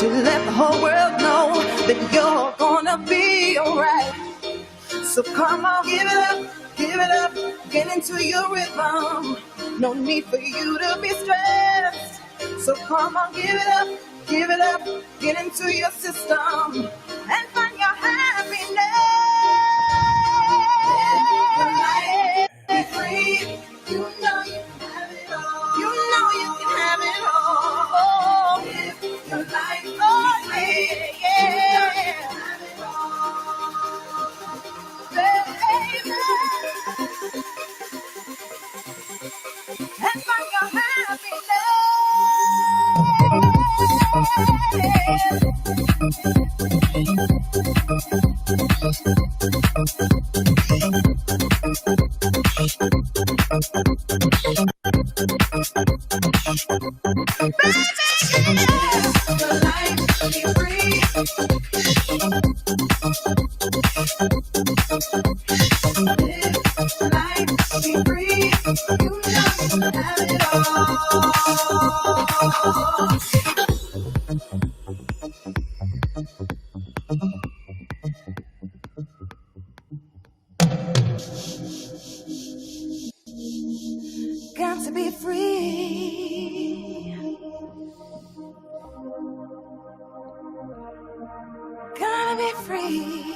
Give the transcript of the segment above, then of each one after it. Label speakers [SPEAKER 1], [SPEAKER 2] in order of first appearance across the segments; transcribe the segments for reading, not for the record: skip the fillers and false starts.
[SPEAKER 1] to let the whole world know that you're gonna be alright. So come on, give it up, get into your rhythm. No need for you to be stressed. So come on, give it up, get into your system and find your happiness. Be free. You know you can have it all. You know you can have it all. Live your life. Oh, yeah, yeah. Have it all. Baby. And find your happiness. Got to be free. Gotta be free.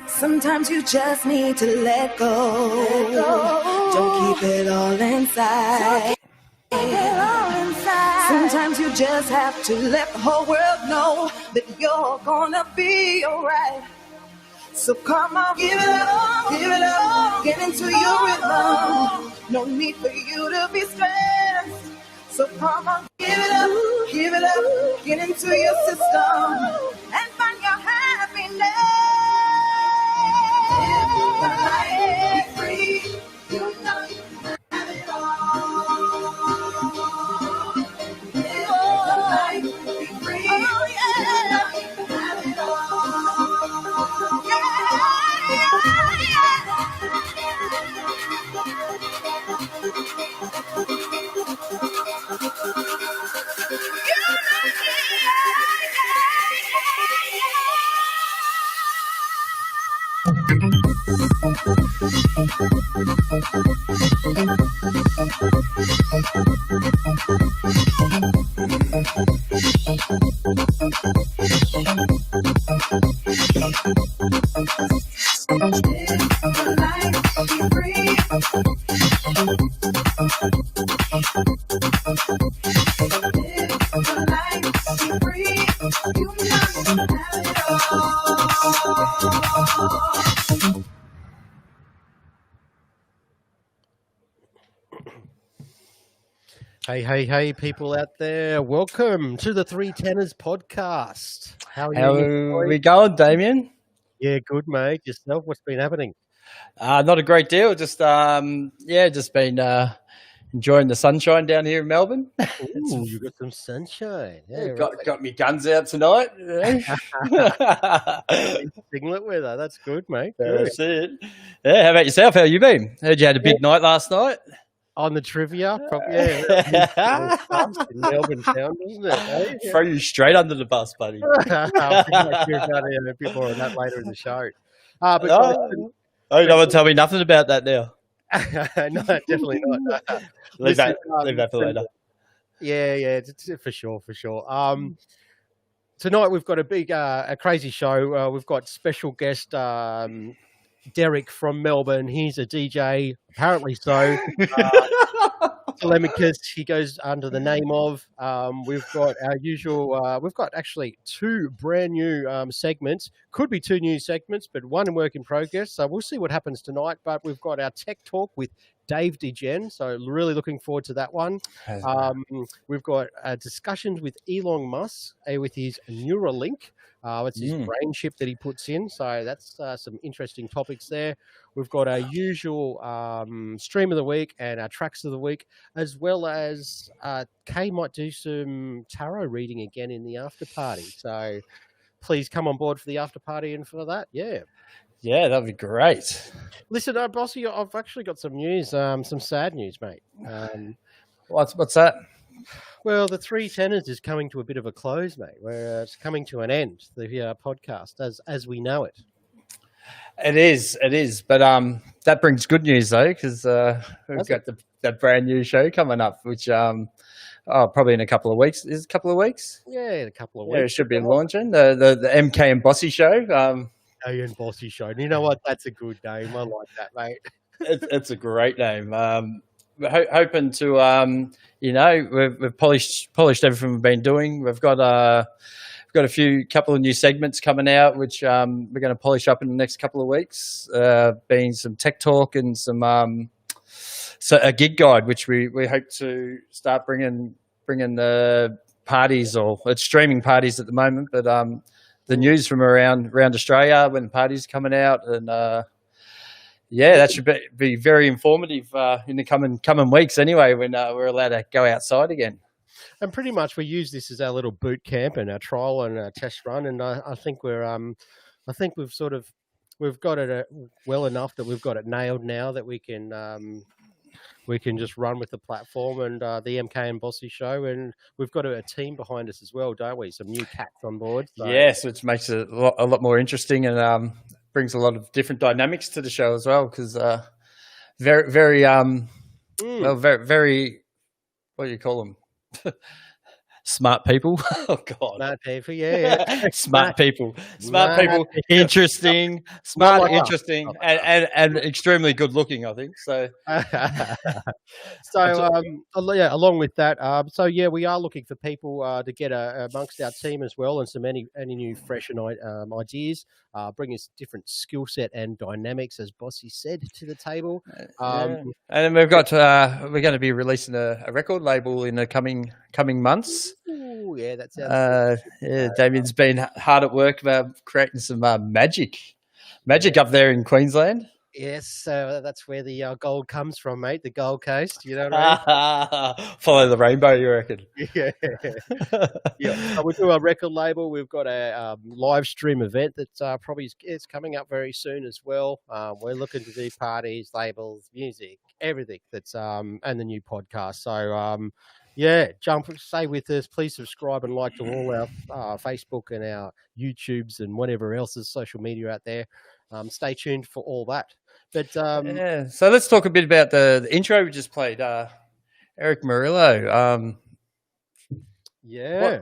[SPEAKER 1] Sometimes you just need to let go. Don't keep it all inside. Sometimes you just have to let the whole world know that you're gonna be alright. So come on, give it up, get into your rhythm. No need for you to be stressed. So come on, give it up, get into your system and find your happiness. Life, be free. You know you can have it all. Live the life, be free. Oh, yeah. You know you can have it all.
[SPEAKER 2] Hey, people out there. Welcome to the Three Tenors podcast. How are
[SPEAKER 3] we going, Damien?
[SPEAKER 2] Yeah, good, mate. Yourself? What's been happening?
[SPEAKER 3] Not a great deal. Just been enjoying the sunshine down here in Melbourne.
[SPEAKER 2] Ooh, you got some sunshine.
[SPEAKER 3] Yeah, got me guns out tonight.
[SPEAKER 2] Singlet weather. That's good, mate.
[SPEAKER 3] That's it. Yeah, how about yourself? How you been? Heard you had a big night last night.
[SPEAKER 2] On the trivia, probably, yeah. In Melbourne town, isn't it? Eh?
[SPEAKER 3] Throw you straight under the bus, buddy.
[SPEAKER 2] I'll hear about it a bit more of that later in the show.
[SPEAKER 3] You don't want to tell me nothing about that now.
[SPEAKER 2] No, definitely not.
[SPEAKER 3] Leave that for later.
[SPEAKER 2] Yeah, for sure. Tonight we've got a crazy show. We've got special guest Derek from Melbourne. He's a DJ, apparently so. Telemikus, he goes under the name of. We've got our usual. We've got actually two brand new segments. Could be two new segments, but one in work in progress. So we'll see what happens tonight. But we've got our tech talk with Dave DeGen. So really looking forward to that one. We've got discussions with Elon Musk with his Neurol Link. It's his brain chip that he puts in. So that's some interesting topics there. We've got our usual stream of the week and our tracks of the week, as well as Kay might do some tarot reading again in the after party. So please come on board for the after party and for that. Yeah,
[SPEAKER 3] that'd be great.
[SPEAKER 2] Listen, Bosse, I've actually got some news, some sad news, mate.
[SPEAKER 3] What's that?
[SPEAKER 2] Well, the Three Tenors is coming to a bit of a close, mate. Where it's coming to an end. The podcast, as we know it.
[SPEAKER 3] It is. But that brings good news though, because we've got that brand new show coming up, which probably in a couple of weeks. Is it a couple of weeks?
[SPEAKER 2] Yeah, in a couple of weeks.
[SPEAKER 3] Yeah, it should be launching the MK and Bosse show.
[SPEAKER 2] MK and Bosse show. And you know what? That's a good name. I like that, mate.
[SPEAKER 3] It's a great name. We're hoping to, we've polished everything we've been doing. We've got a couple of new segments coming out, which we're going to polish up in the next couple of weeks. Being some tech talk and some a gig guide, which we hope to start bringing the parties, or it's streaming parties at the moment, but the news from around Australia when the parties coming out, and that should be very informative in the coming weeks. Anyway, when we're allowed to go outside again.
[SPEAKER 2] And pretty much we use this as our little boot camp and our trial and our test run. And I think we've got it well enough that we've got it nailed now that we can just run with the platform and the MK and Bosse show. And we've got a team behind us as well, don't we? Some new cats on board. So. Yes,
[SPEAKER 3] which makes it a lot more interesting and brings a lot of different dynamics to the show as well. Because very, what do you call them? Smart people. Oh God.
[SPEAKER 2] Smart people, yeah.
[SPEAKER 3] Smart people. Interesting. Smart, interesting, and extremely good looking, I think. So
[SPEAKER 2] along with that, we are looking for people to get amongst our team as well, and some any new fresh ideas, bring us different skill set and dynamics, as Bosse said, to the table.
[SPEAKER 3] And then we've got we're going to be releasing a record label in the coming months.
[SPEAKER 2] Ooh, yeah, that sounds
[SPEAKER 3] Damien's been hard at work about creating some magic up there in Queensland.
[SPEAKER 2] Yes, that's where the gold comes from, mate. The Gold Coast, you know what I
[SPEAKER 3] mean? Follow the rainbow, you reckon?
[SPEAKER 2] Yeah. So we do a record label. We've got a live stream event that probably is coming up very soon as well. We're looking to do parties, labels, music, everything that's and the new podcast. So stay with us. Please subscribe and like to all our Facebook and our YouTubes and whatever else is social media out there. Stay tuned for all that. But
[SPEAKER 3] so let's talk a bit about the intro we just played. Erick Morello.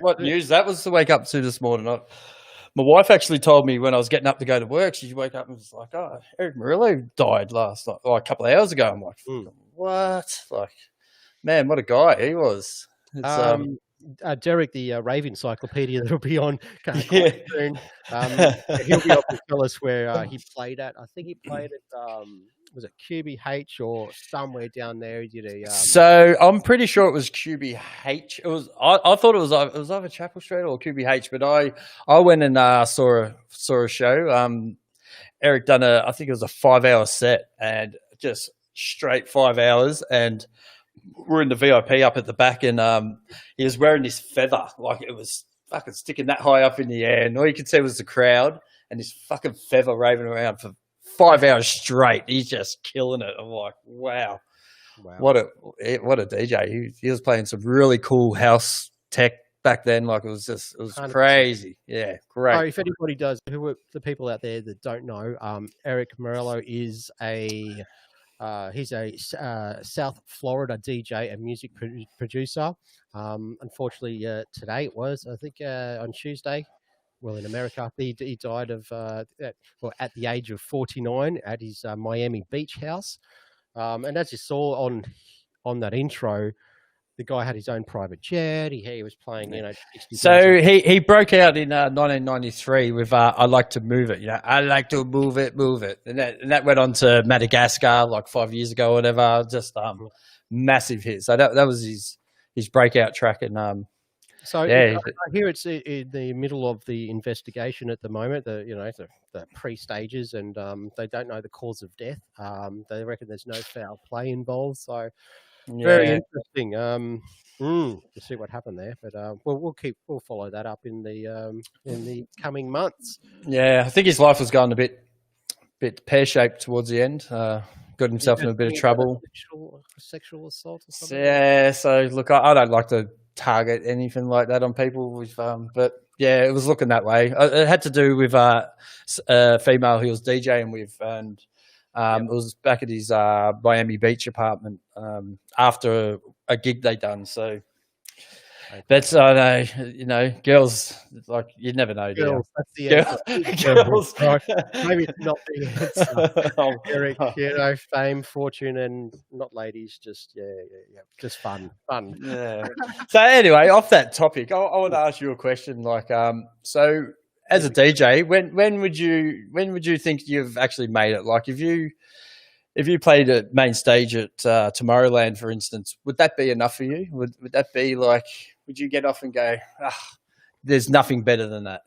[SPEAKER 3] What news that was to wake up to this morning. My wife actually told me when I was getting up to go to work, she woke up and was like, "Oh, Erick Morello died last night, a couple of hours ago." I'm like, "What?" Like, man, what a guy he was.
[SPEAKER 2] Derek, the rave encyclopedia that'll be on soon. He'll be able to tell us where he played at. I think he played at was it QBH or somewhere down there? He did
[SPEAKER 3] So I'm pretty sure it was QBH. It was. I thought it was either Chapel Street or QBH, but I went and saw a show. Eric done I think it was a 5-hour set, and just straight 5 hours, and we're in the VIP up at the back, and he was wearing this feather, like it was fucking sticking that high up in the air, and all you could see was the crowd and this fucking feather raving around for 5 hours straight. He's just killing it. I'm like, wow. What a DJ. He was playing some really cool house tech back then. Like it was 100%. Crazy. Yeah, great.
[SPEAKER 2] If anybody does, who are the people out there that don't know, Erick Morello is he's a South Florida DJ and music producer. Unfortunately, today it was, I think, on Tuesday. Well, in America, he died of at the age of 49 at his Miami Beach house. And as you saw on that intro, the guy had his own private jet. He was playing,
[SPEAKER 3] So he broke out in 1993 with "I Like to Move It." I like to move it, and that went on to Madagascar like 5 years ago, or whatever. Just massive hit. So that was his breakout track, and I
[SPEAKER 2] hear it's in the middle of the investigation at the moment. The pre-stages, and they don't know the cause of death. They reckon there's no foul play involved. So. Very interesting to see what happened there, but we'll follow that up in the coming months.
[SPEAKER 3] Yeah, I think his life was going a bit pear-shaped towards the end. Got himself in a bit of trouble.
[SPEAKER 2] Sexual assault or something?
[SPEAKER 3] Yeah, so look, I don't like to target anything like that on people with, but yeah, it was looking that way. It had to do with a female he was DJing with, and it was back at his Miami Beach apartment after a gig they done. So that's girls, like, you never know.
[SPEAKER 2] Girls, that's the answer.
[SPEAKER 3] Girls.
[SPEAKER 2] Maybe it's not the answer. Eric, fame, fortune, and not ladies. Just just fun.
[SPEAKER 3] Yeah. So anyway, off that topic, I want to ask you a question. Like, so as a DJ, when would you think you've actually made it? Like, if you played at main stage at Tomorrowland, for instance, would that be enough for you? Would that be like, would you get off and go, there's nothing better than that?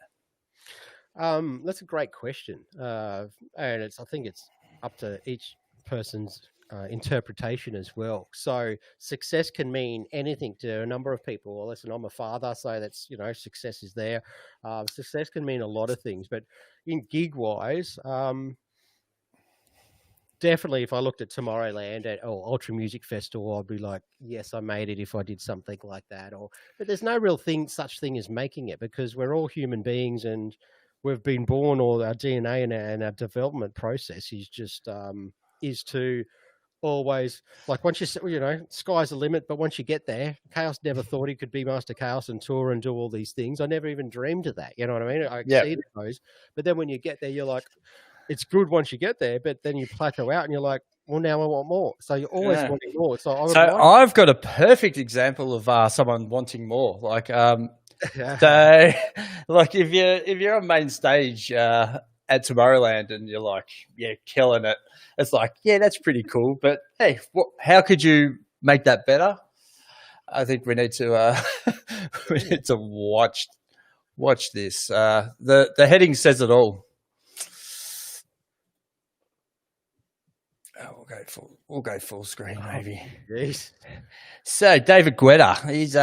[SPEAKER 2] That's a great question. And I think it's up to each person's interpretation as well. So success can mean anything to a number of people. Well, listen, I'm a father, so that's, success is there. Success can mean a lot of things, but in gig wise, definitely, if I looked at Tomorrowland or Ultra Music Festival, I'd be like, yes, I made it if I did something like that. But there's no real such thing as making it, because we're all human beings and we've been born, or our DNA and our development process is just is to always, like, once sky's the limit. But once you get there, Kaos never thought he could be Master Kaos and tour and do all these things. I never even dreamed of that. You know what I mean? I exceeded those. But then when you get there, you're like, it's good once you get there, but then you plateau out and you're like, well, now I want more. So you're always wanting more. So
[SPEAKER 3] I've got a perfect example of someone wanting more. Like, so, like, if you're on main stage at Tomorrowland and you're like, killing it, it's like, that's pretty cool. But hey, how could you make that better? I think we need to watch this. The heading says it all. We'll go full screen, maybe.
[SPEAKER 2] Jeez.
[SPEAKER 3] So David Guetta, he's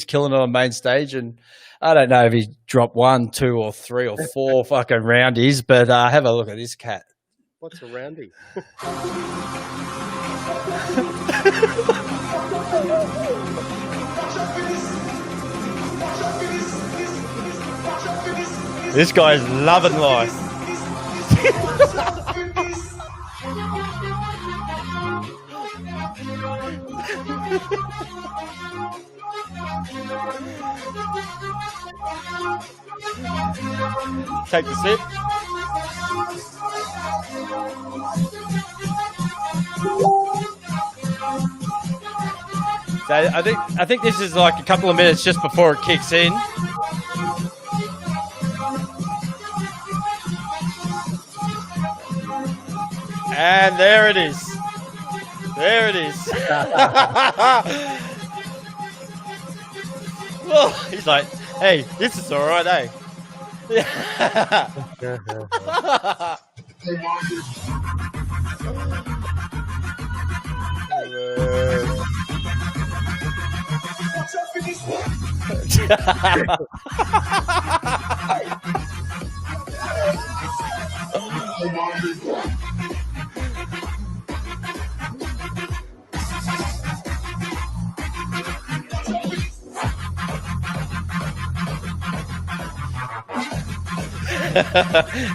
[SPEAKER 3] killing it on main stage, and I don't know if he dropped 1, 2, or 3 or 4 fucking roundies, but have a look at this cat.
[SPEAKER 2] What's a roundie?
[SPEAKER 3] This guy's loving life. Take the sip. So I think this is like a couple of minutes just before it kicks in. And there it is. There it is. Well, he's like, hey, this is all right, eh?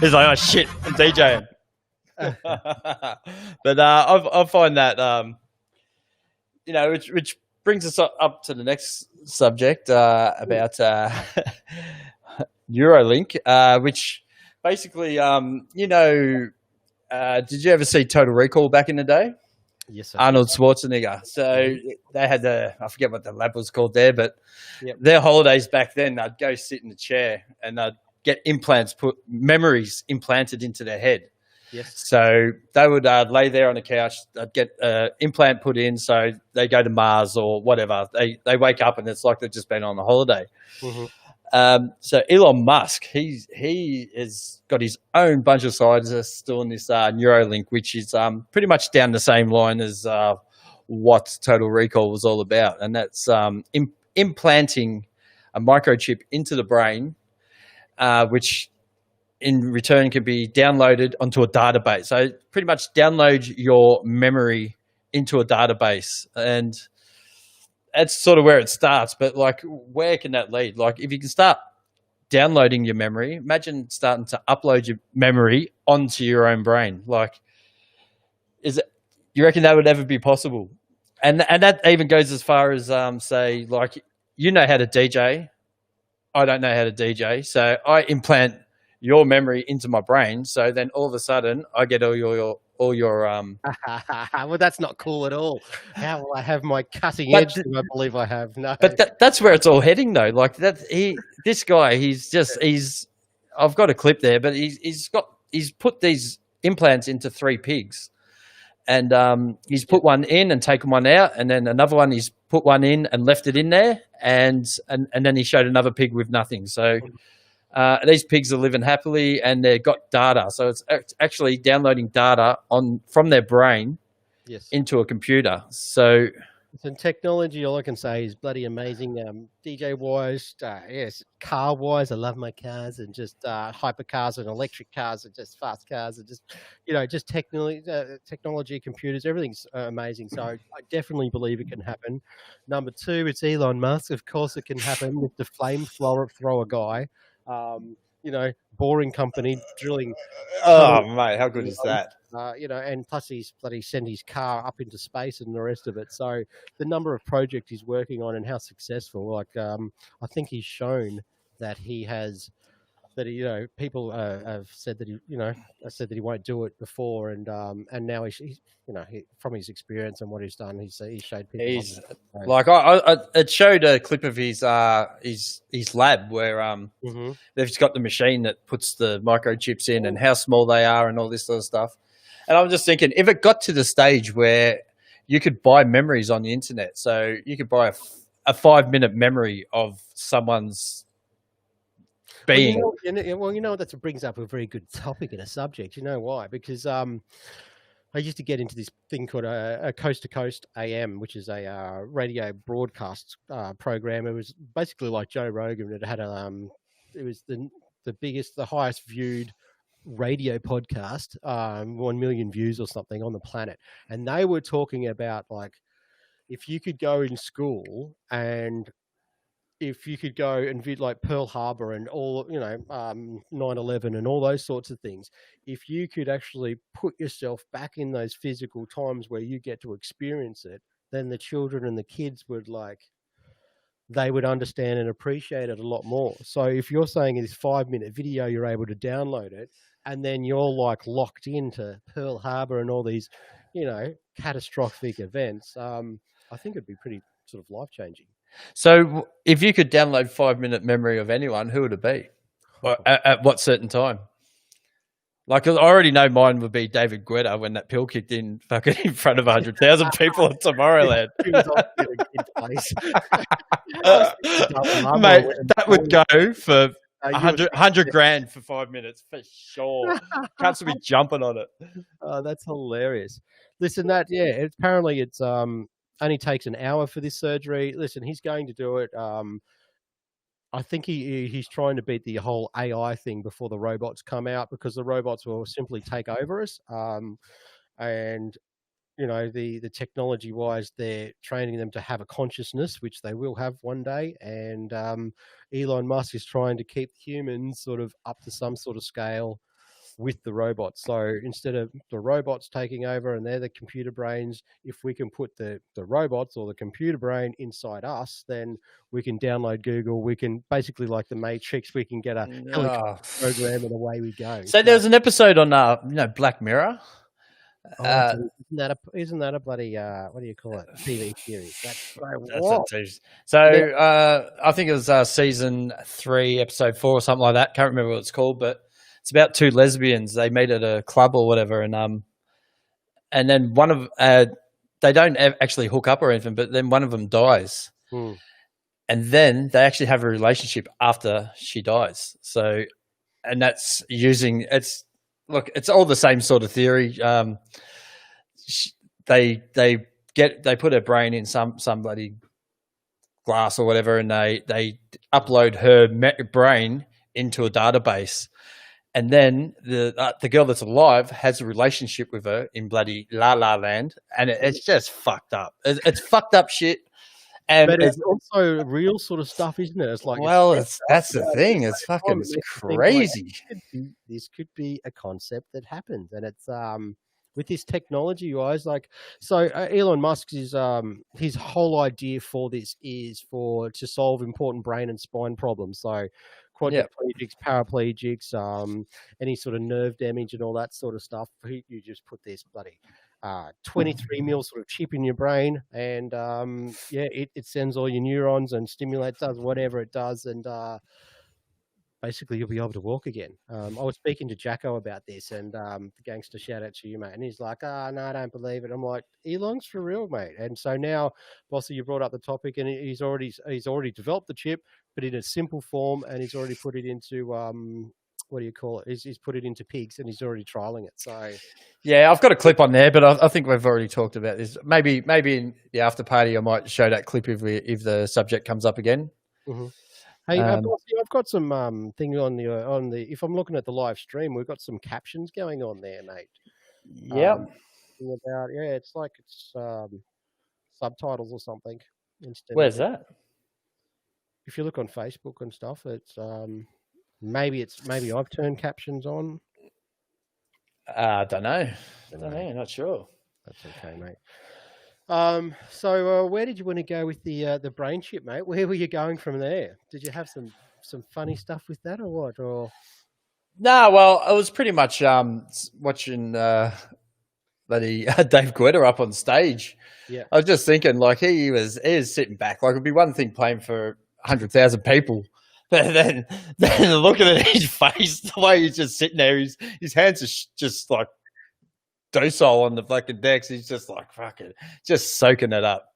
[SPEAKER 3] He's like, oh shit, I'm DJing. But I find that which brings us up to the next subject about Neurol Link, which basically did you ever see Total Recall back in the day?
[SPEAKER 2] Yes, sir.
[SPEAKER 3] Arnold Schwarzenegger. So they had I forget what the lab was called there, but their holidays back then, they'd go sit in the chair and they'd get memories implanted into their head.
[SPEAKER 2] Yes.
[SPEAKER 3] So they would lay there on the couch, they'd get an implant put in, so they go to Mars or whatever. They wake up and it's like they've just been on a holiday. Mm-hmm. So Elon Musk, he has got his own bunch of scientists doing this Neurol Link, which is pretty much down the same line as what Total Recall was all about, and that's implanting a microchip into the brain, which in return can be downloaded onto a database. So pretty much download your memory into a database, and that's sort of where it starts. But like, where can that lead? Like, if you can start downloading your memory, imagine starting to upload your memory onto your own brain. Like, you reckon that would ever be possible? And that even goes as far as say, like, you know how to DJ, I don't know how to DJ, so I implant your memory into my brain. So then all of a sudden, I get all your
[SPEAKER 2] well, that's not cool at all. How will I have my cutting edge thing I believe I have? No.
[SPEAKER 3] But that's where it's all heading, though. Like this guy, I've got a clip there, but he's put these implants into 3 pigs, and he's put one in and taken one out, and then another one he's put one in and left it in there, and then he showed another pig with nothing. So these pigs are living happily, and they've got data. So it's actually downloading data from their brain into a computer. So
[SPEAKER 2] technology, all I can say is bloody amazing. DJ wise, yes, car wise, I love my cars, and just hypercars and electric cars and just fast cars and just just technology, computers, everything's amazing. So I definitely believe it can happen. Number 2, it's Elon Musk. Of course, it can happen with the flamethrower guy. Boring company drilling.
[SPEAKER 3] Oh, mate, how good is that?
[SPEAKER 2] And plus he's bloody sent his car up into space and the rest of it. So the number of projects he's working on and how successful, like, I think he's shown that he has, that people have said that he won't do it before, and now he's from his experience and what he's done, he showed people.
[SPEAKER 3] Like it showed a clip of his lab where they've just got the machine that puts the microchips in and how small they are and all this sort of stuff. And I'm just thinking, if it got to the stage where you could buy memories on the internet, so you could buy a 5-minute memory of someone's being.
[SPEAKER 2] Well, that brings up a very good topic and a subject. You know why? Because I used to get into this thing called a Coast to Coast AM, which is a radio broadcast program. It was basically like Joe Rogan. It had it was the biggest, the highest viewed radio podcast, 1 million views or something on the planet. And they were talking about, like, if you could go in school and if you could go and view like Pearl Harbor and all, 9/11 and all those sorts of things, if you could actually put yourself back in those physical times where you get to experience it, then the children and the kids would they would understand and appreciate it a lot more. So if you're saying in this 5-minute video, you're able to download it, and then you're like locked into Pearl Harbor and all these, catastrophic events, I think it'd be pretty sort of life-changing.
[SPEAKER 3] So if you could download 5-minute memory of anyone, who would it be? At what certain time? Like, I already know mine would be David Guetta when that pill kicked in fucking in front of 100,000 people at Tomorrowland. Mate, that would go for 100 grand for 5 minutes for sure. Can't be jumping on it.
[SPEAKER 2] Oh, that's hilarious. Listen, apparently it's only takes an hour for this surgery. Listen, he's going to do it. I think he's trying to beat the whole AI thing before the robots come out, because the robots will simply take over us. And the technology wise, they're training them to have a consciousness, which they will have one day. And Elon Musk is trying to keep humans sort of up to some sort of scale with the robots. So instead of the robots taking over and they're the computer brains, if we can put the robots or the computer brain inside us, then we can download Google. We can basically, like the Matrix, we can get a helicopter program and away we go.
[SPEAKER 3] So there was an episode on Black Mirror.
[SPEAKER 2] Isn't that a bloody what do you call it, TV series?
[SPEAKER 3] I think it was season 3, episode 4 or something like that. Can't remember what it's called, but it's about 2 lesbians. They meet at a club or whatever, and then one of they don't actually hook up or anything, but then one of them dies, and then they actually have a relationship after she dies. So, and that's it's all the same sort of theory. They put her brain in some bloody glass or whatever, and they upload her brain into a database. And then the girl that's alive has a relationship with her in bloody La La Land, and it's just fucked up. It's fucked up shit. And
[SPEAKER 2] but it's also real sort of stuff, isn't it? It's like,
[SPEAKER 3] that's the thing. It's fucking crazy.
[SPEAKER 2] This could be a concept that happens, and it's with this technology, guys. Like, so Elon Musk's his whole idea for this is to solve important brain and spine problems. So quadriplegics, paraplegics, any sort of nerve damage and all that sort of stuff. You just put this bloody 23 mil sort of chip in your brain, and it sends all your neurons and stimulates, does whatever it does, and basically you'll be able to walk again. I was speaking to Jacko about this, and the gangster, shout out to you, mate, and he's like, no, I don't believe it. I'm like, Elon's for real, mate. And so now, Bosse, you brought up the topic, and he's already developed the chip, but in a simple form, and he's already put it into what do you call it? He's put it into pigs, and he's already trialing it. So,
[SPEAKER 3] yeah, I've got a clip on there, but I think we've already talked about this. Maybe in the after party, I might show that clip if the subject comes up again.
[SPEAKER 2] Mm-hmm. Hey, Bosse, I've got some thing on the. If I'm looking at the live stream, we've got some captions going on there, mate.
[SPEAKER 3] Yeah.
[SPEAKER 2] It's like it's subtitles or something.
[SPEAKER 3] Where's that?
[SPEAKER 2] If you look on Facebook and stuff, it's maybe I've turned captions on.
[SPEAKER 3] I don't know. Not sure.
[SPEAKER 2] That's okay, mate. So where did you want to go with the brain chip, mate? Where were you going from there? Did you have some funny stuff with that or what? Or
[SPEAKER 3] no, well, I was pretty much watching bloody Dave Guetta up on stage.
[SPEAKER 2] Yeah,
[SPEAKER 3] I was just thinking, like, he was sitting back. Like, it'd be one thing playing for 100,000 people, but then looking at his face, the way he's just sitting there, his hands are just like docile on the fucking decks. He's just like fucking just soaking it up.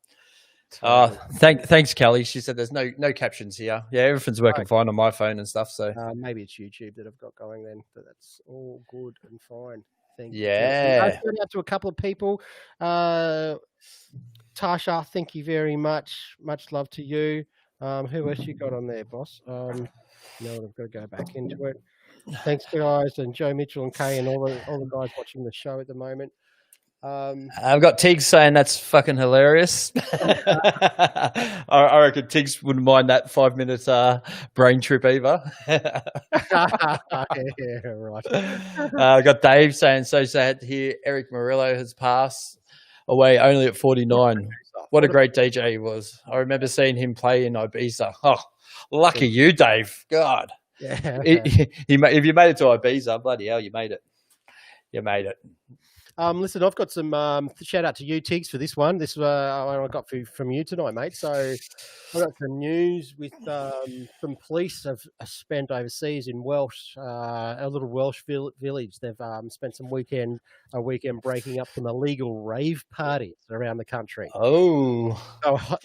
[SPEAKER 3] Thanks, Kelly. She said there's no captions here. Yeah, everything's working fine on my phone and stuff. So
[SPEAKER 2] maybe it's YouTube that I've got going then, but that's all good and fine. Thank you.
[SPEAKER 3] Yeah.
[SPEAKER 2] Shout out to a couple of people. Tasha, thank you very much. Much love to you. Who else you got on there, boss? No, I've got to go back into it. Thanks, guys, and Joe Mitchell and Kay and all the guys watching the show at the moment.
[SPEAKER 3] I've got Tiggs saying that's fucking hilarious. I reckon Tiggs wouldn't mind that 5 minutes brain trip either.
[SPEAKER 2] Yeah, right.
[SPEAKER 3] I got Dave saying, so sad to hear Erick Morello has passed away only at 49. What a great DJ he was. I remember seeing him play in Ibiza. Oh, lucky you, Dave. God.
[SPEAKER 2] Yeah.
[SPEAKER 3] If you made it to Ibiza, bloody hell, you made it. You made it.
[SPEAKER 2] Listen, I've got some shout out to you, Tiggs, for this one. This I got from you tonight, mate. So I got some news with some police have spent overseas in Welsh, a little Welsh village. They've spent a weekend breaking up some illegal rave parties around the country.
[SPEAKER 3] Oh,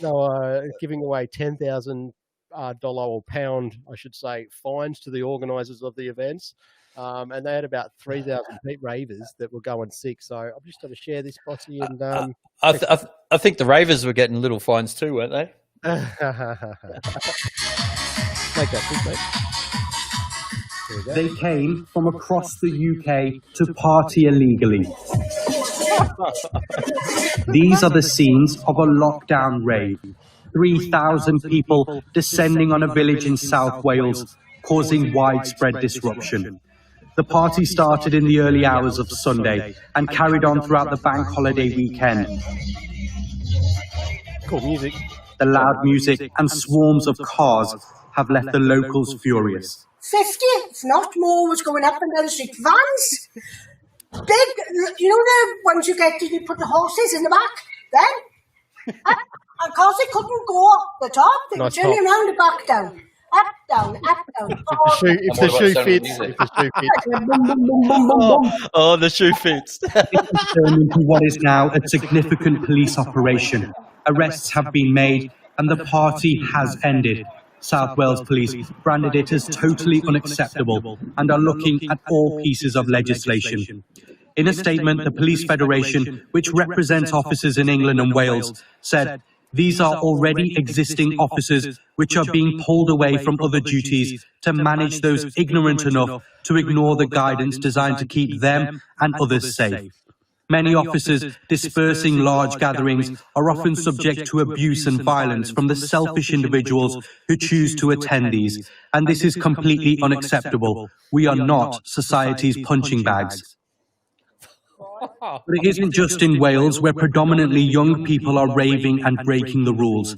[SPEAKER 2] they were giving away $10,000 or pound, I should say, fines to the organisers of the events. And they had about 3,000 ravers that were going sick. So I'm just going to share this, Bosse. And
[SPEAKER 3] I think the ravers were getting little fines too, weren't they?
[SPEAKER 2] Make that big, mate.
[SPEAKER 4] They came from across the UK to party illegally. These are the scenes of a lockdown rave. 3,000 people descending on a village in South Wales, causing widespread disruption. The party started in the early hours of Sunday and carried on throughout the bank holiday weekend.
[SPEAKER 2] Cool music.
[SPEAKER 4] The loud music and swarms of cars have left the locals furious.
[SPEAKER 5] 50, if not more, was going up and down the street. Vans, big, you know the ones you put the horses in the back? Then, of course they couldn't go up the top, they were turning around the back down. Up, down, up, down.
[SPEAKER 2] If the shoe fits.
[SPEAKER 3] Oh, the shoe fits.
[SPEAKER 4] It's turned into what is now a significant police operation. Arrests have been made and the party has ended. South Wales Police branded it as totally unacceptable and are looking at all pieces of legislation. In a statement, the Police Federation, which represents officers in England and Wales, said, "These are already existing officers which are being pulled away from other duties to manage those ignorant enough to ignore the guidance designed to keep them and others safe." Many officers dispersing large gatherings are often subject to abuse and violence from the selfish individuals who choose to attend these, and this is completely unacceptable. We are not society's punching bags. But it isn't just in Wales where predominantly young people are raving and breaking the rules.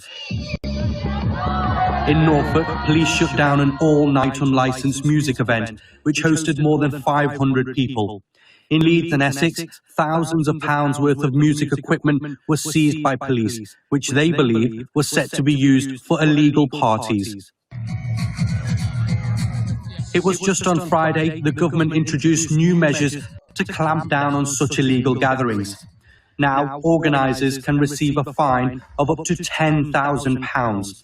[SPEAKER 4] In Norfolk, police shut down an all-night unlicensed music event, which hosted more than 500 people. In Leeds and Essex, thousands of pounds worth of music equipment was seized by police, which they believe was set to be used for illegal parties. It was just on Friday the government introduced new measures to clamp down on such illegal gatherings. Now, organisers can receive a fine of up to £10,000.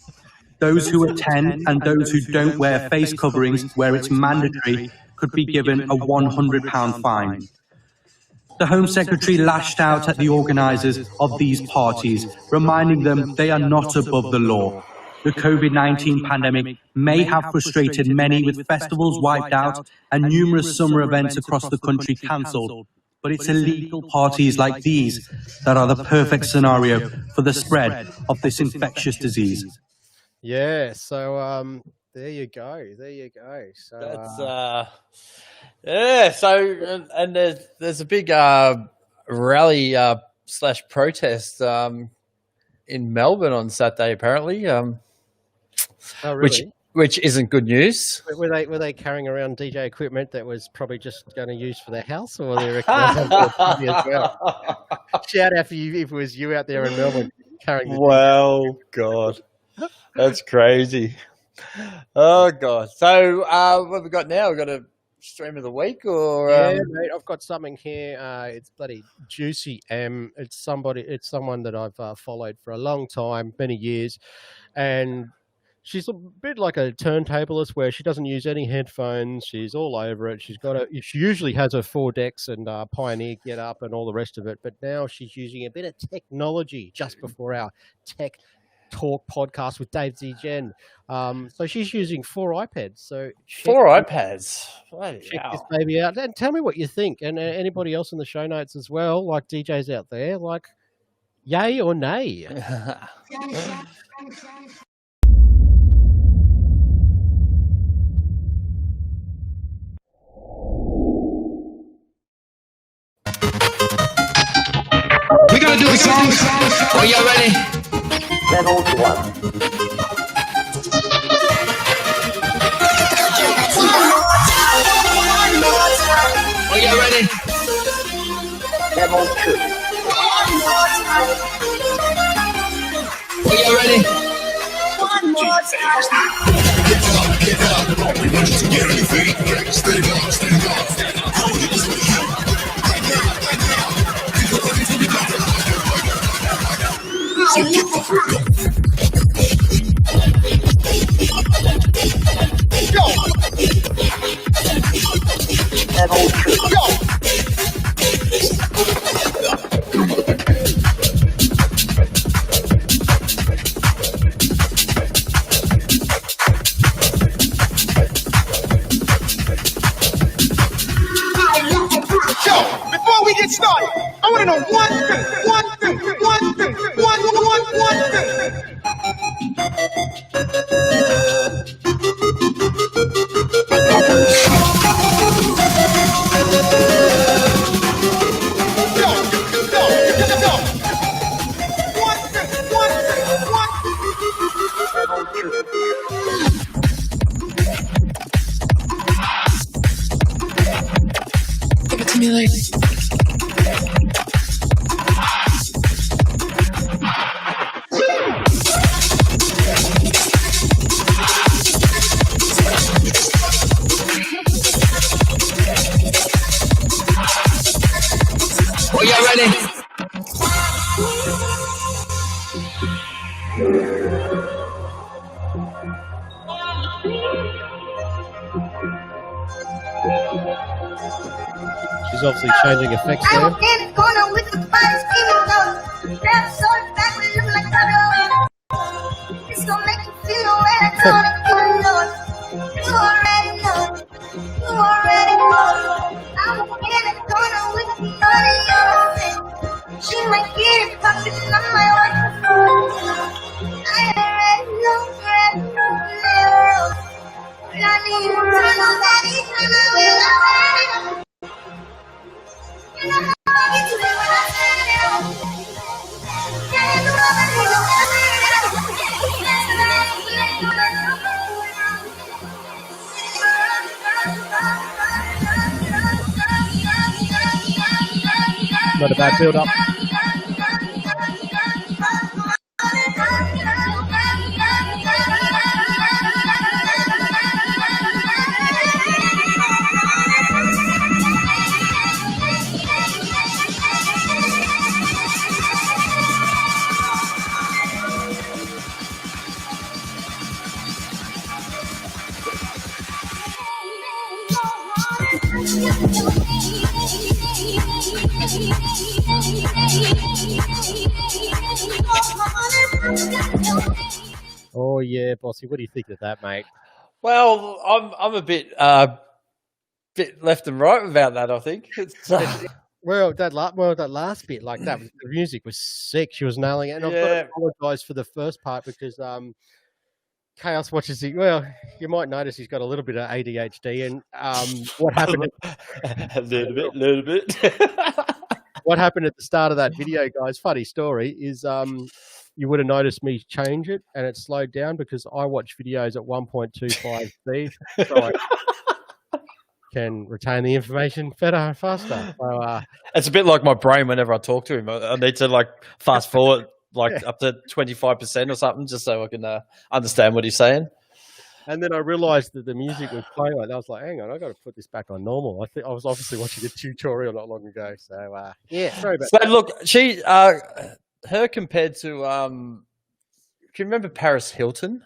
[SPEAKER 4] Those who attend and those who don't wear face coverings where it's mandatory could be given a £100 fine. The Home Secretary lashed out at the organisers of these parties, reminding them they are not above the law. The COVID-19 pandemic may have frustrated many with festivals wiped out and numerous summer events across the country cancelled, but it's illegal parties like these that are the perfect scenario for the spread of this infectious disease.
[SPEAKER 2] Yeah, so there you go. So
[SPEAKER 3] that's yeah. So and there's a big rally / protest in Melbourne on Saturday, apparently.
[SPEAKER 2] Oh, really?
[SPEAKER 3] Which isn't good news.
[SPEAKER 2] Were they carrying around DJ equipment that was probably just going to use for their house, or they reckon as well? Shout out for you if it was you out there in Melbourne carrying.
[SPEAKER 3] Wow, God, that's crazy. Oh God. So what have we got now? We've got a stream of the week, or
[SPEAKER 2] yeah, mate, I've got something here. It's bloody juicy. It's someone that I've followed for a long time, many years, and she's a bit like a turntablist where she doesn't use any headphones. She's all over it. She usually has her 4 decks and Pioneer Get Up and all the rest of it. But now she's using a bit of technology just before our Tech Talk podcast with Dave Zgen. So she's using 4 iPads. So
[SPEAKER 3] 4 iPads.
[SPEAKER 2] Check this baby out and tell me what you think. And anybody else in the show notes as well, like DJs out there, like yay or nay?
[SPEAKER 6] We gotta do the song. Are y'all ready?
[SPEAKER 7] Level 1.
[SPEAKER 6] Are y'all ready?
[SPEAKER 7] Level 2.
[SPEAKER 6] Are y'all ready?
[SPEAKER 7] One more time. Get up. We want you to get on your feet. Stay up, stand up. So get the freak up. Go. Level 2. Go. Before we get started, I want to know one thing.
[SPEAKER 6] Give it to me, ladies. Are y'all ready?
[SPEAKER 2] She's obviously changing effects there.
[SPEAKER 5] I'm in the corner with the fire screaming low. Grab sword back with looking like Pablo. It's gonna make you feel where it's gonna go. You already know. I'm in the corner with the money on
[SPEAKER 2] Not a bad build up. Oh yeah, Bossy, what do you think of that, mate?
[SPEAKER 3] Well, I'm a bit left and right about that. I think it's
[SPEAKER 2] Well, that last bit, like that, the music was sick. She was nailing it, and I've got to apologise for the first part because Kaos watches it. Well, you might notice he's got a little bit of ADHD, and what happened?
[SPEAKER 3] A little bit.
[SPEAKER 2] What happened at the start of that video, guys? Funny story is you would have noticed me change it, and it slowed down because I watch videos at 1.25 speed, so I can retain the information better and faster. So,
[SPEAKER 3] it's a bit like my brain whenever I talk to him. I need to like fast forward like up to 25% or something just so I can understand what he's saying.
[SPEAKER 2] And then I realised that the music was playing like that. I was like, hang on, I got to put this back on normal. I think I was obviously watching a tutorial not long ago. So, yeah, sorry about that.
[SPEAKER 3] Look, she, her compared to, can you remember Paris Hilton?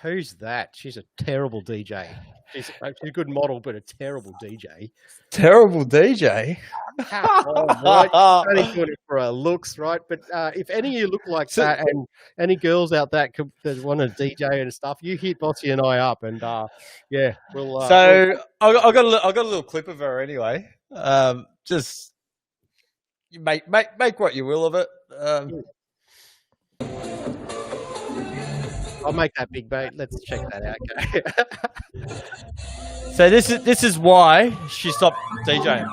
[SPEAKER 2] Who's that? She's a terrible DJ. She's a good model, but a terrible DJ.
[SPEAKER 3] Terrible DJ?
[SPEAKER 2] Right? Only doing it for her looks, right? But if any of you look like that, and any girls out that want to DJ and stuff, you hit Bossy and I up, and yeah, we'll.
[SPEAKER 3] I got a little clip of her anyway. Just you make what you will of it.
[SPEAKER 2] I'll make that big bait. Let's check that out. Okay.
[SPEAKER 3] So this is why she stopped DJing.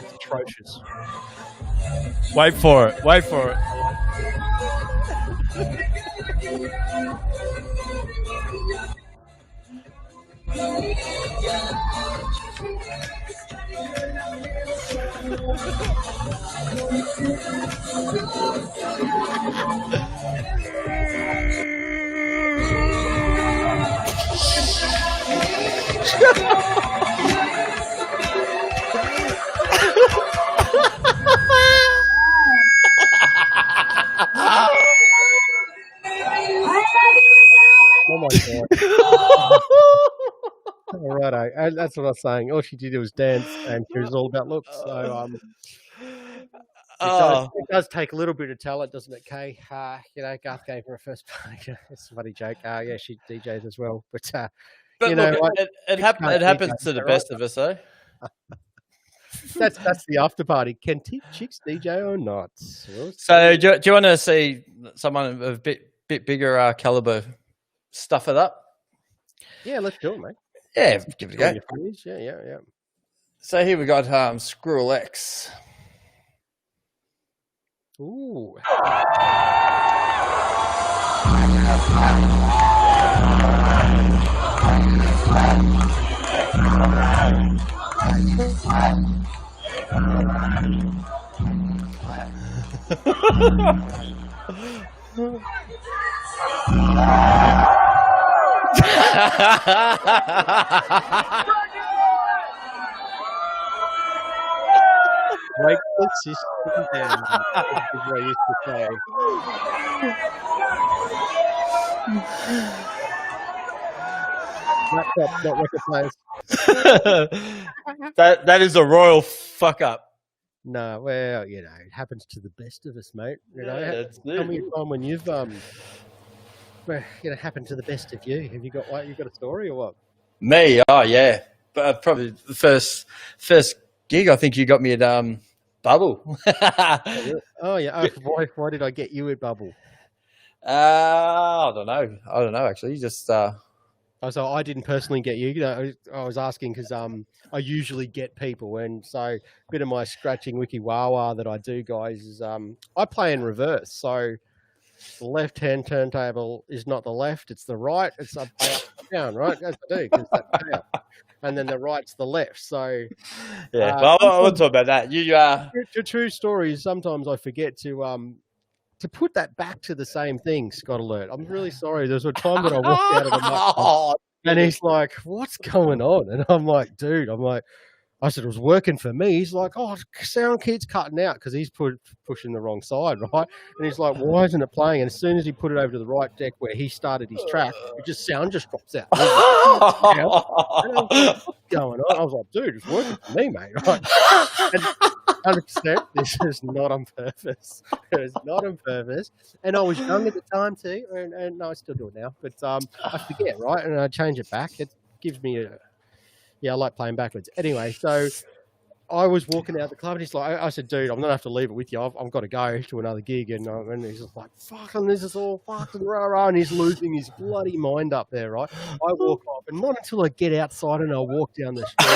[SPEAKER 2] It's atrocious.
[SPEAKER 3] Wait for it.
[SPEAKER 2] Oh my god! All right, that's what I was saying. All she did was dance, and she was all about looks. So it does take a little bit of talent, doesn't it, Kay? Garth gave her a first party. It's a funny joke. Yeah, she DJs as well, but you know,
[SPEAKER 3] it happens to the best of us, though.
[SPEAKER 2] That's the after party. Can chicks DJ or not?
[SPEAKER 3] So do you want to see someone of a bit bigger caliber stuff it up?
[SPEAKER 2] Yeah, let's do it, mate.
[SPEAKER 3] Yeah, give it a go.
[SPEAKER 2] Yeah.
[SPEAKER 3] So here we got Squirrel X.
[SPEAKER 2] Ooh. Break the system down, is what I used to say. Laptop, not record players.
[SPEAKER 3] that is a royal fuck up.
[SPEAKER 2] No, well, it happens to the best of us, mate.
[SPEAKER 3] Tell
[SPEAKER 2] me a time when you've happened to the best of you? Have you got a story or what?
[SPEAKER 3] Me? Oh yeah, but probably the first gig. I think you got me at Bubble.
[SPEAKER 2] Oh yeah. Why did I get you at Bubble?
[SPEAKER 3] I don't know. Actually, just.
[SPEAKER 2] So I didn't personally get you. I was asking because I usually get people, and so a bit of my scratching wiki wah that I do, guys, is I play in reverse. So the left-hand turntable is not the left; it's the right. It's up down, right? That's what I do. 'Cause that's down. And then the right's the left. So
[SPEAKER 3] yeah, well, I won't talk about that.
[SPEAKER 2] The true story is sometimes I forget to put that back to the same thing, Scott Alert. I'm really sorry. There's a time that I walked out of the mic and he's like, what's going on? And I'm like, dude, I said, it was working for me. He's like, oh, sound keeps cutting out because he's pushing the wrong side, right? And he's like, why isn't it playing? And as soon as he put it over to the right deck where he started his track, sound just drops out. And I was like, what's going on? I was like, dude, it's working for me, mate. Right? And 100%, this is not on purpose. It is not on purpose. And I was young at the time too, and I still do it now. But I forget, right? And I change it back. It gives me I like playing backwards. Anyway, so I was walking out the club, and he's like, I said, dude, I'm going to have to leave it with you. I've got to go to another gig. And he's just like, fucking, this is all fucking rah-rah. And he's losing his bloody mind up there, right? I walk off, and not until I get outside and I walk down the street.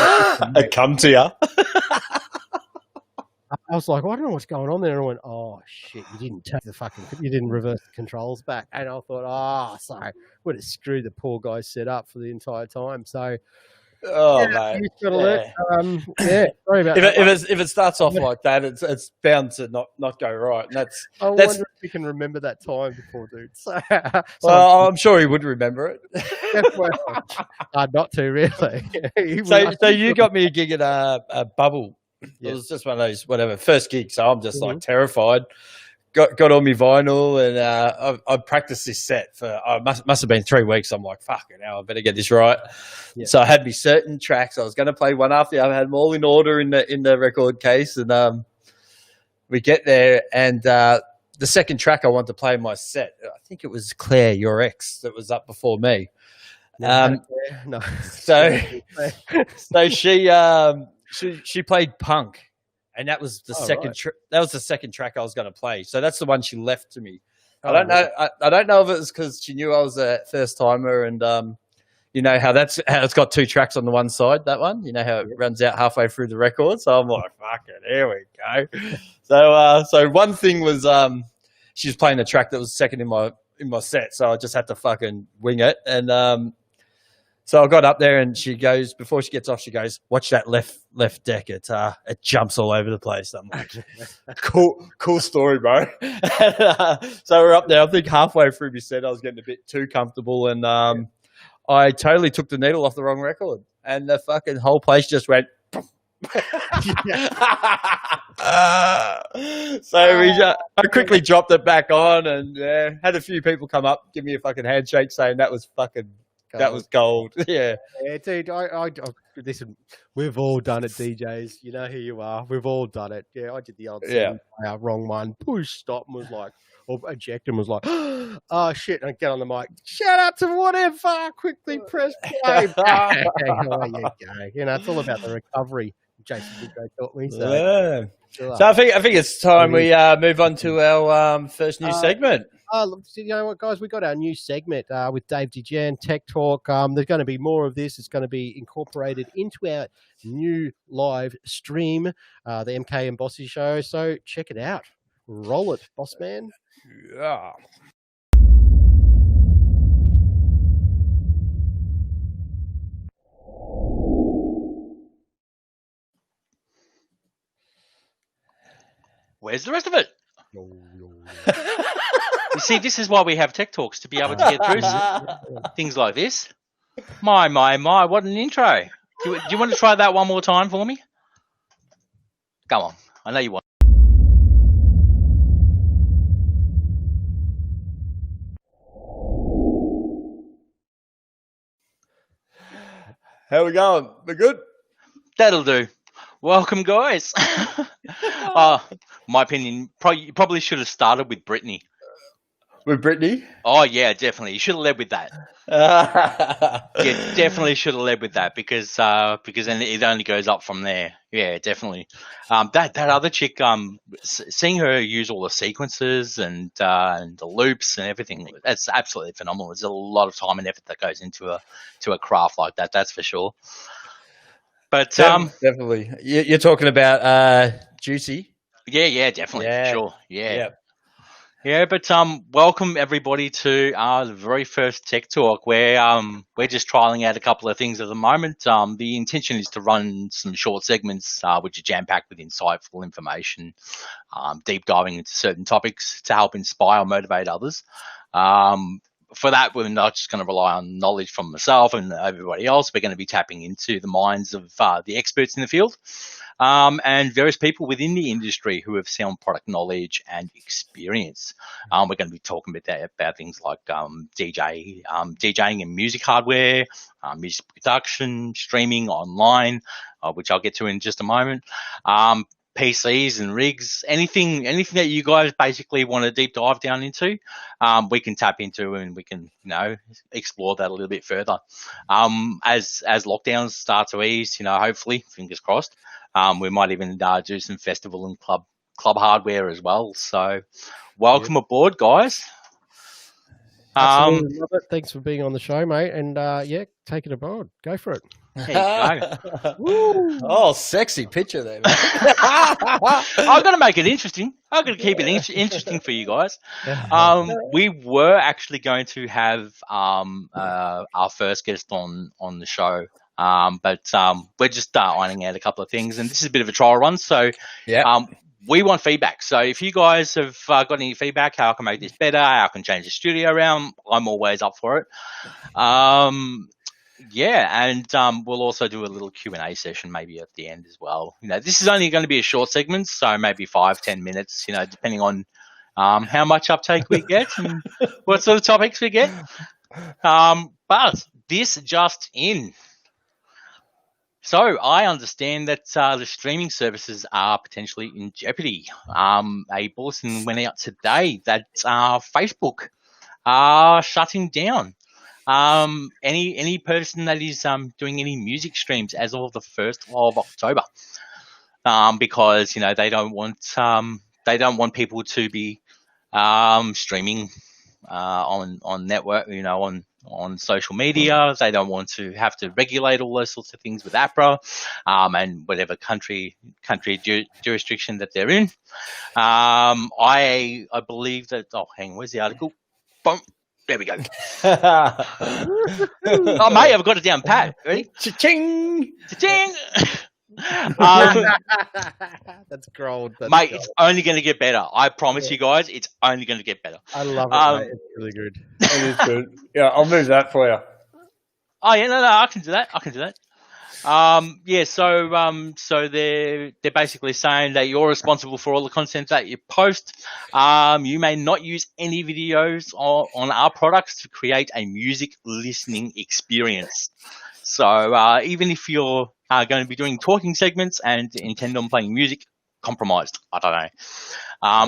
[SPEAKER 3] I come to you.
[SPEAKER 2] I was like, I don't know what's going on there. And I went, oh, shit, you didn't reverse the controls back. And I thought, sorry, would have screwed the poor guy's set up for the entire time. So,
[SPEAKER 3] mate.
[SPEAKER 2] Sorry about that.
[SPEAKER 3] If it starts off like that, it's bound to not go right. And
[SPEAKER 2] I wonder if you can remember that time before, dude. So
[SPEAKER 3] I'm sure he would remember it.
[SPEAKER 2] Not too really.
[SPEAKER 3] So you got me a gig at a Bubble. It was just one of those first gig. So I'm just like terrified. Got on my vinyl and I practiced this set for must have been 3 weeks. I'm like, fucking hell, I better get this right. Yeah. So I had me certain tracks. I was going to play one after the other. I had them all in order in the record case, and we get there, and the second track I wanted to play in my set, I think it was Claire, your ex, that was up before me.
[SPEAKER 2] No.
[SPEAKER 3] So she played Punk. And that was the second. That was the second track I was going to play. So that's the one she left to me. I don't know. I don't know if it was because she knew I was a first timer, and you know how it's got 2 tracks on the one side. That one, you know how it runs out halfway through the record. So I'm like, fuck it, here we go. So one thing was she was playing a track that was second in my set, so I just had to fucking wing it. And so I got up there, and she goes, before she gets off, she goes, watch that left deck. It jumps all over the place. I'm like, cool story, bro. So we're up there. I think halfway through my set, I was getting a bit too comfortable, and I totally took the needle off the wrong record, and the fucking whole place just went. So I quickly dropped it back on, and had a few people come up, give me a fucking handshake, saying that was fucking. Gold. That was gold. Yeah,
[SPEAKER 2] dude. I listen. We've all done it, DJs. You know who you are. We've all done it. Yeah, I did the old wrong one. Push stop and was like, or eject and was like, oh shit! And I get on the mic. Shout out to whatever. Quickly press play. There you go. You know, it's all about the recovery. Jason Biggo taught me. So,
[SPEAKER 3] so I think it's time we move on to our first new segment.
[SPEAKER 2] You know what, guys? We got our new segment with Dave DeGen, Tech Talk. There's going to be more of this. It's going to be incorporated into our new live stream, the MK and Bosse show. So check it out. Roll it, boss man.
[SPEAKER 3] Yeah.
[SPEAKER 8] Where's the rest of it? You see, this is why we have Tech Talks, to be able to get through things like this. My, what an intro. Do you want to try that one more time for me? Go on. I know you want.
[SPEAKER 3] How we going? We good?
[SPEAKER 8] That'll do. Welcome, guys. My opinion, you probably should have started with Britney.
[SPEAKER 3] with Brittany.
[SPEAKER 8] Oh yeah, definitely. You should have led with that. Yeah, definitely should have led with that because then it only goes up from there. Yeah, definitely. That other chick, seeing her use all the sequences and the loops and everything, that's absolutely phenomenal. There's a lot of time and effort that goes into a craft like that. That's for sure. But
[SPEAKER 3] definitely, you're talking about Juicy.
[SPEAKER 8] Yeah, definitely, for sure.
[SPEAKER 3] Yeah.
[SPEAKER 8] Yeah, but welcome everybody to the very first Tech Talk, where we're just trialing out a couple of things at the moment. The intention is to run some short segments, which are jam-packed with insightful information, deep diving into certain topics to help inspire or motivate others. For that, we're not just going to rely on knowledge from myself and everybody else. We're going to be tapping into the minds of the experts in the field. And various people within the industry who have sound product knowledge and experience. We're going to be talking about things like DJing and music hardware, music production, streaming online, which I'll get to in just a moment. PCs and rigs, anything that you guys basically want to deep dive down into, we can tap into and we can, explore that a little bit further. As lockdowns start to ease, hopefully, fingers crossed, we might even do some festival and club hardware as well. So welcome aboard, guys.
[SPEAKER 2] Absolutely love it. Thanks for being on the show, mate. And take it aboard. Go for it.
[SPEAKER 8] There you go.
[SPEAKER 3] Oh, sexy picture there.
[SPEAKER 8] I'm going to make it interesting. I'm going to keep it interesting for you guys. We were actually going to have our first guest on the show, but we're just ironing out a couple of things, and this is a bit of a trial run. So we want feedback. So if you guys have got any feedback, how I can make this better, how I can change the studio around, I'm always up for it. And we'll also do a little Q&A session maybe at the end as well. This is only going to be a short segment, so maybe 5-10 minutes, depending on how much uptake we get and what sort of topics we get. But this just in. So I understand that the streaming services are potentially in jeopardy. A bulletin went out today that Facebook are shutting down any person that is doing any music streams as of the 1st of October, because they don't want people to be streaming on network, on social media. They don't want to have to regulate all those sorts of things with APRA and whatever country jurisdiction that they're in. I believe that. Oh, hang on, where's the article? Boom. There we go. Oh, mate, I've got it down pat. Ready? Cha-ching! Cha-ching!
[SPEAKER 2] That's gold.
[SPEAKER 8] Mate, it's only going to get better. I promise you guys, it's only going to get better.
[SPEAKER 2] I love it, mate. It's really good.
[SPEAKER 3] It is good. Yeah, I'll move that for you.
[SPEAKER 8] Oh, yeah, no, I can do that. So they're basically saying that you're responsible for all the content that you post. You may not use any videos on our products to create a music listening experience. So even if you're going to be doing talking segments and intend on playing music, compromised. I don't know.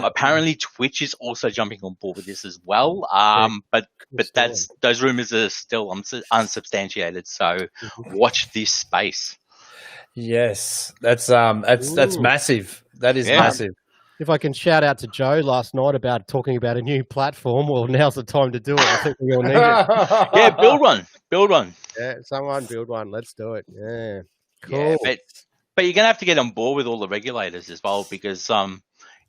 [SPEAKER 8] Apparently Twitch is also jumping on board with this as well. But those rumors are still unsubstantiated. So watch this space.
[SPEAKER 3] Yes, that's massive. That is massive.
[SPEAKER 2] If I can shout out to Joe last night about talking about a new platform, well, now's the time to do it. I think we all need it.
[SPEAKER 8] Yeah, build one.
[SPEAKER 2] Yeah, someone build one. Let's do it. Yeah, cool.
[SPEAKER 8] Yeah, but you're gonna have to get on board with all the regulators as well, because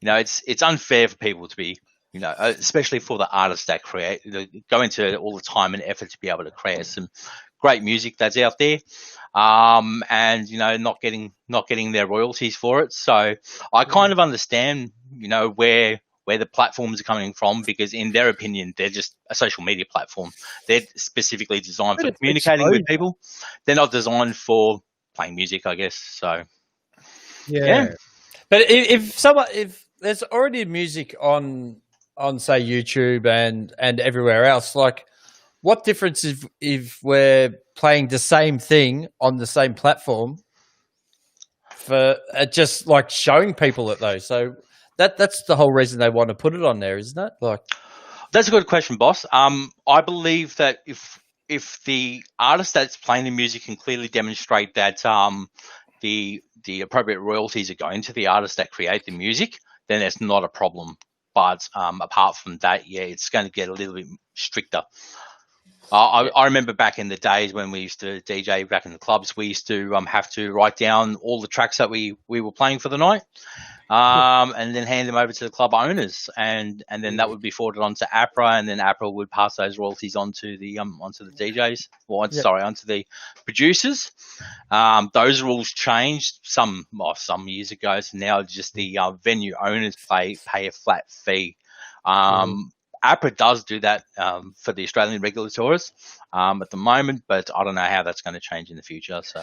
[SPEAKER 8] it's unfair for people to be, especially for the artists that go into all the time and effort to be able to create some great music that's out there, and not getting their royalties for it. So I kind of understand, where the platforms are coming from, because in their opinion, they're just a social media platform. They're specifically designed for communicating with people. They're not designed for playing music, I guess. So yeah.
[SPEAKER 3] But if there's already music on say YouTube and everywhere else, like, what difference if we're playing the same thing on the same platform for just like showing people it though? So that's the whole reason they want to put it on there, isn't it? Like,
[SPEAKER 8] That's a good question, boss. I believe that if the artist that's playing the music can clearly demonstrate that the appropriate royalties are going to the artists that create the music, then there's not a problem. But apart from that, yeah, it's going to get a little bit stricter. I remember back in the days when we used to DJ back in the clubs, we used to have to write down all the tracks that we were playing for the night, and then hand them over to the club owners, and then that would be forwarded on to APRA, and then APRA would pass those royalties onto the DJs, or onto the producers. Those rules changed some years ago, so now just the venue owners pay a flat fee. APRA does do that for the Australian regular tourists at the moment, but I don't know how that's going to change in the future.
[SPEAKER 3] So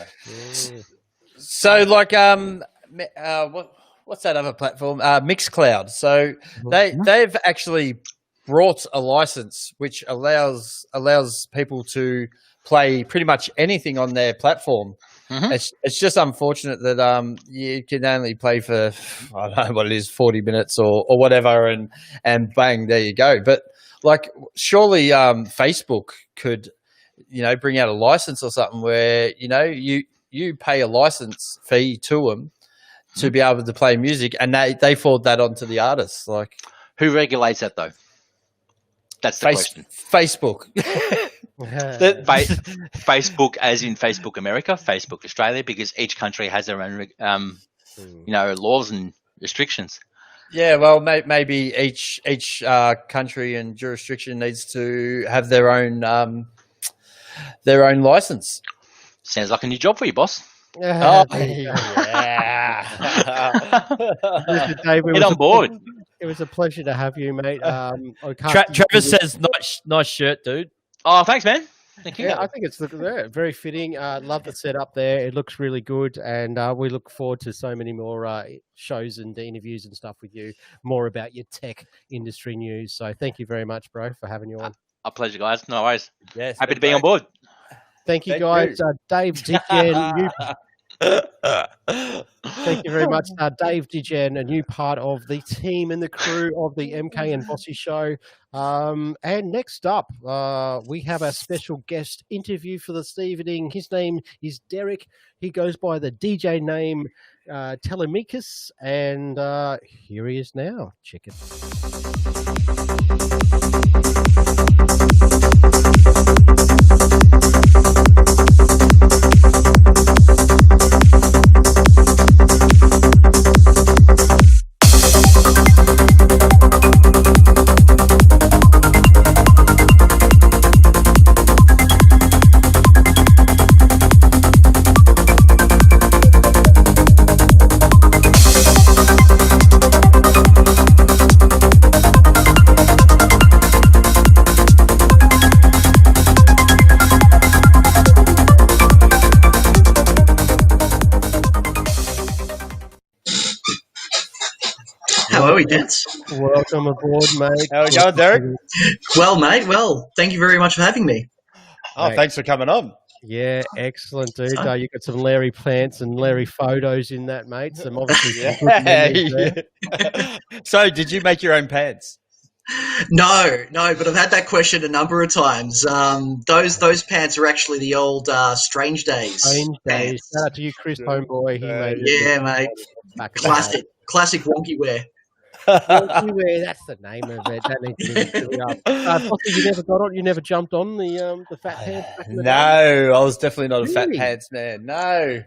[SPEAKER 3] like, what's that other platform? Mixcloud. So they've actually brought a license which allows people to play pretty much anything on their platform. Mm-hmm. It's just unfortunate that you can only play for, I don't know what it is, 40 minutes or whatever, and bang, there you go. But like, surely Facebook could, bring out a license or something where you pay a license fee to them to be able to play music, and they forward that onto the artists. Like,
[SPEAKER 8] who regulates that though? That's the question.
[SPEAKER 3] Facebook.
[SPEAKER 8] Facebook, as in Facebook America, Facebook Australia, because each country has their own, laws and restrictions.
[SPEAKER 3] Yeah, well, maybe each country and jurisdiction needs to have their own license.
[SPEAKER 8] Sounds like a new job for you, boss.
[SPEAKER 3] Yeah.
[SPEAKER 2] Dave,
[SPEAKER 8] get on board.
[SPEAKER 2] It was a pleasure to have you, mate.
[SPEAKER 3] Trevor says, nice shirt, dude.
[SPEAKER 8] Oh, thanks, man. Thank you.
[SPEAKER 2] Yeah, I think it's very fitting. Love the setup there. It looks really good, and we look forward to so many more shows and interviews and stuff with you, more about your tech industry news. So thank you very much, bro, for having you on.
[SPEAKER 8] A pleasure, guys. No worries.
[SPEAKER 3] Yes,
[SPEAKER 8] happy to be on board.
[SPEAKER 2] Thank you, guys. Dave Digen, thank you very much, Dave Digen, a new part of the team and the crew of the MK and Bosse show. And next up, we have a special guest interview for this evening. His name is Derek. He goes by the DJ name Telemikus, and here he is now. Check it.
[SPEAKER 9] Hello, gents.
[SPEAKER 2] Welcome aboard, mate.
[SPEAKER 3] How are we going, Derek?
[SPEAKER 9] Well, mate, thank you very much for having me.
[SPEAKER 3] Oh, thanks for coming on.
[SPEAKER 2] Yeah, excellent, dude. You got some Larry plants and Larry photos in that, mate. Some obviously some good memories there.
[SPEAKER 3] So, did you make your own pants?
[SPEAKER 9] No, but I've had that question a number of times. Those pants are actually the old Strange Days.
[SPEAKER 2] Strange Days. Shout out to you, Chris Homeboy. He made it.
[SPEAKER 9] Yeah, mate. Classic wonky wear.
[SPEAKER 2] Wonky wear. That's the name of it. That needs to be really up. You never got on. You never jumped on the fat pants. Back in the day?
[SPEAKER 3] I was definitely not a fat pants man. No.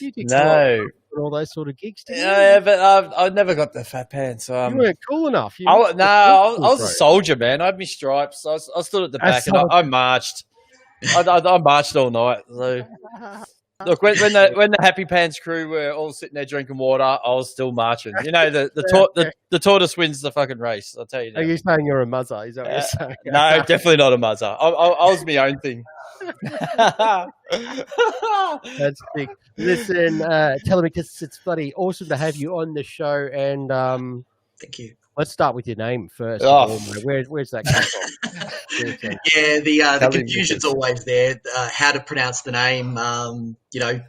[SPEAKER 2] You did all those sort of gigs.
[SPEAKER 3] Yeah, but I never got the fat pants.
[SPEAKER 2] You weren't cool enough.
[SPEAKER 3] I was a soldier, man. I had my stripes. I stood at the back and I marched. I marched all night. So. Look, when the Happy Pants crew were all sitting there drinking water, I was still marching. The tortoise wins the fucking race. I'll tell you.
[SPEAKER 2] Are you saying you're a muzzer? Is that what you're saying?
[SPEAKER 3] No, definitely not a muzzer. I was my own thing.
[SPEAKER 2] That's big. Listen, Telemikus, it's bloody awesome to have you on the show, and
[SPEAKER 9] thank you.
[SPEAKER 2] Let's start with your name first. Where's that come from?
[SPEAKER 9] Yeah, the confusion's always there. How to pronounce the name?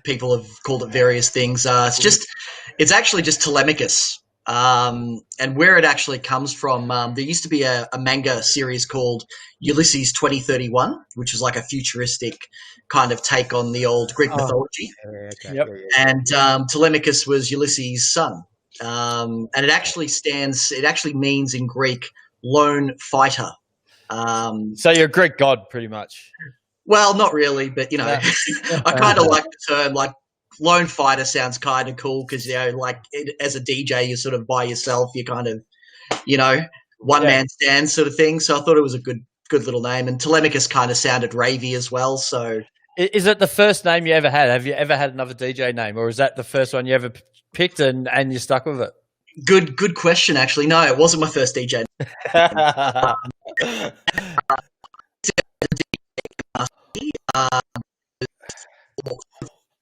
[SPEAKER 9] People have called it various things. It's actually just Telemikus. And where it actually comes from, there used to be a manga series called Ulysses 2031, which was like a futuristic kind of take on the old Greek mythology.
[SPEAKER 2] Okay.
[SPEAKER 3] Yep.
[SPEAKER 9] And Telemikus was Ulysses' son. And it actually means in Greek, lone fighter.
[SPEAKER 3] So you're a Greek god, pretty much.
[SPEAKER 9] Well, not really, but, you know,
[SPEAKER 3] Yeah.
[SPEAKER 9] I kind of like the term, like, lone fighter sounds kind of cool because, you know, like, as a DJ, you're sort of by yourself. You're kind of, you know, one-man stand sort of thing. So I thought it was a good little name. And Telemikus kind of sounded ravey as well, so...
[SPEAKER 3] Is it the first name you ever had? Have you ever had another DJ name, or is that the first one you ever picked and you're stuck with it?
[SPEAKER 9] Good question, actually. No, it wasn't my first DJ.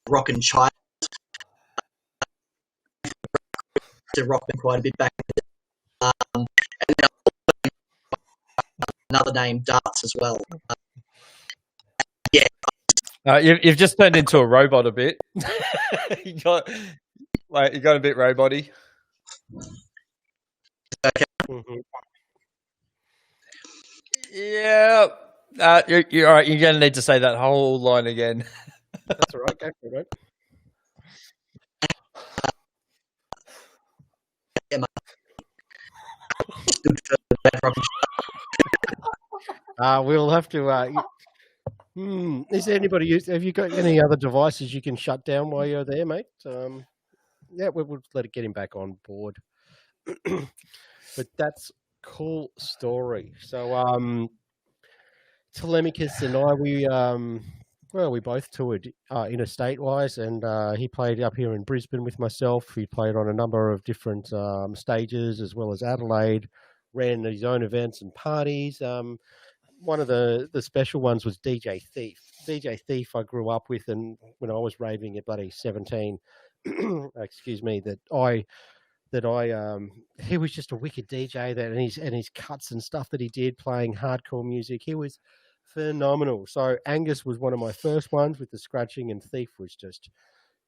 [SPEAKER 9] Rock and child. To rock band quite a bit back. And then another name, Darts, as well. Yeah.
[SPEAKER 3] You've just turned into a robot a bit. you got a bit robot-y.
[SPEAKER 9] Okay.
[SPEAKER 2] Mm-hmm.
[SPEAKER 3] Yeah. You're all right. You're going to need to say that whole line again.
[SPEAKER 2] That's all right. Go for it, We'll have to. Is there anybody? Have you got any other devices you can shut down while you're there, mate? Yeah, we'll let it get him back on board. But that's cool story. So, Telemikus and I, we both toured interstate-wise, and he played up here in Brisbane with myself. He played on a number of different stages, as well as Adelaide, ran his own events and parties. One of the special ones was DJ Thief. DJ Thief I grew up with, and when I was raving at bloody 17, excuse me, he was just a wicked DJ, and his cuts and stuff that he did playing hardcore music. He was phenomenal. So Angus was one of my first ones with the scratching, and Thief was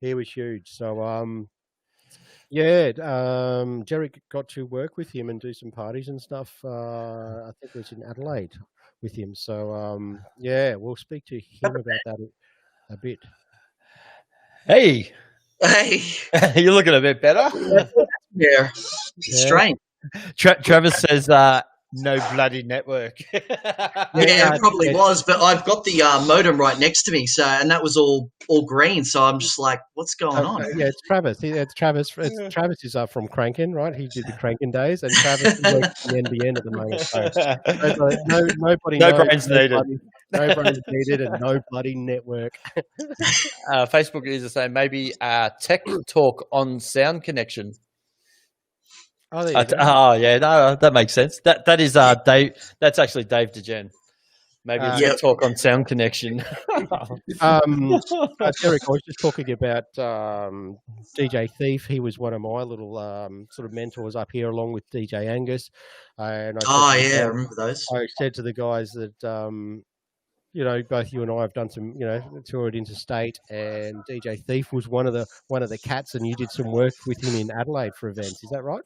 [SPEAKER 2] he was huge. So Derek got to work with him and do some parties and stuff. I think it was in Adelaide with him. So we'll speak to him about that a bit.
[SPEAKER 9] Hey.
[SPEAKER 3] You're looking a bit better.
[SPEAKER 9] Yeah. Strange.
[SPEAKER 3] Travis says no bloody network.
[SPEAKER 9] Yeah, it probably was, but I've got the modem right next to me, and that was all green. So I'm just like, what's going on?
[SPEAKER 2] Yeah, it's Travis. Travis is from Crankin, right? He did the Crankin days, and Travis works in NBN at the moment. So nobody.
[SPEAKER 3] No brains needed.
[SPEAKER 2] No brains needed, and no bloody network.
[SPEAKER 3] Facebook users say maybe tech talk on sound connection.
[SPEAKER 2] Oh, there you go.
[SPEAKER 3] Yeah, no, that makes sense. That is Dave. That's actually Dave DeGen. Maybe it's a talk on sound connection.
[SPEAKER 2] Derek, I was just talking about DJ Thief. He was one of my little sort of mentors up here, along with DJ Angus. And
[SPEAKER 9] I remember those.
[SPEAKER 2] I said to the guys that both you and I have done some, toured interstate, and DJ Thief was one of the cats, and you did some work with him in Adelaide for events. Is that right?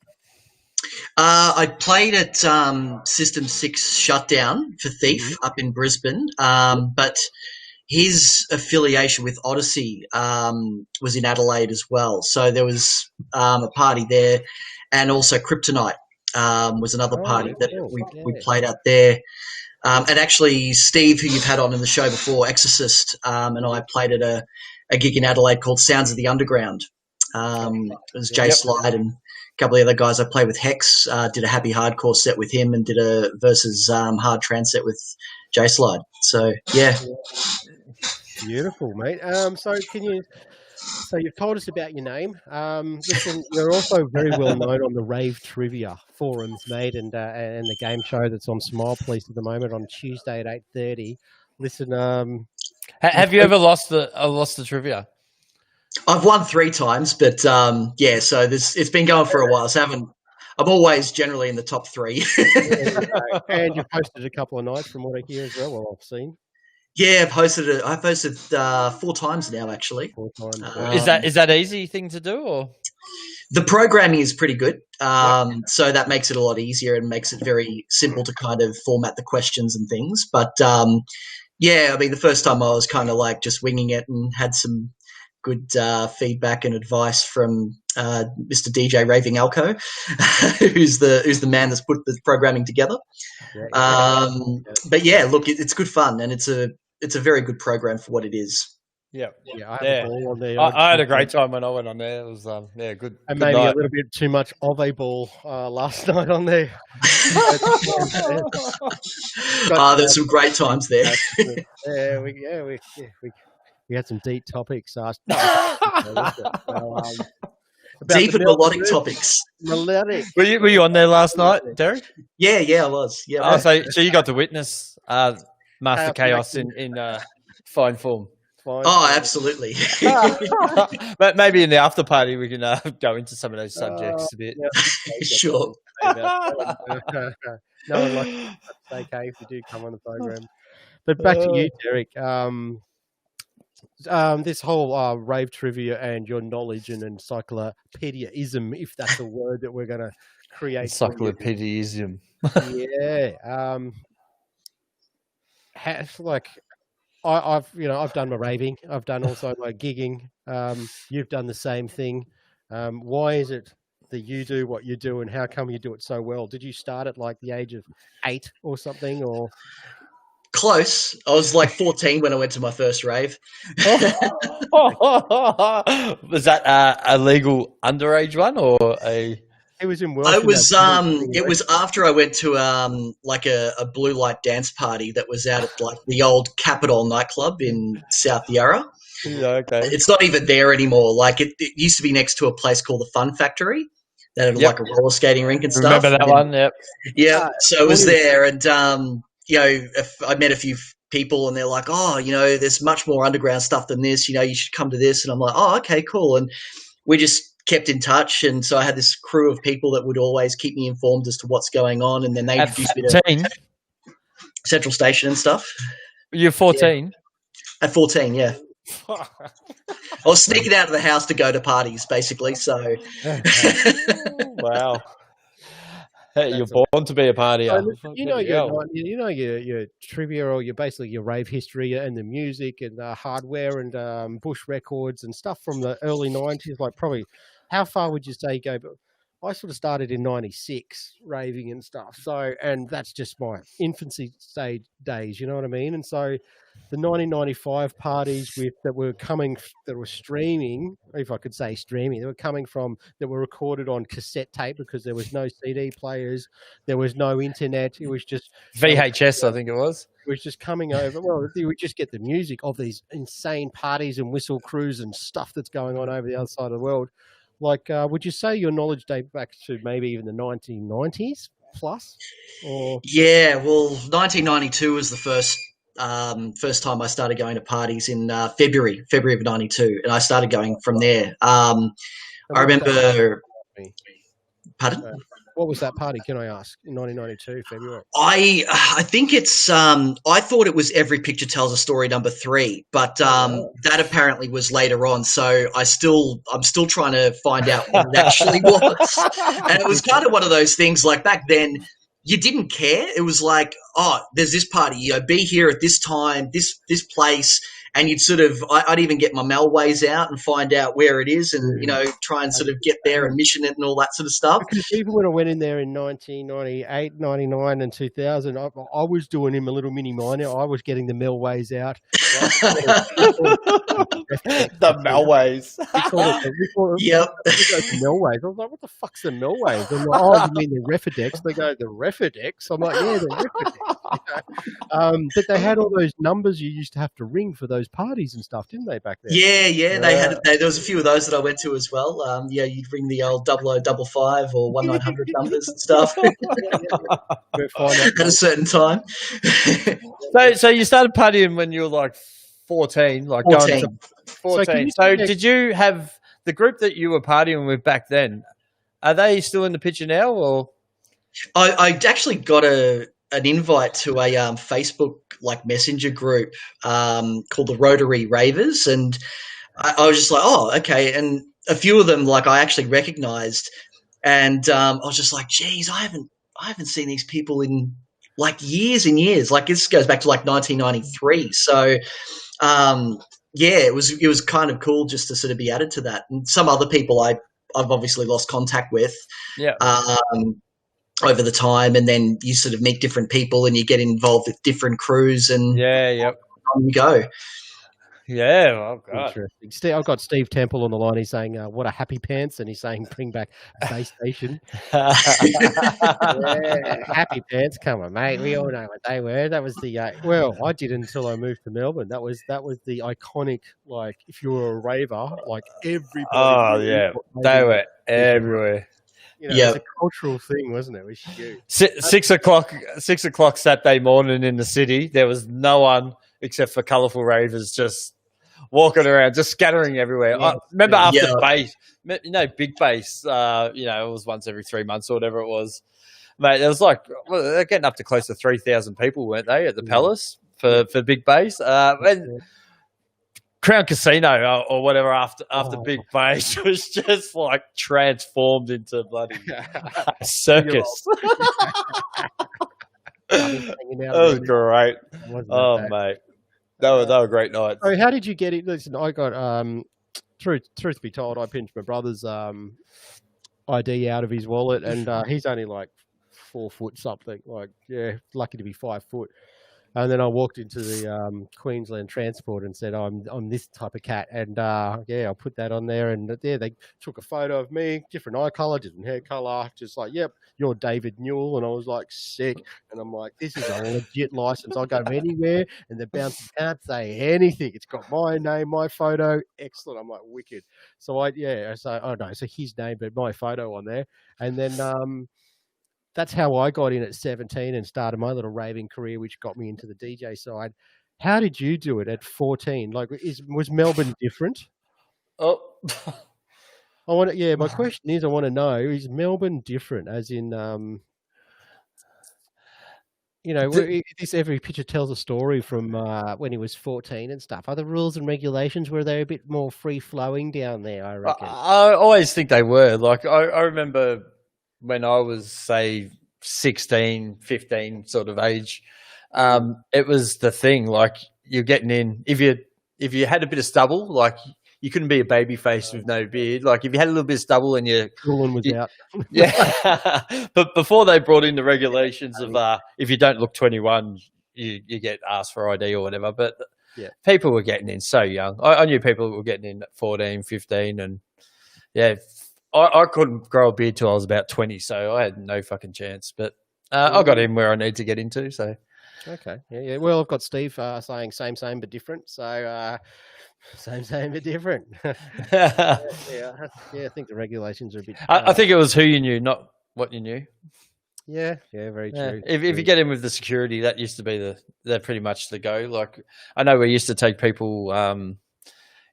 [SPEAKER 9] I played at System 6 Shutdown for Thief up in Brisbane, but his affiliation with Odyssey was in Adelaide as well. So there was a party there, and also Kryptonite was another party that we played out there. And actually, Steve, who you've had on in the show before, Exorcist, and I played at a gig in Adelaide called Sounds of the Underground. It was Jay Slide and a couple of other guys. I played with Hex, did a happy hardcore set with him, and did a versus hard trance set with Jay Slide. So, yeah.
[SPEAKER 2] Beautiful, mate. So you've told us about your name. Listen, you're also very well known on the Rave Trivia forums, mate, and the game show that's on Smile Police at the moment on Tuesday at 8:30. Listen,
[SPEAKER 3] have you ever lost the trivia?
[SPEAKER 9] I've won 3 times, but so it's been going for a while. So I'm always generally in the top 3.
[SPEAKER 2] And you've hosted a couple of nights, from what I hear as well. I've seen.
[SPEAKER 9] Yeah, I've hosted 4 times now, actually.
[SPEAKER 2] 4 times.
[SPEAKER 3] Is that easy thing to do, or?
[SPEAKER 9] The programming is pretty good, so that makes it a lot easier and makes it very simple to kind of format the questions and things. But yeah, I mean, the first time I was kind of like just winging it and had some good feedback and advice from Mr. DJ Raving Alco, who's the man that's put the programming together. But yeah, look, it's good fun, and it's a very good program for what it is.
[SPEAKER 3] Yeah,
[SPEAKER 2] I had a ball on there.
[SPEAKER 3] I had a great time when I went on there. It was good.
[SPEAKER 2] And
[SPEAKER 3] good
[SPEAKER 2] maybe
[SPEAKER 3] night.
[SPEAKER 2] a little bit too much of a ball last night on there.
[SPEAKER 9] There's some great times there.
[SPEAKER 2] We had some deep topics.
[SPEAKER 9] Deep and melodic topics.
[SPEAKER 2] Melodic.
[SPEAKER 3] Were you on there last night, Derek?
[SPEAKER 9] Yeah, I was. Yeah.
[SPEAKER 3] Oh, so you got to witness Master Kaos in fine form.
[SPEAKER 9] Oh, absolutely.
[SPEAKER 3] But maybe in the after party we can go into some of those subjects a bit.
[SPEAKER 9] Sure.
[SPEAKER 2] No one likes to say K if you do come on the program. But back to you, Derek. This whole rave trivia and your knowledge and encyclopediaism, if that's a word that we're going to create.
[SPEAKER 3] Encyclopediaism.
[SPEAKER 2] Yeah. I've done my raving. I've done also my gigging. You've done the same thing. Why is it that you do what you do, and how come you do it so well? Did you start at like the age of 8 or something, or?
[SPEAKER 9] Close. I was like 14 when I went to my first rave.
[SPEAKER 3] Was that a legal underage one or a?
[SPEAKER 2] It was in
[SPEAKER 9] It was after I went to like a blue light dance party that was out at like the old Capitol nightclub in South Yarra.
[SPEAKER 3] Yeah, okay.
[SPEAKER 9] It's not even there anymore. Like it used to be next to a place called the Fun Factory that had like a roller skating rink and stuff.
[SPEAKER 3] Remember that one? Yep.
[SPEAKER 9] Yeah. So it was there, and I met a few people, and they're like, "Oh, there's much more underground stuff than this. You should come to this." And I'm like, "Oh, okay, cool." And we just kept in touch, and so I had this crew of people that would always keep me informed as to what's going on, and then they introduced me to Central Station and stuff.
[SPEAKER 3] You're 14?
[SPEAKER 9] Yeah. At 14, yeah. I was sneaking out of the house to go to parties, basically. So,
[SPEAKER 3] wow. Hey, you're born to be a partier.
[SPEAKER 2] Your trivia, or your rave history and the music and the hardware and Bush records and stuff from the early 90s. Like, probably, how far would you say you go? But I sort of started in 96 raving and stuff. So, and that's just my infancy stage days, you know what I mean? And so the 1995 parties that were streaming, if I could say streaming, that were recorded on cassette tape because there was no CD players, there was no internet. It was just
[SPEAKER 3] VHS, I think it was.
[SPEAKER 2] It was just coming over. Well, you would just get the music of these insane parties and whistle crews and stuff that's going on over the other side of the world. Like, would you say your knowledge dates back to maybe even the 1990s plus? Or
[SPEAKER 9] yeah, well, 1992 was the first time I started going to parties in February of 92, and I started going from there. I remember. Pardon?
[SPEAKER 2] What was that party? Can I ask? In 1992, February.
[SPEAKER 9] I think it's. I thought it was Every Picture Tells a Story #3, but that apparently was later on. So I'm still trying to find out what it actually was. And it was kind of one of those things. Like back then, you didn't care. It was like, oh, there's this party. Be here at this time, this place. And you'd sort of, I'd even get my Melways out and find out where it is and, try and sort of get there and mission it and all that sort of stuff.
[SPEAKER 2] Because even when I went in there in 1998, 99 and 2000, I was doing him a little mini minor. I was getting the Melways out.
[SPEAKER 3] The Melways.
[SPEAKER 9] Yep.
[SPEAKER 2] Melways. I was like, what the fuck's the Melways? I'm like, oh, you mean the Refidex? They go, the Refidex? I'm like, yeah, the Refidex. But they had all those numbers you used to have to ring for those parties and stuff, didn't they, back then?
[SPEAKER 9] Yeah. There was a few of those that I went to as well. You'd ring the old 0055 or 1900 numbers and stuff at a certain time.
[SPEAKER 3] So you started partying when you were like 14, like
[SPEAKER 9] 14.
[SPEAKER 3] Going to 14. So did you have the group that you were partying with back then? Are they still in the picture now, or?
[SPEAKER 9] I actually got an invite to a Facebook messenger group called the Rotary Ravers, and I was just like, oh, okay. And a few of them, like, I actually recognised, and I was just like, geez, I haven't seen these people in like years and years. Like, this goes back to like 1993. So, yeah, it was kind of cool just to sort of be added to that. And some other people I've obviously lost contact with.
[SPEAKER 3] Yeah.
[SPEAKER 9] Over the time, and then you sort of meet different people and you get involved with different crews, and on you go.
[SPEAKER 3] Yeah, oh god.
[SPEAKER 2] Interesting. I've got Steve Temple on the line. He's saying, "What a happy pants," and he's saying, "Bring back Base Station." Yeah, happy pants. Come on, mate. We all know what they were. That was the well, I did until I moved to Melbourne. That was the iconic. Like, if you were a raver, like everybody.
[SPEAKER 3] Oh yeah, they were everywhere.
[SPEAKER 2] You know, It was a cultural thing, wasn't it? It was huge.
[SPEAKER 3] 6 o'clock Saturday morning in the city. There was no one except for colourful ravers just walking around, just scattering everywhere.
[SPEAKER 2] Yeah.
[SPEAKER 3] I remember after Bass, Big Bass, it was once every 3 months or whatever it was. Mate, it was like, they're getting up to close to 3,000 people, weren't they, at the Palace for Big Bass? And Crown Casino or whatever after Big Bass was just like transformed into bloody circus. That was great. Mate. They were great nights.
[SPEAKER 2] So how did you get it? Listen, I got truth be told, I pinched my brother's ID out of his wallet, and he's only like 4 foot something. Like, lucky to be 5 foot. And then I walked into the Queensland Transport and said, I'm this type of cat. And, I put that on there. And, they took a photo of me, different eye colour, different hair colour, just like, yep, you're David Newell. And I was like, sick. And I'm like, this is a legit license. I'll go anywhere, and the bouncer can't say anything. It's got my name, my photo. Excellent. I'm like, wicked. So, so his name, but my photo on there. And then... that's how I got in at 17 and started my little raving career, which got me into the DJ side. How did you do it at 14? Like, was Melbourne different?
[SPEAKER 3] Oh,
[SPEAKER 2] my question is, I want to know, is Melbourne different? As in, every picture tells a story from when he was 14 and stuff. Are the rules and regulations, were they a bit more free flowing down there? I reckon.
[SPEAKER 3] I always think they were. Like, I remember when I was, say, 16, 15 sort of age, it was the thing. Like, you're getting in. If you had a bit of stubble, like, you couldn't be a baby face with no beard. Like, if you had a little bit of stubble and
[SPEAKER 2] Cooling was out.
[SPEAKER 3] Yeah. But before they brought in the regulations of if you don't look 21, you get asked for ID or whatever. But people were getting in so young. I knew people were getting in at 14, 15, and I couldn't grow a beard till I was about 20, so I had no fucking chance. But I got in where I need to get into. So
[SPEAKER 2] okay, yeah. Well, I've got Steve saying same but different. So same but different. I think the regulations are a bit.
[SPEAKER 3] I think it was who you knew, not what you knew.
[SPEAKER 2] Yeah, very true.
[SPEAKER 3] If you get in with the security, that used to be they're pretty much the go. Like, I know we used to take people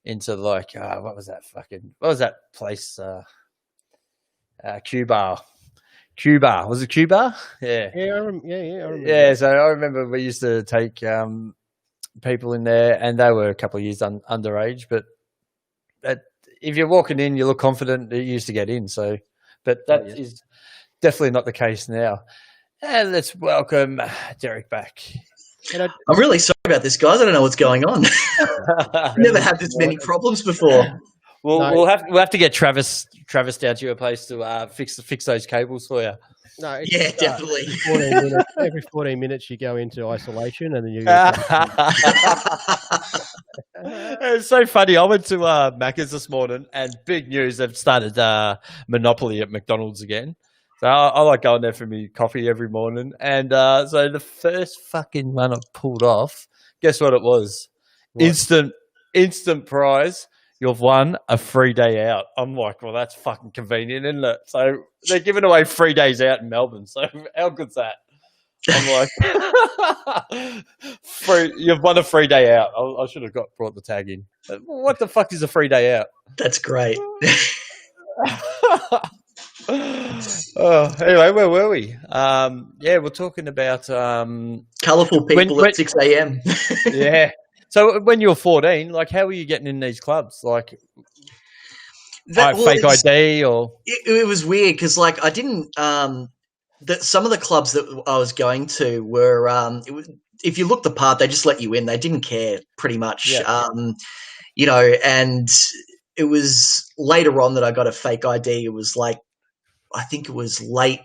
[SPEAKER 3] into like what was that place? Cuba. Was it Cuba? Yeah.
[SPEAKER 2] Yeah, I remember.
[SPEAKER 3] Yeah, so I remember we used to take people in there, and they were a couple of years underage. But if you're walking in, you look confident, you used to get in. So, but that is definitely not the case now. And let's welcome Derek back.
[SPEAKER 9] I'm really sorry about this, guys. I don't know what's going on. Never had this many problems before.
[SPEAKER 3] We'll have to get Travis down to your place to fix those cables for you.
[SPEAKER 2] No,
[SPEAKER 9] definitely.
[SPEAKER 2] Every 14 minutes you go into isolation, and then you.
[SPEAKER 3] It's so funny. I went to Macca's this morning, and big news: they've started Monopoly at McDonald's again. So I like going there for me coffee every morning. And so the first fucking one I pulled off, guess what it was? What? Instant prize. You've won a free day out. I'm like, well, that's fucking convenient, isn't it? So they're giving away 3 days out in Melbourne. So how good's that? I'm like, you've won a free day out. I should have brought the tag in. What the fuck is a free day out?
[SPEAKER 9] That's great.
[SPEAKER 3] Anyway, where were we? We're talking about
[SPEAKER 9] colourful people at 6 a.m.
[SPEAKER 3] Yeah. So when you were 14, like, how were you getting in these clubs? Like, fake ID or
[SPEAKER 9] it was weird because like I didn't. Some of the clubs that I was going to were it was, if you looked the part, they just let you in. They didn't care pretty much.
[SPEAKER 3] Yeah.
[SPEAKER 9] You know, and it was later on that I got a fake ID. It was like I think it was late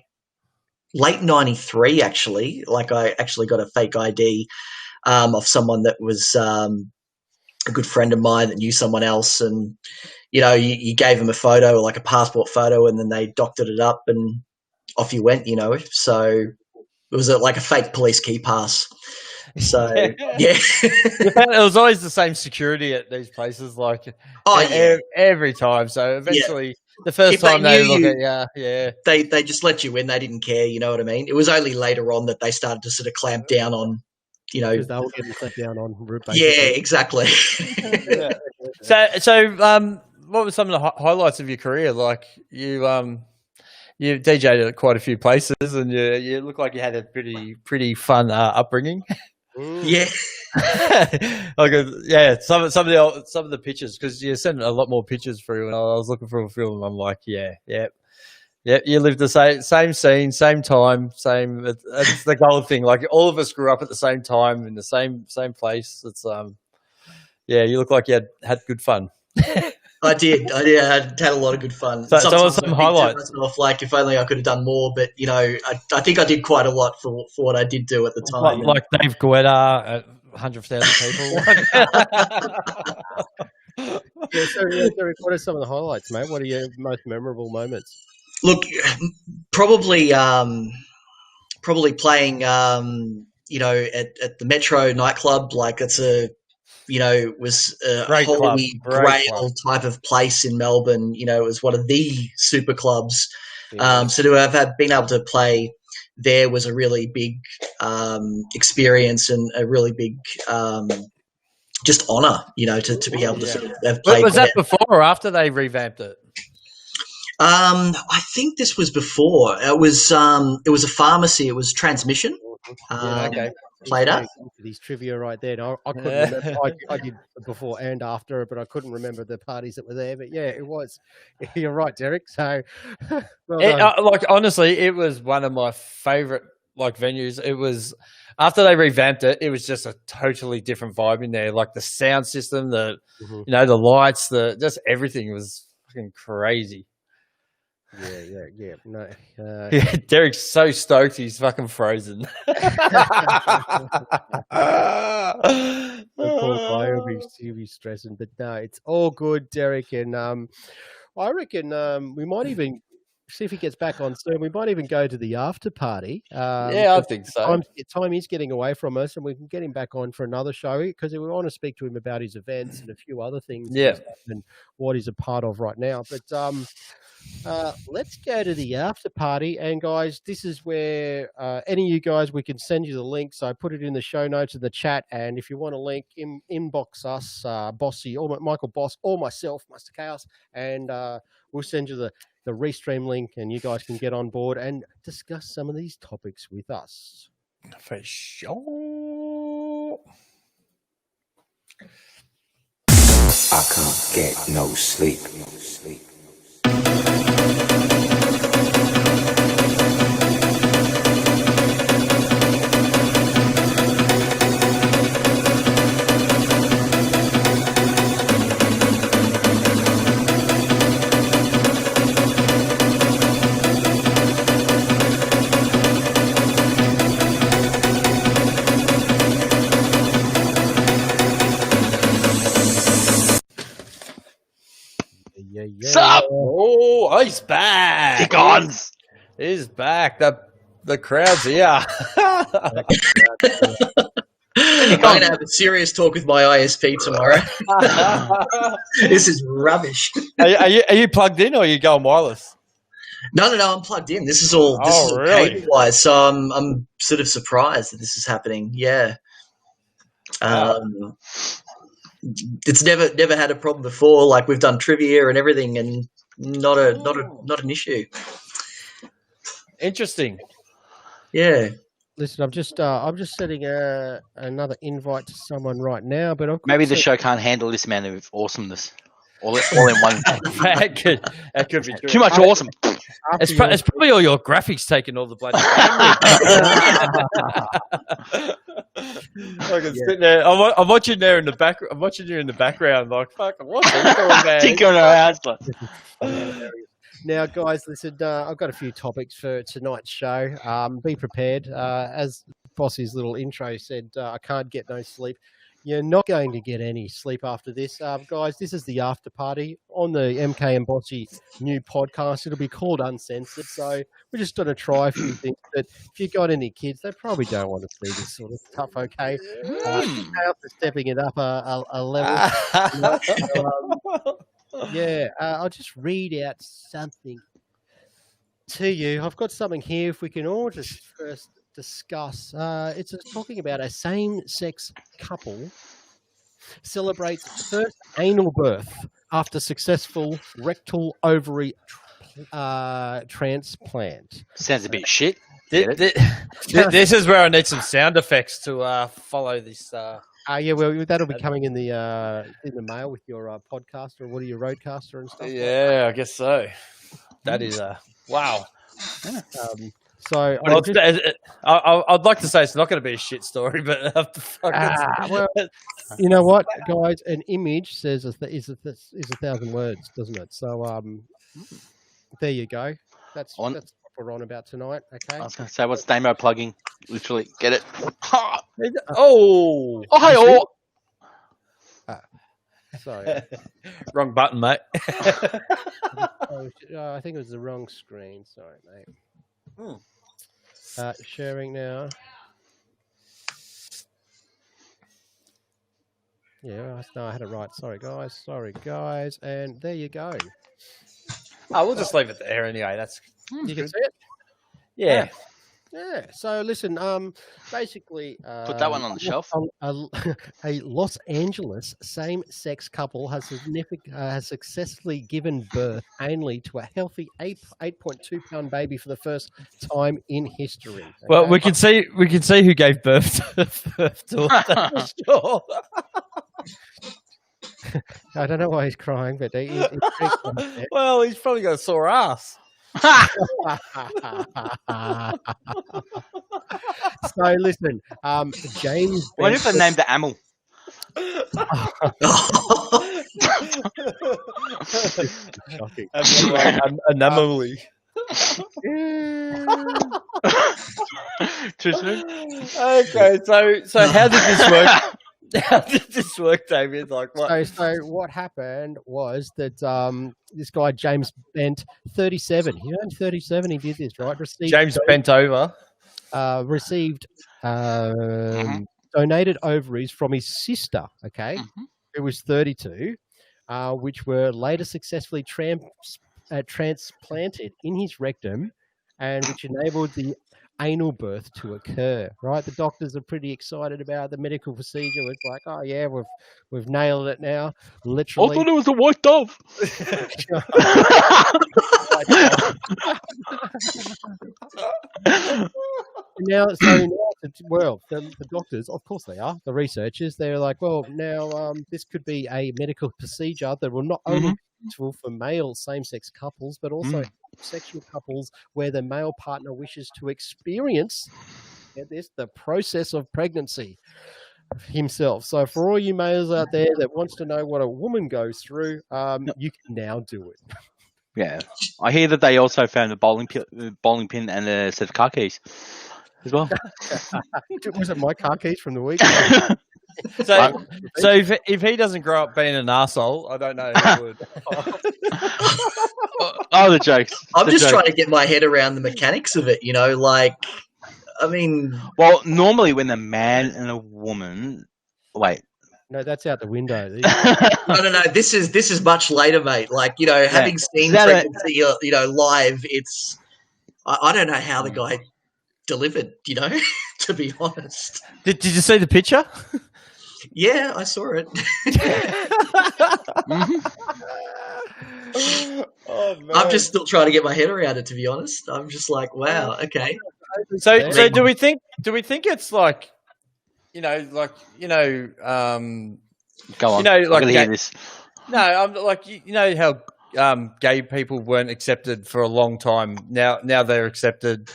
[SPEAKER 9] '93 actually. Like I actually got a fake ID of someone that was a good friend of mine that knew someone else, and you know, you gave them a photo, like a passport photo, and then they doctored it up and off you went, you know. So it was like a fake police key pass. So yeah,
[SPEAKER 3] it was always the same security at these places, like every time. So eventually, the first time they look at
[SPEAKER 9] they just let you in. They didn't care, you know what I mean? It was only later on that they started to sort of clamp down on, you know,
[SPEAKER 2] because they were getting clamped down on.
[SPEAKER 9] Yeah, exactly.
[SPEAKER 3] So, what were some of the highlights of your career? Like you DJ'd at quite a few places, and you look like you had a pretty fun upbringing.
[SPEAKER 9] Yeah,
[SPEAKER 3] like some of the pictures, because you sent a lot more pictures through, and I was looking for a film. I'm like, yeah. You lived the same scene, same time, same. It's the gold thing. Like all of us grew up at the same time in the same place. It's you look like you had good fun.
[SPEAKER 9] I did. I had a lot of good fun.
[SPEAKER 3] So some highlights.
[SPEAKER 9] Myself, like if only I could have done more, but you know, I think I did quite a lot for what I did do at the time.
[SPEAKER 3] Like Dave Guetta, 100,000 people.
[SPEAKER 2] So, what are some of the highlights, mate? What are your most memorable moments?
[SPEAKER 9] Look, probably playing, you know, at the Metro nightclub. Like it's was a holy grail type of place in Melbourne. You know, it was one of the super clubs. Yeah. So to have been able to play there was a really big experience and a really big just honour, you know, to be able to sort of have played.
[SPEAKER 3] Was that before or after they revamped it?
[SPEAKER 9] I think this was before. It was a pharmacy. It was Transmission.
[SPEAKER 2] Okay.
[SPEAKER 9] Played up.
[SPEAKER 2] These trivia right there. No, I couldn't remember. I did before and after, but I couldn't remember the parties that were there. But yeah, it was. You're right, Derek. So,
[SPEAKER 3] like honestly, it was one of my favourite venues. It was after they revamped it. It was just a totally different vibe in there. Like the sound system, the the lights, just everything was fucking crazy.
[SPEAKER 2] Yeah. No,
[SPEAKER 3] Derek's so stoked he's fucking frozen.
[SPEAKER 2] He'll be stressing, but no, it's all good, Derek. And I reckon we might even see if he gets back on soon. We might even go to the after party.
[SPEAKER 3] I think so.
[SPEAKER 2] Time is getting away from us, and we can get him back on for another show because we want to speak to him about his events and a few other things.
[SPEAKER 3] Yeah,
[SPEAKER 2] and what he's a part of right now. But let's go to the after party. And guys, this is where any of you guys, we can send you the link. So I put it in the show notes in the chat. And if you want a link, inbox us, Bosse, or Michael Boss, or myself, Master Kaos, and we'll send you the restream link, and you guys can get on board and discuss some of these topics with us.
[SPEAKER 3] For sure.
[SPEAKER 10] I can't get no sleep.
[SPEAKER 8] Sup?
[SPEAKER 3] Oh, he's back.
[SPEAKER 8] Kick on.
[SPEAKER 3] He's back. The crowd's here.
[SPEAKER 9] I'm going to have a serious talk with my ISP tomorrow. This is rubbish.
[SPEAKER 3] Are you plugged in, or are you going wireless?
[SPEAKER 9] No, I'm plugged in. This is all
[SPEAKER 3] really?
[SPEAKER 9] cable-wise, so I'm sort of surprised that this is happening. Yeah. It's never had a problem before. Like we've done trivia and everything, and not an issue.
[SPEAKER 3] Interesting.
[SPEAKER 9] Yeah.
[SPEAKER 2] Listen, I'm just setting another invite to someone right now, but
[SPEAKER 8] maybe the show can't handle this amount of awesomeness. All in one.
[SPEAKER 3] that could be true.
[SPEAKER 8] Too much awesome.
[SPEAKER 3] It's probably all your graphics taking all the bloody I can sit there. I'm watching there in the back. I'm watching you in the background, like fucking what's he doing, man?
[SPEAKER 8] Tinkering around.
[SPEAKER 2] Now, guys, listen. I've got a few topics for tonight's show. Be prepared. As Bossy's little intro said, I can't get no sleep. You're not going to get any sleep after this. Guys, this is the after party on the MK and Bossy new podcast. It'll be called Uncensored. So we're just going to try a few things. But if you've got any kids, they probably don't want to see this sort of stuff, okay? Chaos is stepping it up a level. I'll just read out something to you. I've got something here. If we can all just first discuss. It's talking about a same-sex couple celebrates first anal birth after successful rectal ovary transplant.
[SPEAKER 8] Sounds a bit shit.
[SPEAKER 3] This is where I need some sound effects to follow this.
[SPEAKER 2] Well, that'll be coming in the mail with your podcaster or what are your roadcaster and stuff.
[SPEAKER 3] Yeah, I guess so. That is wow.
[SPEAKER 2] So I'd
[SPEAKER 3] like to say it's not going to be a shit story, but
[SPEAKER 2] well, you know what, guys? An image says is 1,000 words, doesn't it? So there you go. That's what we're on about tonight. Okay.
[SPEAKER 8] I was going to say, what's Damo plugging? Literally, get it.
[SPEAKER 3] Oh,
[SPEAKER 8] hey,
[SPEAKER 2] sorry.
[SPEAKER 3] Wrong button, mate.
[SPEAKER 2] I think it was the wrong screen. Sorry, mate. Sharing now. Yeah, no, I had it right. Sorry, guys. And there you go.
[SPEAKER 3] Oh, we'll just leave it there anyway. That's
[SPEAKER 2] you can see it.
[SPEAKER 3] Yeah.
[SPEAKER 2] Yeah. So listen, basically,
[SPEAKER 8] put that one on the shelf.
[SPEAKER 2] A Los Angeles same-sex couple has successfully given birth anally to a healthy 8.2 pound baby for the first time in history. Okay?
[SPEAKER 3] Well, we can see who gave birth to it. Sure.
[SPEAKER 2] I don't know why he's crying, but
[SPEAKER 3] well, he's probably got a sore ass.
[SPEAKER 2] So listen, James.
[SPEAKER 8] What if they named the Amel?
[SPEAKER 2] Shocking.
[SPEAKER 3] Anomaly.
[SPEAKER 8] Too soon?
[SPEAKER 3] Okay, so how did this work? How did this work, David? Like what?
[SPEAKER 2] So what happened was that this guy James Bent, 37. He only 37. He did this right.
[SPEAKER 3] James bent over.
[SPEAKER 2] Received donated ovaries from his sister. Okay, who was 32, which were later successfully transplanted in his rectum, and which enabled the anal birth to occur. Right, the doctors are pretty excited about the medical procedure. It's like, oh yeah, we've nailed it now. Literally,
[SPEAKER 8] I thought it was a white dove. The doctors, of course they are, the researchers, they're like, well, now this could be a medical procedure that will not only be useful for male same-sex couples, but also sexual couples where the male partner wishes to experience, get this, the process of pregnancy himself. So for all you males out there that wants to know what a woman goes through, you can now do it. Yeah, I hear that they also found a bowling pin and a set of car keys as well.
[SPEAKER 2] Was it my car keys from the week?
[SPEAKER 3] So if he doesn't grow up being an arsehole, I don't know who would.
[SPEAKER 8] Oh, the jokes.
[SPEAKER 9] I'm just trying to get my head around the mechanics of it, like, I mean...
[SPEAKER 8] Well, normally when a man and a woman... Wait.
[SPEAKER 2] No, that's out the window.
[SPEAKER 9] No. This is much later, mate. Like, having seen pregnancy, live, it's... I don't know how the guy delivered, to be honest.
[SPEAKER 3] Did you see the picture?
[SPEAKER 9] Yeah, I saw it.
[SPEAKER 3] Oh, man.
[SPEAKER 9] I'm just still trying to get my head around it, to be honest. I'm just like, wow, okay.
[SPEAKER 3] So do we think it's like,
[SPEAKER 8] go on.
[SPEAKER 3] like,
[SPEAKER 8] hear this.
[SPEAKER 3] No, I'm like you know how gay people weren't accepted for a long time. Now they're accepted.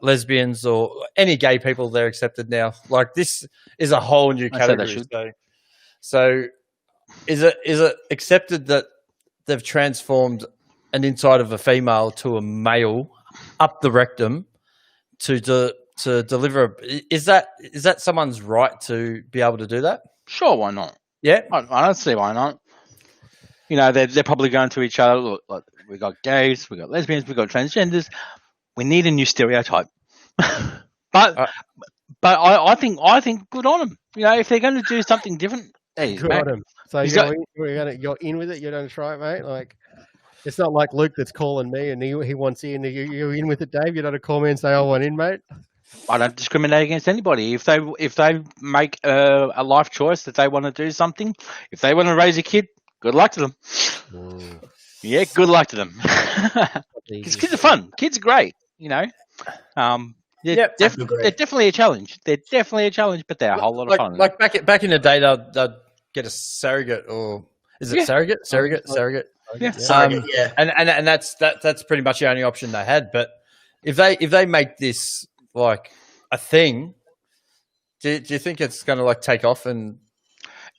[SPEAKER 3] Lesbians or any gay people, they're accepted now. Like this is a whole new category. So is it accepted that they've transformed an inside of a female to a male up the rectum to deliver? Is that someone's right to be able to do that?
[SPEAKER 8] Sure, why not?
[SPEAKER 3] Yeah,
[SPEAKER 8] I don't see why not. You know, they're probably going to each other. Look, like, we got gays, we got lesbians, we got transgenders. We need a new stereotype. but I think good on them. You know, if they're going to do something different,
[SPEAKER 2] good on them. So you're in with it. You're going to try it, mate. Like it's not like Luke that's calling me and he wants in. You're in with it, Dave. You don't have to call me and say I want in, mate.
[SPEAKER 8] I don't discriminate against anybody. If they make a life choice that they want to do something, if they want to raise a kid, good luck to them. Yeah, good luck to them. Because kids are fun. Kids are great. You know, they're definitely a challenge. They're definitely a challenge, but they're a whole lot of fun.
[SPEAKER 3] Like back in the day, they'd get a surrogate, or is it surrogate?
[SPEAKER 8] Yeah,
[SPEAKER 9] surrogate. Yeah,
[SPEAKER 3] and that's pretty much the only option they had. But if they make this like a thing, do you think it's going to like take off? And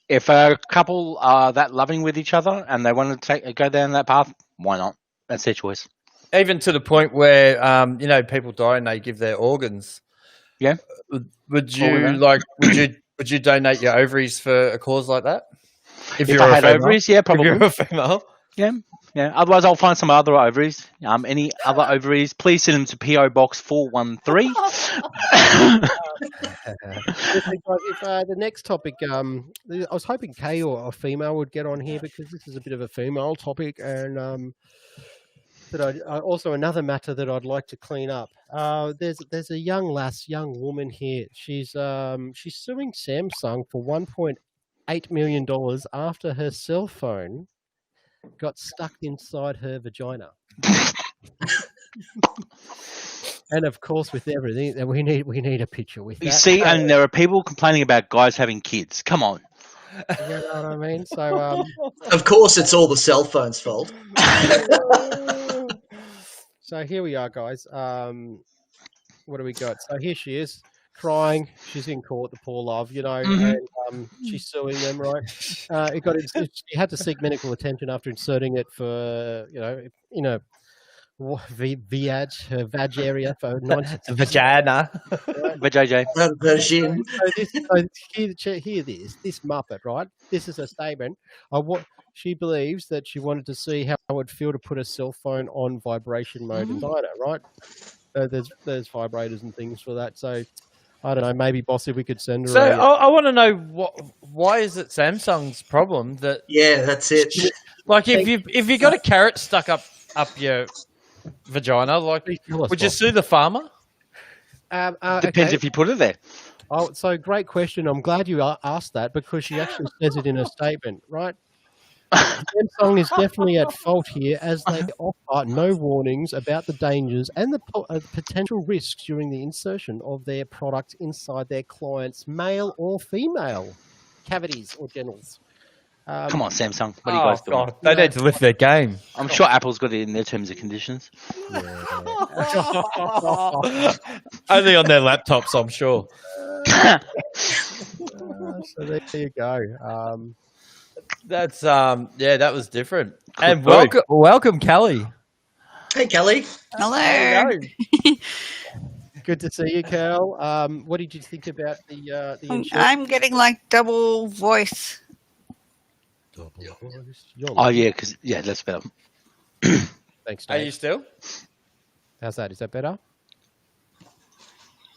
[SPEAKER 8] if a couple are that loving with each other and they want to go down that path, why not? That's their choice.
[SPEAKER 3] Even to the point where you know, people die and they give their organs. Yeah, would you donate your ovaries for a cause like that?
[SPEAKER 8] If I had ovaries, yeah, probably.
[SPEAKER 3] If you're a female,
[SPEAKER 8] yeah. Otherwise, I'll find some other ovaries. Any other ovaries? Please send them to PO Box 413.
[SPEAKER 2] If the next topic, I was hoping Kay or a female would get on here because this is a bit of a female topic, and but also another matter that I'd like to clean up. There's a young woman here. She's suing Samsung for $1.8 million after her cell phone got stuck inside her vagina. And of course, with everything, we need a picture with that.
[SPEAKER 8] You see, and there are people complaining about guys having kids. Come on.
[SPEAKER 2] You know what I mean? So,
[SPEAKER 9] of course, it's all the cell phone's fault.
[SPEAKER 2] So here we are, guys. What do we got? So here she is, crying. She's in court, the poor love, you know, and she's suing them, right? She had to seek medical attention after inserting it for, her vag area for
[SPEAKER 3] vagina.
[SPEAKER 8] Vajayjay.
[SPEAKER 2] So hear this Muppet, right? This is a statement. She believes that she wanted to see how it would feel to put a cell phone on vibration mode inside her, right? There's vibrators and things for that. So I don't know. Maybe Bosse, we could send her.
[SPEAKER 3] So I want to know why is it Samsung's problem that?
[SPEAKER 9] Yeah, that's it.
[SPEAKER 3] Like if you got a carrot stuck up your vagina, like would you sue the farmer?
[SPEAKER 8] Depends if you put it there.
[SPEAKER 2] Oh, so great question. I'm glad you asked that because she actually says it in her statement, right? Samsung is definitely at fault here as they offer no warnings about the dangers and the potential risks during the insertion of their product inside their clients' male or female cavities or genitals.
[SPEAKER 8] Come on, Samsung. What are you guys doing?
[SPEAKER 3] God, they need to lift their game.
[SPEAKER 8] I'm sure Apple's got it in their terms and conditions.
[SPEAKER 2] Yeah.
[SPEAKER 3] Only on their laptops, I'm sure.
[SPEAKER 2] So there you go.
[SPEAKER 3] That's that was different. And welcome, Kellie.
[SPEAKER 9] Hey, Kellie.
[SPEAKER 11] Hello.
[SPEAKER 2] Good to see you, Cal. What did you think about the insurance?
[SPEAKER 11] I'm getting like double voice.
[SPEAKER 8] Oh yeah, that's better.
[SPEAKER 2] Thanks, Dave.
[SPEAKER 3] Are you still?
[SPEAKER 2] How's that? Is that better?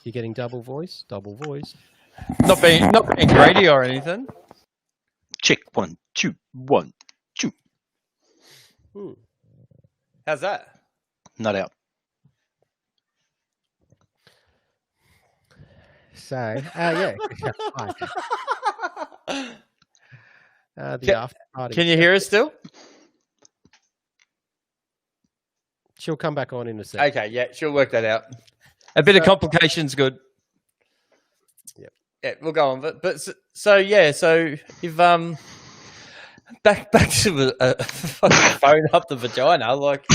[SPEAKER 2] You're getting double voice.
[SPEAKER 3] Not being greedy or anything.
[SPEAKER 8] Check 1 2 1 2.
[SPEAKER 3] How's that?
[SPEAKER 8] Not out.
[SPEAKER 2] So, yeah. The after party.
[SPEAKER 3] Can you hear us still?
[SPEAKER 2] She'll come back on in a second.
[SPEAKER 3] Okay, yeah, she'll work that out. A bit of complications, good.
[SPEAKER 2] Yep.
[SPEAKER 3] Yeah, we'll go on. But so if back to the phone up the vagina. Like,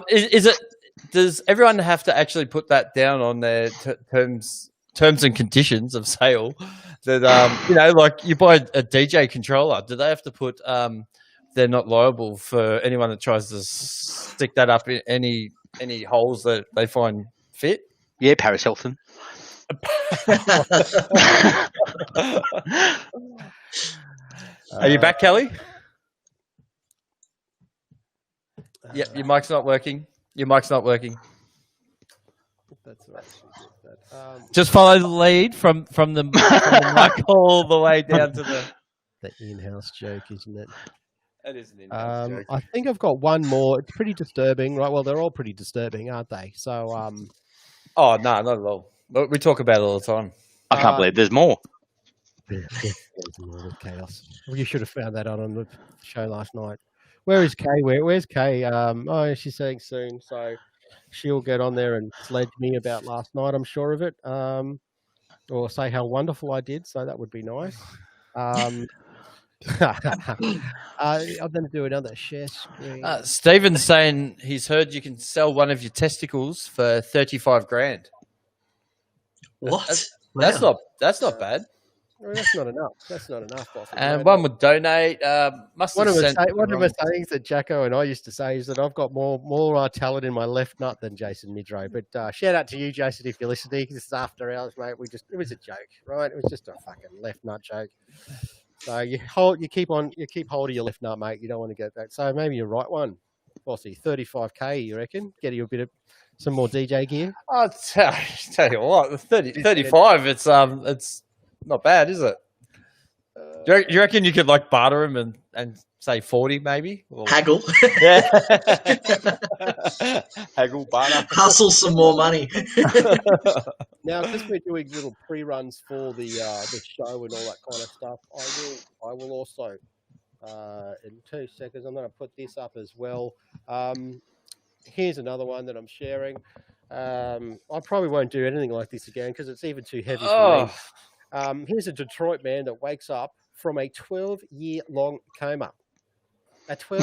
[SPEAKER 3] is it? Does everyone have to actually put that down on their terms and conditions of sale? That like you buy a DJ controller, do they have to put they're not liable for anyone that tries to stick that up in any holes that they find fit?
[SPEAKER 8] Yeah, Paris Hilton.
[SPEAKER 3] Are you back, Kelly? Yeah, your mic's not working. That's right. Just follow the lead from the mic all the way down to the
[SPEAKER 2] in-house joke, isn't it?
[SPEAKER 3] That is an in-house joke.
[SPEAKER 2] I think I've got one more. It's pretty disturbing, right? Well, they're all pretty disturbing, aren't they? So,
[SPEAKER 3] oh no, not at all. We talk about it all the time.
[SPEAKER 8] I can't believe there's more.
[SPEAKER 2] There's more with Chaos. You should have found that on the show last night. Where is Kay? Where's Kay? Oh, she's saying soon, so she'll get on there and sledge me about last night. I'm sure of it. Or say how wonderful I did. So that would be nice. I'm going to do another share screen.
[SPEAKER 3] Stephen's saying he's heard you can sell one of your testicles for 35 grand.
[SPEAKER 9] What?
[SPEAKER 3] That's not bad.
[SPEAKER 2] Well, that's not enough. Boss.
[SPEAKER 3] And one would donate.
[SPEAKER 2] One of the sayings that Jacko and I used to say is that I've got more talent in my left nut than Jason Midro. But shout out to you, Jason, if you're listening. This is after hours, mate. It was a joke, right? It was just a fucking left nut joke. So you keep holding your left nut, mate. You don't want to get that. So maybe you're right one, Bossy. 35K, you reckon? Get you some more DJ gear.
[SPEAKER 3] I'll tell you what, 35. It's not bad, is it? Do you reckon you could like barter him and say 40 maybe? Or...
[SPEAKER 9] Haggle.
[SPEAKER 3] Yeah. Haggle, barter.
[SPEAKER 9] Hustle some more money.
[SPEAKER 2] Now, because we're doing little pre-runs for the show and all that kind of stuff, I will also, in 2 seconds, I'm going to put this up as well. Here's another one that I'm sharing. I probably won't do anything like this again because it's even too heavy for me. Here's a Detroit man that wakes up from a 12-year-long coma. A 12.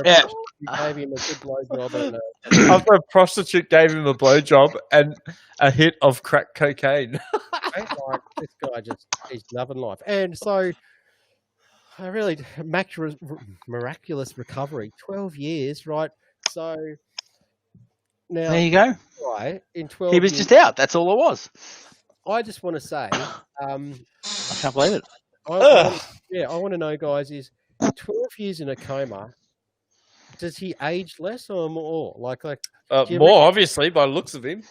[SPEAKER 3] Yeah.
[SPEAKER 2] Gave him a good blowjob.
[SPEAKER 3] After a prostitute gave him a blowjob and a hit of crack cocaine.
[SPEAKER 2] This guy he's loving life. And so, a really miraculous recovery. 12 years, right? So, now.
[SPEAKER 8] There you go.
[SPEAKER 2] Right, in 12
[SPEAKER 8] he was
[SPEAKER 2] years,
[SPEAKER 8] just out. That's all it was.
[SPEAKER 2] I just want to say.
[SPEAKER 8] I can't believe it.
[SPEAKER 2] I want to know, guys, is 12 years in a coma, does he age less or more? Like
[SPEAKER 3] more, obviously, by the looks of him.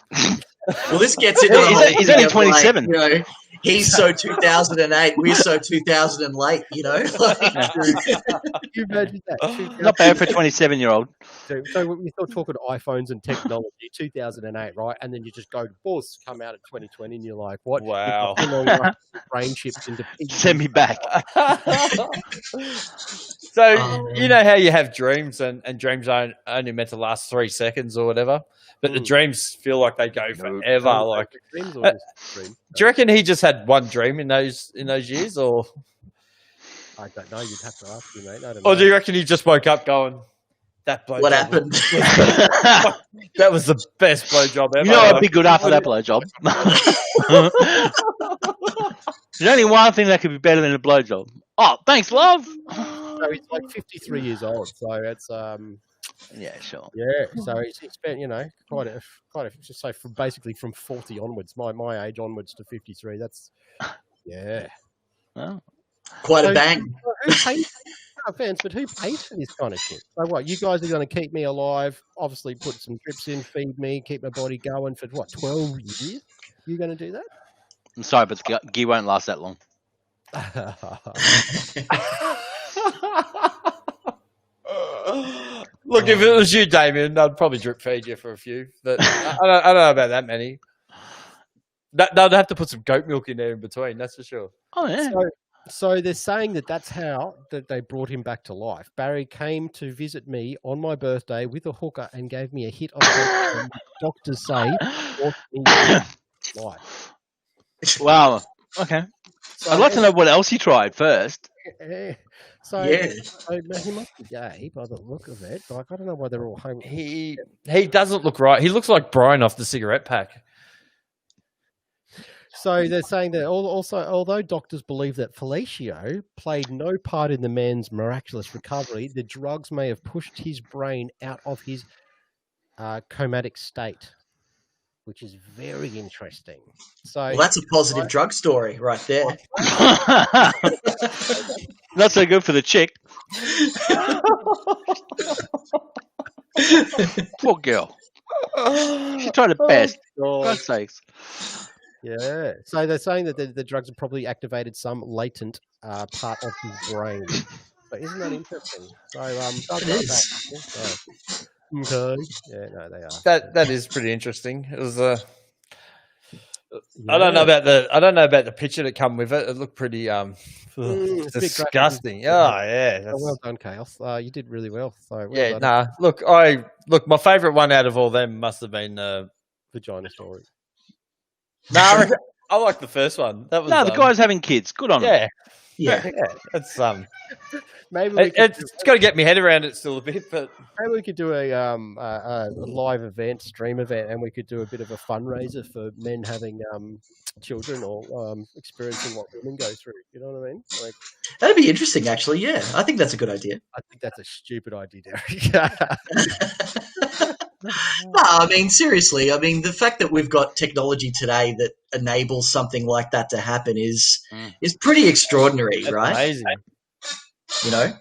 [SPEAKER 9] Well, this gets into
[SPEAKER 8] he's only 27.
[SPEAKER 9] Like, he's so 2008, we're so 2000 and late,
[SPEAKER 2] you imagine that?
[SPEAKER 8] Not bad for a 27-year-old.
[SPEAKER 2] So we're still talking iPhones and technology, 2008, right? And then you just go to Boss, come out at 2020, and you're like, what?
[SPEAKER 3] Wow.
[SPEAKER 2] Brain chips into
[SPEAKER 8] Send me back.
[SPEAKER 3] So, you know how you have dreams and dreams are only meant to last 3 seconds or whatever, but the dreams feel like they go forever. Do you reckon he just had one dream in those years, or
[SPEAKER 2] I don't know? You'd have to ask him, mate. I don't
[SPEAKER 3] or
[SPEAKER 2] know.
[SPEAKER 3] do you reckon he just woke up going, "That blowjob?
[SPEAKER 9] What happened?
[SPEAKER 3] That was the best blowjob ever."
[SPEAKER 8] You know, I'd be good after that blowjob. There's only one thing that could be better than a blowjob. Oh, thanks, love.
[SPEAKER 2] So he's like 53 years old. So it's
[SPEAKER 8] yeah, sure.
[SPEAKER 2] Yeah, so he spent, quite a just say basically from 40 onwards, my age onwards to 53. That's
[SPEAKER 8] well,
[SPEAKER 9] quite a bang.
[SPEAKER 2] Who pays? No offense, but who pays for this kind of shit? So what? You guys are going to keep me alive? Obviously, put some drips in, feed me, keep my body going for what? 12 years? You going to do that?
[SPEAKER 8] I'm sorry, but the gear won't last that long.
[SPEAKER 3] Look, if it was you, Damien, I'd probably drip feed you for a few. But I don't know about that many. They'd have to put some goat milk in there in between, that's for sure.
[SPEAKER 8] Oh, yeah.
[SPEAKER 2] So they're saying that's how that they brought him back to life. Barry came to visit me on my birthday with a hooker and gave me a hit of cocaine. Doctors say brought me to life.
[SPEAKER 8] Wow. Okay.
[SPEAKER 2] So,
[SPEAKER 8] I'd like to know what else he tried first.
[SPEAKER 2] So,
[SPEAKER 9] Yeah.
[SPEAKER 2] so he must be gay by the look of it. Like, I don't know why they're all home.
[SPEAKER 3] He doesn't look right. He looks like Brian off the cigarette pack.
[SPEAKER 2] So they're saying that also, although doctors believe that Felicio played no part in the man's miraculous recovery, the drugs may have pushed his brain out of his comatic state, which is very interesting. So
[SPEAKER 9] Well, that's a positive drug story right there.
[SPEAKER 8] Not so good for the chick. Poor girl. She tried her best. For God's sakes.
[SPEAKER 2] Yeah. So they're saying that the drugs have probably activated some latent part of his brain. So isn't that interesting? So
[SPEAKER 9] It is.
[SPEAKER 2] Okay. Yeah, no, they are.
[SPEAKER 3] That is pretty interesting. It was I don't know about the picture that come with it. It looked pretty disgusting. Oh yeah.
[SPEAKER 2] Oh, well done, Chaos. You did really well. So well
[SPEAKER 3] Yeah,
[SPEAKER 2] done.
[SPEAKER 3] Look, my favourite one out of all them must have been
[SPEAKER 2] Vagina story.
[SPEAKER 3] I like the first one. That was
[SPEAKER 8] the guy's having kids. Good on him.
[SPEAKER 9] Yeah.
[SPEAKER 3] It's
[SPEAKER 2] Maybe we
[SPEAKER 3] it's got to get my head around it still a bit, but
[SPEAKER 2] maybe we could do a live event, stream event, and we could do a bit of a fundraiser for men having children or experiencing what women go through. You know what I mean? Like,
[SPEAKER 9] That'd be interesting, actually. Yeah, I think that's a good idea.
[SPEAKER 2] I think that's a stupid idea, Derek.
[SPEAKER 9] No, I mean, seriously. I mean, the fact that we've got technology today that enables something like that to happen is pretty extraordinary,
[SPEAKER 3] that's
[SPEAKER 9] right?
[SPEAKER 3] amazing.
[SPEAKER 9] You know?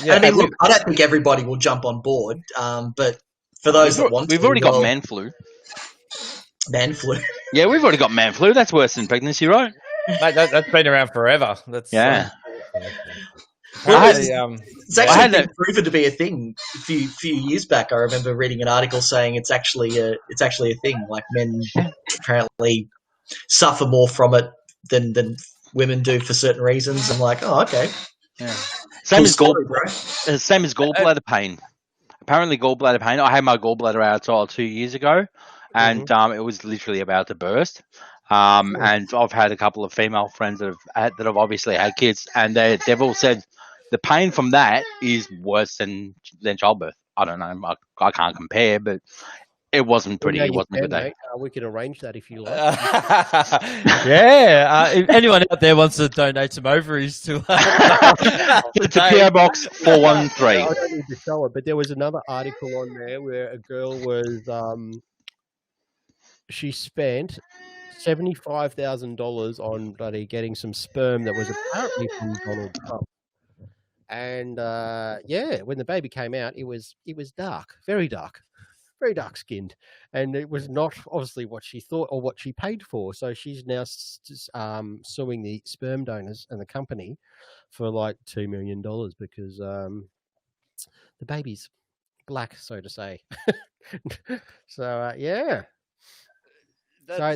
[SPEAKER 3] Yeah,
[SPEAKER 9] I mean, look, I don't think everybody will jump on board, but for those that want to...
[SPEAKER 8] We've already got man flu.
[SPEAKER 9] Man flu?
[SPEAKER 8] Yeah, we've already got man flu. That's worse than pregnancy, right?
[SPEAKER 3] Mate, that's been around forever. That's
[SPEAKER 8] yeah.
[SPEAKER 9] It's actually been proven to be a thing a few years back. I remember reading an article saying it's actually a thing. Like, men apparently suffer more from it than women do for certain reasons. I'm like, oh, okay.
[SPEAKER 8] Yeah. Same as gallbladder pain. Apparently, gallbladder pain. I had my gallbladder out 2 years ago, and it was literally about to burst. And I've had a couple of female friends that have obviously had kids, and they've all said the pain from that is worse than childbirth. I don't know. I can't compare, but it wasn't pretty. It wasn't a good day.
[SPEAKER 2] We can arrange that if you like.
[SPEAKER 3] If anyone out there wants to donate some ovaries to
[SPEAKER 8] it's a PO Box 413.
[SPEAKER 2] I don't need to show it, but there was another article on there where a girl was she spent $75,000 on bloody getting some sperm that was apparently from Donald Trump. And when the baby came out, it was dark, very dark skinned, and it was not obviously what she thought or what she paid for. So she's now suing the sperm donors and the company for like $2 million because the baby's black, so to say. So yeah. So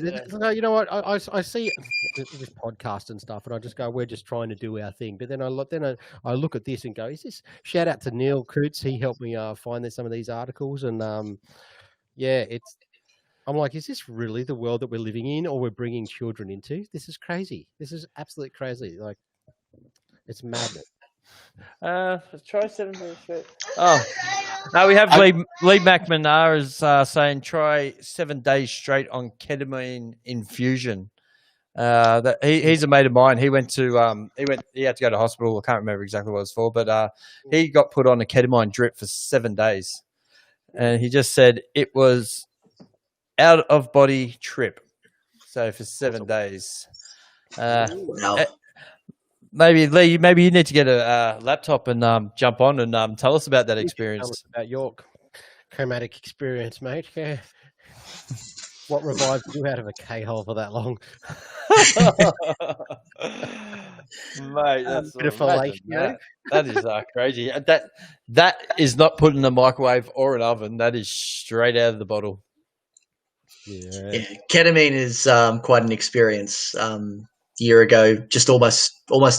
[SPEAKER 2] you know what, I see this podcast and stuff, and I just go, we're just trying to do our thing. But then I look at this and go, is this? Shout out to Neil Coots, he helped me find some of these articles, and I'm like, is this really the world that we're living in, or we're bringing children into? This is crazy. This is absolutely crazy. Like, it's madness.
[SPEAKER 3] Try 7 days straight. Oh, no, we have Lee McManara is saying try 7 days straight on ketamine infusion. That he's a mate of mine. He went to he had to go to hospital. I can't remember exactly what it was for, but he got put on a ketamine drip for 7 days, and he just said it was out of body trip. So for 7 days. Maybe Lee, maybe you need to get a laptop and jump on and tell us about that experience.
[SPEAKER 2] Tell us about your chromatic experience, mate. Yeah. What revived you out of a K-hole for that long?
[SPEAKER 3] Mate, that's
[SPEAKER 2] that
[SPEAKER 3] is crazy. That is not put in a microwave or an oven. That is straight out of the bottle.
[SPEAKER 9] Yeah, ketamine is quite an experience. Year ago, just almost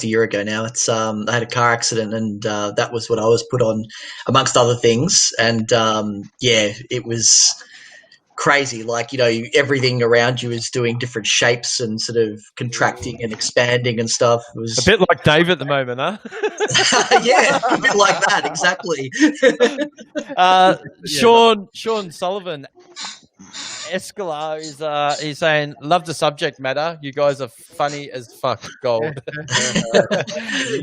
[SPEAKER 9] a year ago now. It's I had a car accident, and that was what I was put on, amongst other things. And it was crazy. Like, everything around you is doing different shapes and sort of contracting and expanding and stuff. It was
[SPEAKER 3] a bit like Dave at the moment, huh?
[SPEAKER 9] yeah, a bit like that, exactly.
[SPEAKER 3] Sean Sullivan Escalar is he's saying, love the subject matter. You guys are funny as fuck, gold.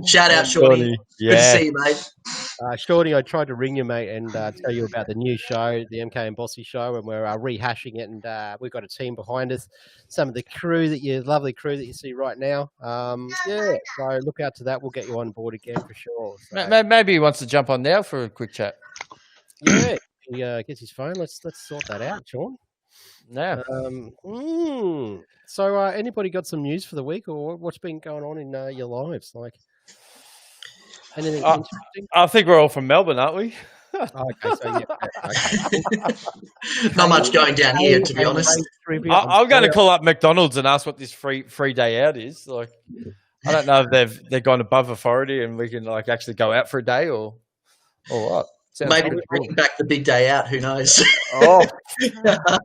[SPEAKER 9] Shout out, Shorty.
[SPEAKER 3] Yeah.
[SPEAKER 9] Good to see you, mate.
[SPEAKER 2] Shorty, I tried to ring you, mate, and tell you about the new show, the MK and Bosse show, and we're rehashing it, and we've got a team behind us. Some of the lovely crew that you see right now. So look out to that. We'll get you on board again for sure. So.
[SPEAKER 3] Maybe he wants to jump on now for a quick chat.
[SPEAKER 2] Yeah, he gets his phone. Let's sort that out, Sean.
[SPEAKER 3] Yeah.
[SPEAKER 2] So, anybody got some news for the week, or what's been going on in your lives? Like anything interesting?
[SPEAKER 3] I think we're all from Melbourne, aren't we?
[SPEAKER 2] Okay, so yeah. Okay.
[SPEAKER 9] Not much going down here, to be honest.
[SPEAKER 3] I'm going to call up McDonald's and ask what this free day out is. Like, I don't know if they've gone above authority and we can actually go out for a day or what.
[SPEAKER 9] Maybe we're bringing back the big day out. Who knows?
[SPEAKER 3] Oh,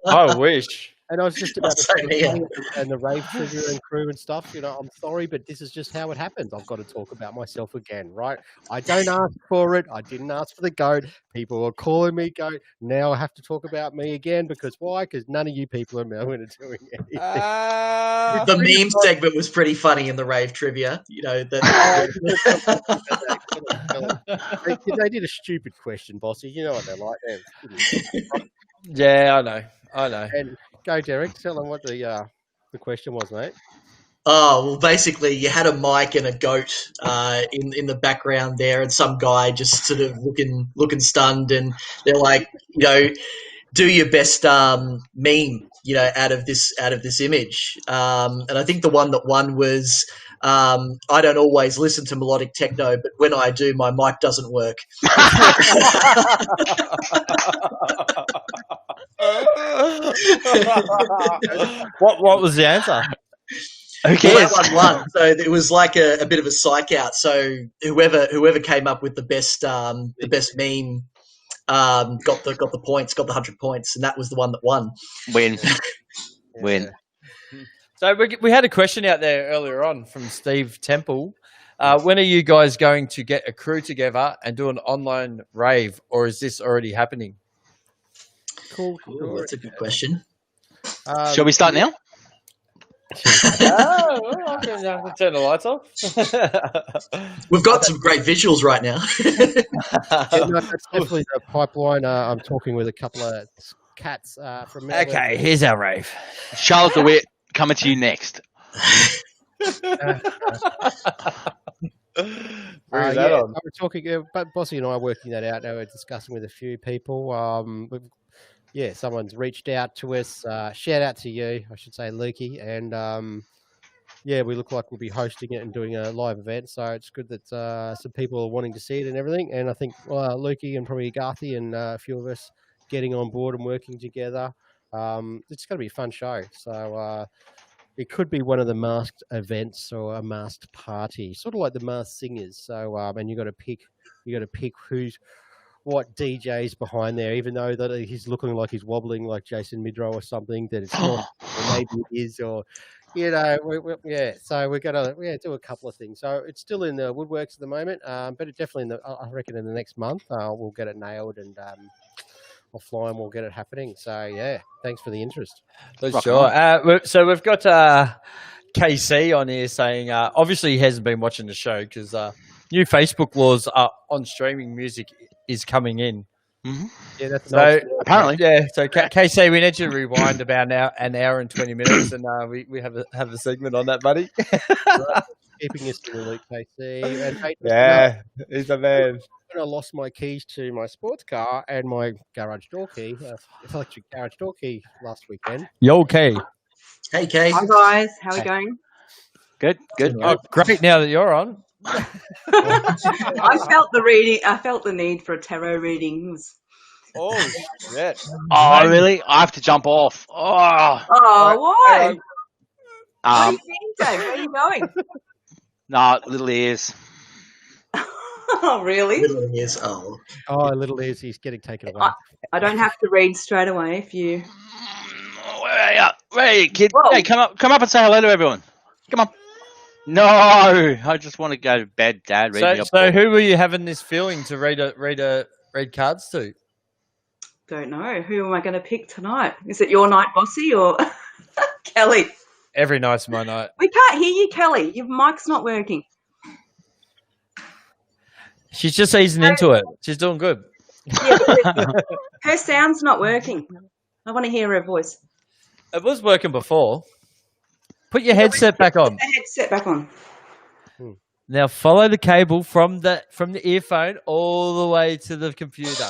[SPEAKER 3] I wish.
[SPEAKER 2] And I was just about to say, and the rave trivia and crew and stuff, I'm sorry, but this is just how it happens. I've got to talk about myself again, right? I don't ask for it. I didn't ask for the goat. People are calling me goat. Now I have to talk about me again because why? Because none of you people in Melbourne are doing anything.
[SPEAKER 9] The meme segment was pretty funny in the rave trivia.
[SPEAKER 2] They did a stupid question, Bosse. You know what they're like.
[SPEAKER 3] Yeah, I know.
[SPEAKER 2] And go, Derek. Tell them what the question was, mate.
[SPEAKER 9] Oh, well, basically, you had a mic and a goat in the background there, and some guy just sort of looking stunned, and they're like, do your best meme, out of this image. And I think the one that won was, I don't always listen to melodic techno, but when I do, my mic doesn't work.
[SPEAKER 3] What was the answer?
[SPEAKER 9] Who cares? Well, that one won. So it was like a bit of a psych out. So whoever came up with the best meme got the points, got the 100 points, and that was the one that won.
[SPEAKER 8] Win.
[SPEAKER 3] So we had a question out there earlier on from Steve Temple. When are you guys going to get a crew together and do an online rave, or is this already happening?
[SPEAKER 2] Cool.
[SPEAKER 9] That's a good question.
[SPEAKER 8] Shall we start now?
[SPEAKER 3] I'm going to have to turn the lights off.
[SPEAKER 9] We've got some great visuals right now.
[SPEAKER 2] That's definitely the pipeline. I'm talking with a couple of cats from Melbourne.
[SPEAKER 3] Okay, here's our rave.
[SPEAKER 8] Charlotte DeWitt coming to you next.
[SPEAKER 2] We're talking, but Bosse and I are working that out now. We're discussing with a few people. Someone's reached out to us. Shout out to you, I should say, Lukey. And we look like we'll be hosting it and doing a live event. So it's good that some people are wanting to see it and everything. And I think Lukey and probably Garthy and a few of us getting on board and working together. It's going to be a fun show. So it could be one of the masked events or a masked party, sort of like the Masked Singers. So and you got to pick what DJ's behind there, even though that he's looking like he's wobbling like Jason Midrow or something, that it's not, or maybe it is, or So we're gonna do a couple of things. So it's still in the woodworks at the moment, but it definitely I reckon in the next month we'll get it nailed and I'll fly and we'll get it happening. So thanks for the interest.
[SPEAKER 3] Sure. So we've got KC on here saying obviously he hasn't been watching the show because new Facebook laws on streaming music is coming in.
[SPEAKER 8] Mm-hmm.
[SPEAKER 2] Yeah, that's
[SPEAKER 8] apparently.
[SPEAKER 3] Yeah, so KC, we need you to rewind about an hour and 20 minutes, and we have a segment on that, buddy.
[SPEAKER 2] Right. Keeping us in the loop, KC. And
[SPEAKER 3] he's a man.
[SPEAKER 2] I lost my keys to my sports car and my garage door key, electric garage door key last weekend.
[SPEAKER 3] Yo, Kay.
[SPEAKER 9] Hey, Kay.
[SPEAKER 12] Hi, guys. How are we going?
[SPEAKER 8] Good.
[SPEAKER 3] Oh, great now that you're on.
[SPEAKER 12] I felt the need for a tarot reading.
[SPEAKER 3] Oh, shit.
[SPEAKER 8] Oh, really? I have to jump off.
[SPEAKER 12] Why? What are you seeing, Dave? Where are you going?
[SPEAKER 8] Nah, little ears.
[SPEAKER 12] Oh, really?
[SPEAKER 9] Little ears. Oh.
[SPEAKER 2] Oh, little ears, he's getting taken away.
[SPEAKER 12] I don't have to read straight away if you.
[SPEAKER 8] Hey, kid.
[SPEAKER 12] Whoa.
[SPEAKER 8] Hey, come up and say hello to everyone. Come on. No, I just want to go to bed, Dad. Read me up.
[SPEAKER 3] So who were you having this feeling to read cards to?
[SPEAKER 12] Don't know. Who am I going to pick tonight? Is it your night, Bossy, or Kelly?
[SPEAKER 3] Every night's my night.
[SPEAKER 12] We can't hear you, Kelly. Your mic's not working.
[SPEAKER 3] She's just easing into it. She's doing good.
[SPEAKER 12] Yeah, her sound's not working. I want to hear her voice.
[SPEAKER 3] It was working before. Put your headset back on.
[SPEAKER 12] Put the headset back on.
[SPEAKER 3] Now follow the cable from the earphone all the way to the computer.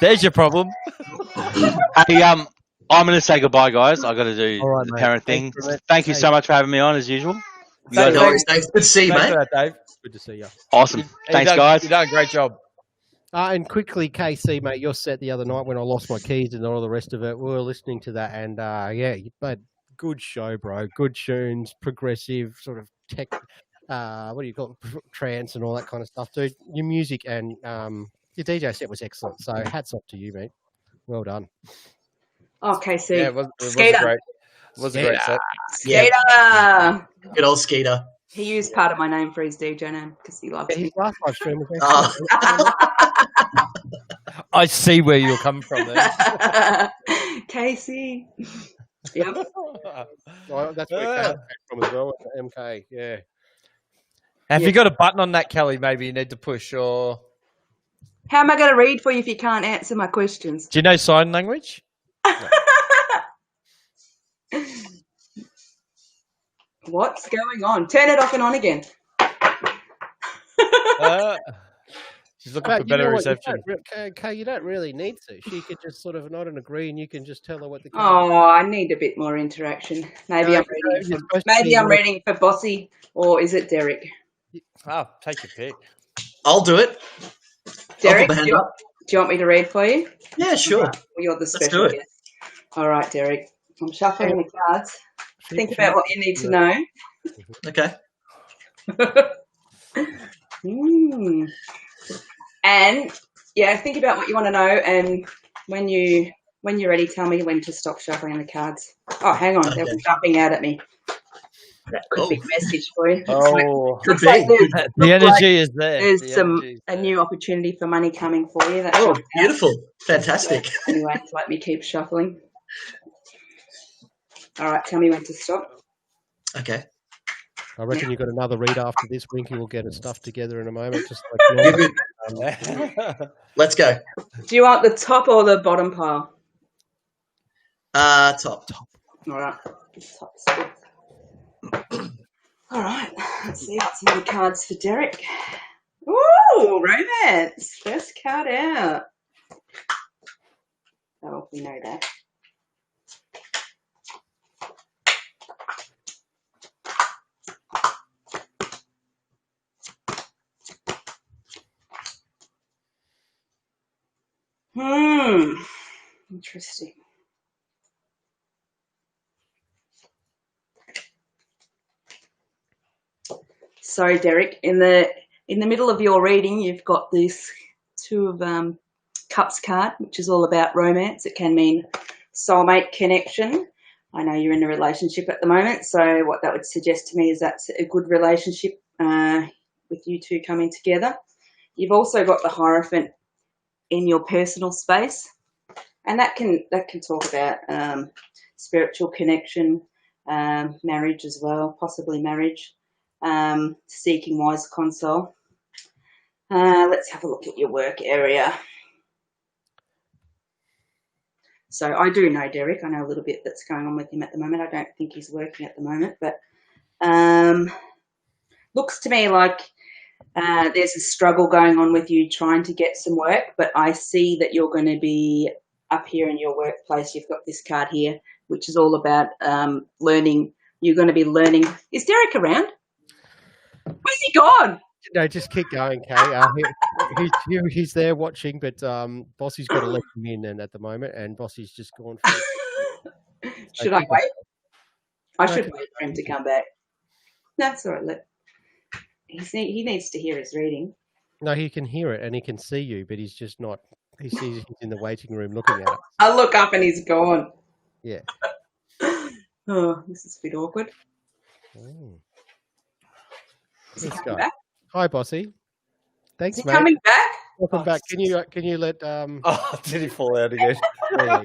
[SPEAKER 3] There's your problem.
[SPEAKER 8] Hey, I'm going to say goodbye, guys. I got to do
[SPEAKER 2] right,
[SPEAKER 8] the
[SPEAKER 2] mate.
[SPEAKER 8] parent thing. Thank you so much for having me on, as usual. You guys
[SPEAKER 9] No worries, Dave. Good to see you,
[SPEAKER 3] Thanks
[SPEAKER 9] mate.
[SPEAKER 3] for that, Dave.
[SPEAKER 2] Good to see you.
[SPEAKER 8] awesome. Thanks, guys.
[SPEAKER 3] You've done a great job.
[SPEAKER 2] And quickly, KC, mate, your set the other night when I lost my keys and all the rest of it, we were listening to that, and you played good show, bro. Good tunes, progressive, sort of tech, what do you call it, trance and all that kind of stuff, dude. Your music and your DJ set was excellent, so hats off to you, mate. Well done.
[SPEAKER 12] Oh, KC.
[SPEAKER 3] Yeah, it was
[SPEAKER 12] Skater.
[SPEAKER 3] great. It was a great set.
[SPEAKER 12] Skater.
[SPEAKER 9] Good old Skeeter.
[SPEAKER 12] He used part of my name for his DJ name because he loves me.
[SPEAKER 2] His last live stream was
[SPEAKER 9] Oh.
[SPEAKER 3] I see where you're coming from there.
[SPEAKER 12] Casey. Yep.
[SPEAKER 2] Well, that's where it came from as well, MK, yeah.
[SPEAKER 3] Have you got a button on that, Kelly, maybe you need to push, or...
[SPEAKER 12] How am I going to read for you if you can't answer my questions?
[SPEAKER 3] Do you know sign language?
[SPEAKER 12] What's going on? Turn it off and on again.
[SPEAKER 3] She's looking for better reception.
[SPEAKER 2] You don't really need to. She could just sort of nod and agree, and you can just tell her what the.
[SPEAKER 12] Oh, I need a bit more interaction. Maybe I'm reading for Bossy, or is it Derek?
[SPEAKER 3] Oh, take your pick.
[SPEAKER 9] I'll do it.
[SPEAKER 12] Derek, do you want me to read for you?
[SPEAKER 9] Yeah, sure.
[SPEAKER 12] Well, you're the special guest. All right, Derek. I'm shuffling the cards. Think about what you need to know.
[SPEAKER 9] Okay.
[SPEAKER 12] And yeah, think about what you want to know, and when you're ready, tell me when to stop shuffling the cards. Oh, hang on, they're jumping out at me. That could be a message for you. Looks like
[SPEAKER 3] the energy is there.
[SPEAKER 12] There's a new opportunity for money coming for you. That's
[SPEAKER 9] beautiful. Fantastic.
[SPEAKER 12] Anyway, let me keep shuffling. All right, tell me when to stop.
[SPEAKER 9] Okay.
[SPEAKER 2] I reckon you've got another read after this. Winky will get his stuff together in a moment. Just like
[SPEAKER 9] Let's go.
[SPEAKER 12] Do you want the top or the bottom pile?
[SPEAKER 9] Top.
[SPEAKER 12] All right. Top's good. All right. Let's see what's in the cards for Derek. Ooh, romance. First card out. Oh, we know that. Interesting. So, Derek, in the middle of your reading, you've got this Two of Cups card, which is all about romance. It can mean soulmate connection. I know you're in a relationship at the moment, so what that would suggest to me is that's a good relationship with you two coming together. You've also got the Hierophant in your personal space, and that can talk about spiritual connection, marriage as well, possibly marriage, seeking wise counsel. Let's have a look at your work area. So I do know Derek. I know a little bit that's going on with him at the moment. I don't think he's working at the moment, but looks to me like there's a struggle going on with you trying to get some work, but I see that you're going to be up here in your workplace. You've got this card here, which is all about learning. You're going to be learning. Is Derek around? Where's he gone?
[SPEAKER 2] No, just keep going, Kay. He's there watching, but Bossy's got to let him in and at the moment, and Bossy's just gone for it.
[SPEAKER 12] Should I wait? I should wait for him to come back. No, it's all right. he needs to hear his reading.
[SPEAKER 2] No, he can hear it and he can see you, but he's just not. He sees he's in the waiting room looking at it.
[SPEAKER 12] I look up and he's gone.
[SPEAKER 2] Yeah.
[SPEAKER 12] Oh, this is a bit awkward.
[SPEAKER 2] Oh.
[SPEAKER 12] Is he coming back?
[SPEAKER 2] Hi, Bossy. Thanks,
[SPEAKER 12] Is he
[SPEAKER 2] mate.
[SPEAKER 12] coming back?
[SPEAKER 2] Welcome back. Can you let
[SPEAKER 3] Oh, did he fall out again?
[SPEAKER 12] I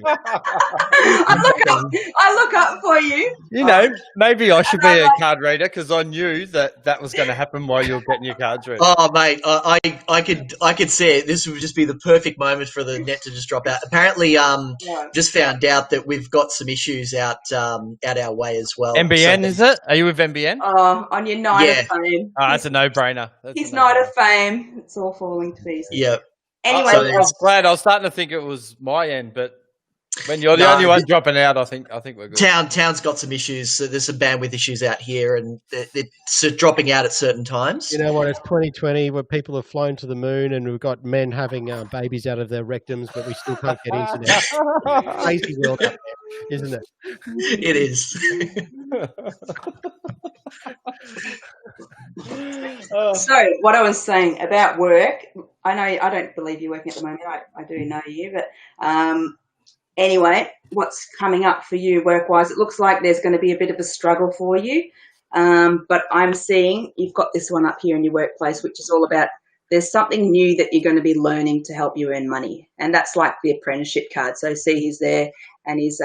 [SPEAKER 12] look up for you.
[SPEAKER 3] You know, maybe I should be a card reader because I knew that was going to happen while you were getting your cards read.
[SPEAKER 9] Oh, mate, I could see it. This would just be the perfect moment for the net to just drop out. Apparently, just found out that we've got some issues out our way as well.
[SPEAKER 3] NBN, is it? Are you with NBN?
[SPEAKER 12] Oh, on your night of fame.
[SPEAKER 3] Oh, that's a no-brainer.
[SPEAKER 12] His night of fame. It's all falling to pieces.
[SPEAKER 9] Yeah.
[SPEAKER 12] Anyway,
[SPEAKER 3] I was glad. I was starting to think it was my end, but when you're the only one dropping out, I think we're good.
[SPEAKER 9] Town's got some issues. So there's some bandwidth issues out here, and it's dropping out at certain times.
[SPEAKER 2] You know what? It's 2020 where people have flown to the moon, and we've got men having babies out of their rectums, but we still can't get internet. Crazy world out there, isn't it?
[SPEAKER 9] It is.
[SPEAKER 12] So what I was saying about work, I don't believe you're working at the moment. I do know you, but anyway, what's coming up for you work-wise? It looks like there's going to be a bit of a struggle for you, but I'm seeing you've got this one up here in your workplace, which is all about there's something new that you're going to be learning to help you earn money, and that's like the apprenticeship card. So see, he's there and he's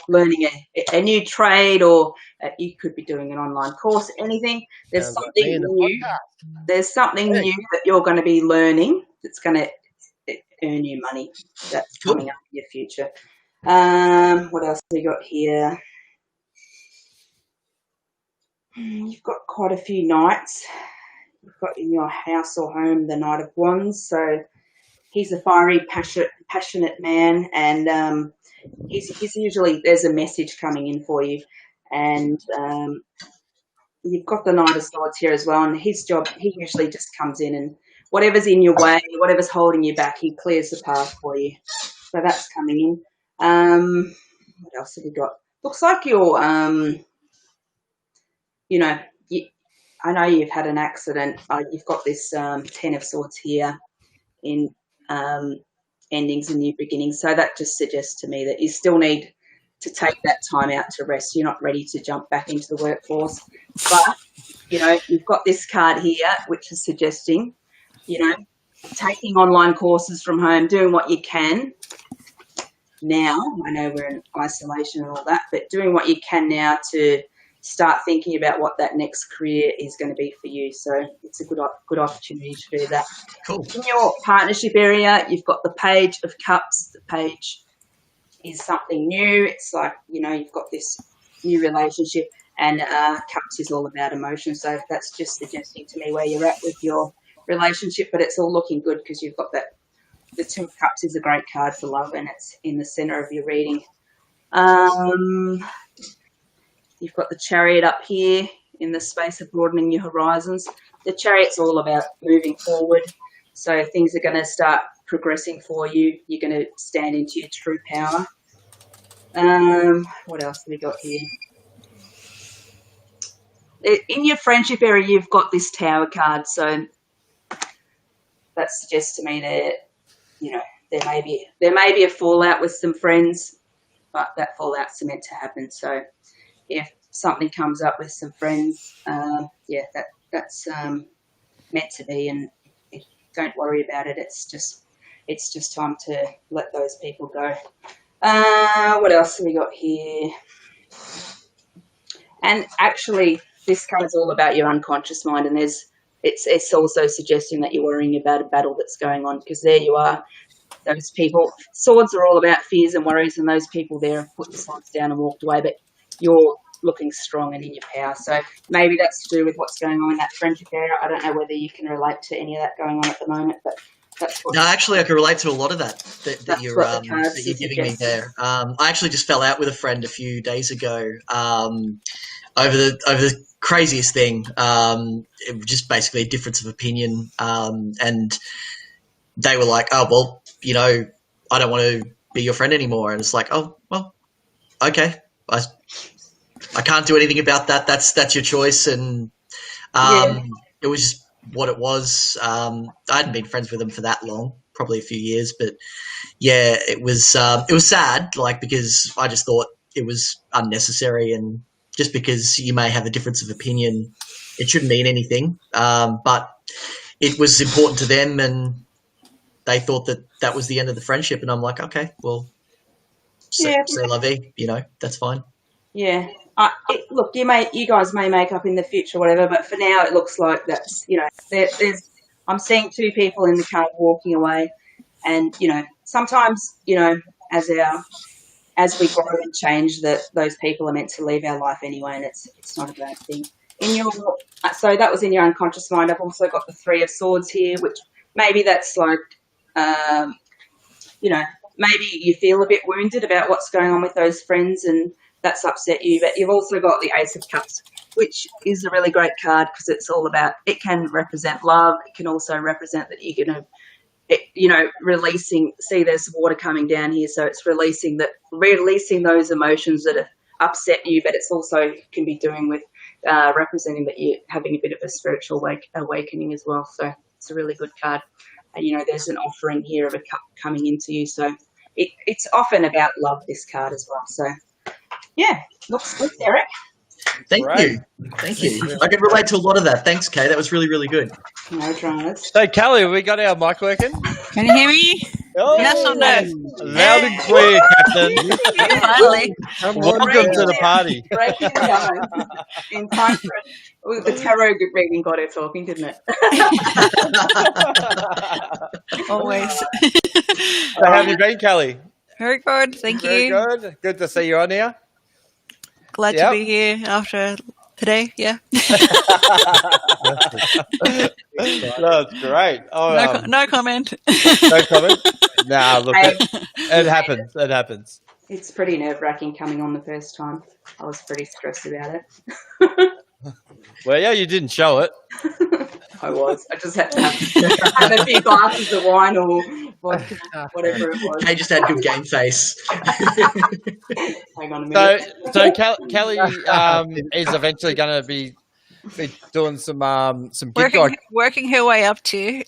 [SPEAKER 12] learning a new trade, or you could be doing an online course, anything. There's something new. There's something new that you're going to be learning that's going to earn you money. That's coming up in your future. What else have we got here? You've got quite a few knights. You've got in your house or home the Knight of Wands. So he's a fiery, passionate man, and he's usually, there's a message coming in for you, and you've got the Knight of Swords here as well, and his job, he usually just comes in and whatever's in your way, whatever's holding you back, he clears the path for you. So that's coming in. What else have you got? Looks like you're, I know you've had an accident. You've got this 10 of Swords here in endings and new beginnings. So that just suggests to me that you still need to take that time out to rest. You're not ready to jump back into the workforce. But, you've got this card here, which is suggesting, taking online courses from home, doing what you can now. I know we're in isolation and all that, but doing what you can now to start thinking about what that next career is going to be for you. So it's a good opportunity to do that.
[SPEAKER 9] Cool.
[SPEAKER 12] In your partnership area, you've got the Page of Cups. The Page is something new. It's like, you've got this new relationship, and Cups is all about emotion. So that's just suggesting to me where you're at with your relationship, but it's all looking good because you've got that. The Two of Cups is a great card for love, and it's in the center of your reading. You've got the Chariot up here in the space of broadening your horizons. The Chariot's all about moving forward. So things are going to start progressing for you. You're going to stand into your true power. What else have we got here? In your friendship area, you've got this Tower card. So that suggests to me that, there may be a fallout with some friends, but that fallout's meant to happen. So if something comes up with some friends, that's meant to be, and don't worry about it. It's just time to let those people go. What else have we got here? And actually, this card's all about your unconscious mind, and it's also suggesting that you're worrying about a battle that's going on, because there you are. Those people, swords are all about fears and worries, and those people there have put the swords down and walked away, but you're looking strong and in your power. So maybe that's to do with what's going on in that friendship area. I don't know whether you can relate to any of that going on at the moment, but that's what.
[SPEAKER 9] No, actually, I can relate to a lot of that you're giving me there. I actually just fell out with a friend a few days ago over the craziest thing. It was just basically a difference of opinion, and they were like, "Oh well, I don't want to be your friend anymore." And it's like, "Oh well, okay, I can't do anything about that. That's your choice." And It was just what it was. I hadn't been friends with him for that long, probably a few years, but yeah, it was sad, like, because I just thought it was unnecessary, and just because you may have a difference of opinion, it shouldn't mean anything. But it was important to them, and they thought that was the end of the friendship, and I'm like, okay, well, c'est la vie, that's fine.
[SPEAKER 12] Yeah. Look, you guys may make up in the future, whatever, but for now it looks like that's, I'm seeing two people in the car walking away, and, sometimes, as we grow and change, that those people are meant to leave our life anyway, and it's not a bad thing. So that was in your unconscious mind. I've also got the Three of Swords here, which maybe that's like, maybe you feel a bit wounded about what's going on with those friends, and that's upset you. But you've also got the Ace of Cups, which is a really great card because it's all about, it can represent love. It can also represent that you're going to, releasing, see there's water coming down here. So it's releasing those emotions that have upset you, but it's also can be doing with representing that you're having a bit of a spiritual awakening as well. So it's a really good card. And, there's an offering here of a cup coming into you. So it's often about love, this card as well. So, yeah, looks good, Eric.
[SPEAKER 9] Thank you. I can relate to a lot of that. Thanks, Kay. That was really, really good.
[SPEAKER 12] No dramas.
[SPEAKER 3] So, Kelly, have we got our mic working?
[SPEAKER 11] Can you hear me?
[SPEAKER 3] Oh,
[SPEAKER 11] yes or no?
[SPEAKER 3] Loud and clear, Captain.
[SPEAKER 11] Finally.
[SPEAKER 3] Welcome to the party.
[SPEAKER 12] Breaking the ice. In time for the tarot reading got her talking, didn't it?
[SPEAKER 11] Always.
[SPEAKER 3] So how have you been, Kelly?
[SPEAKER 11] Very good, thank you.
[SPEAKER 3] Very good. Good to see you on here.
[SPEAKER 11] Glad to be here after today, yeah.
[SPEAKER 3] That's great. Oh,
[SPEAKER 11] no comment.
[SPEAKER 3] No comment? Nah, look, it happens. It happens.
[SPEAKER 12] It's pretty nerve-wracking coming on the first time. I was pretty stressed about it.
[SPEAKER 3] Well, yeah, you didn't show it.
[SPEAKER 12] I was. I just had to have a few glasses of wine or vodka, whatever it was.
[SPEAKER 9] I just had good game face.
[SPEAKER 12] Hang on a minute.
[SPEAKER 3] So Kelly is eventually going to be doing some gig guide,
[SPEAKER 11] working her way up to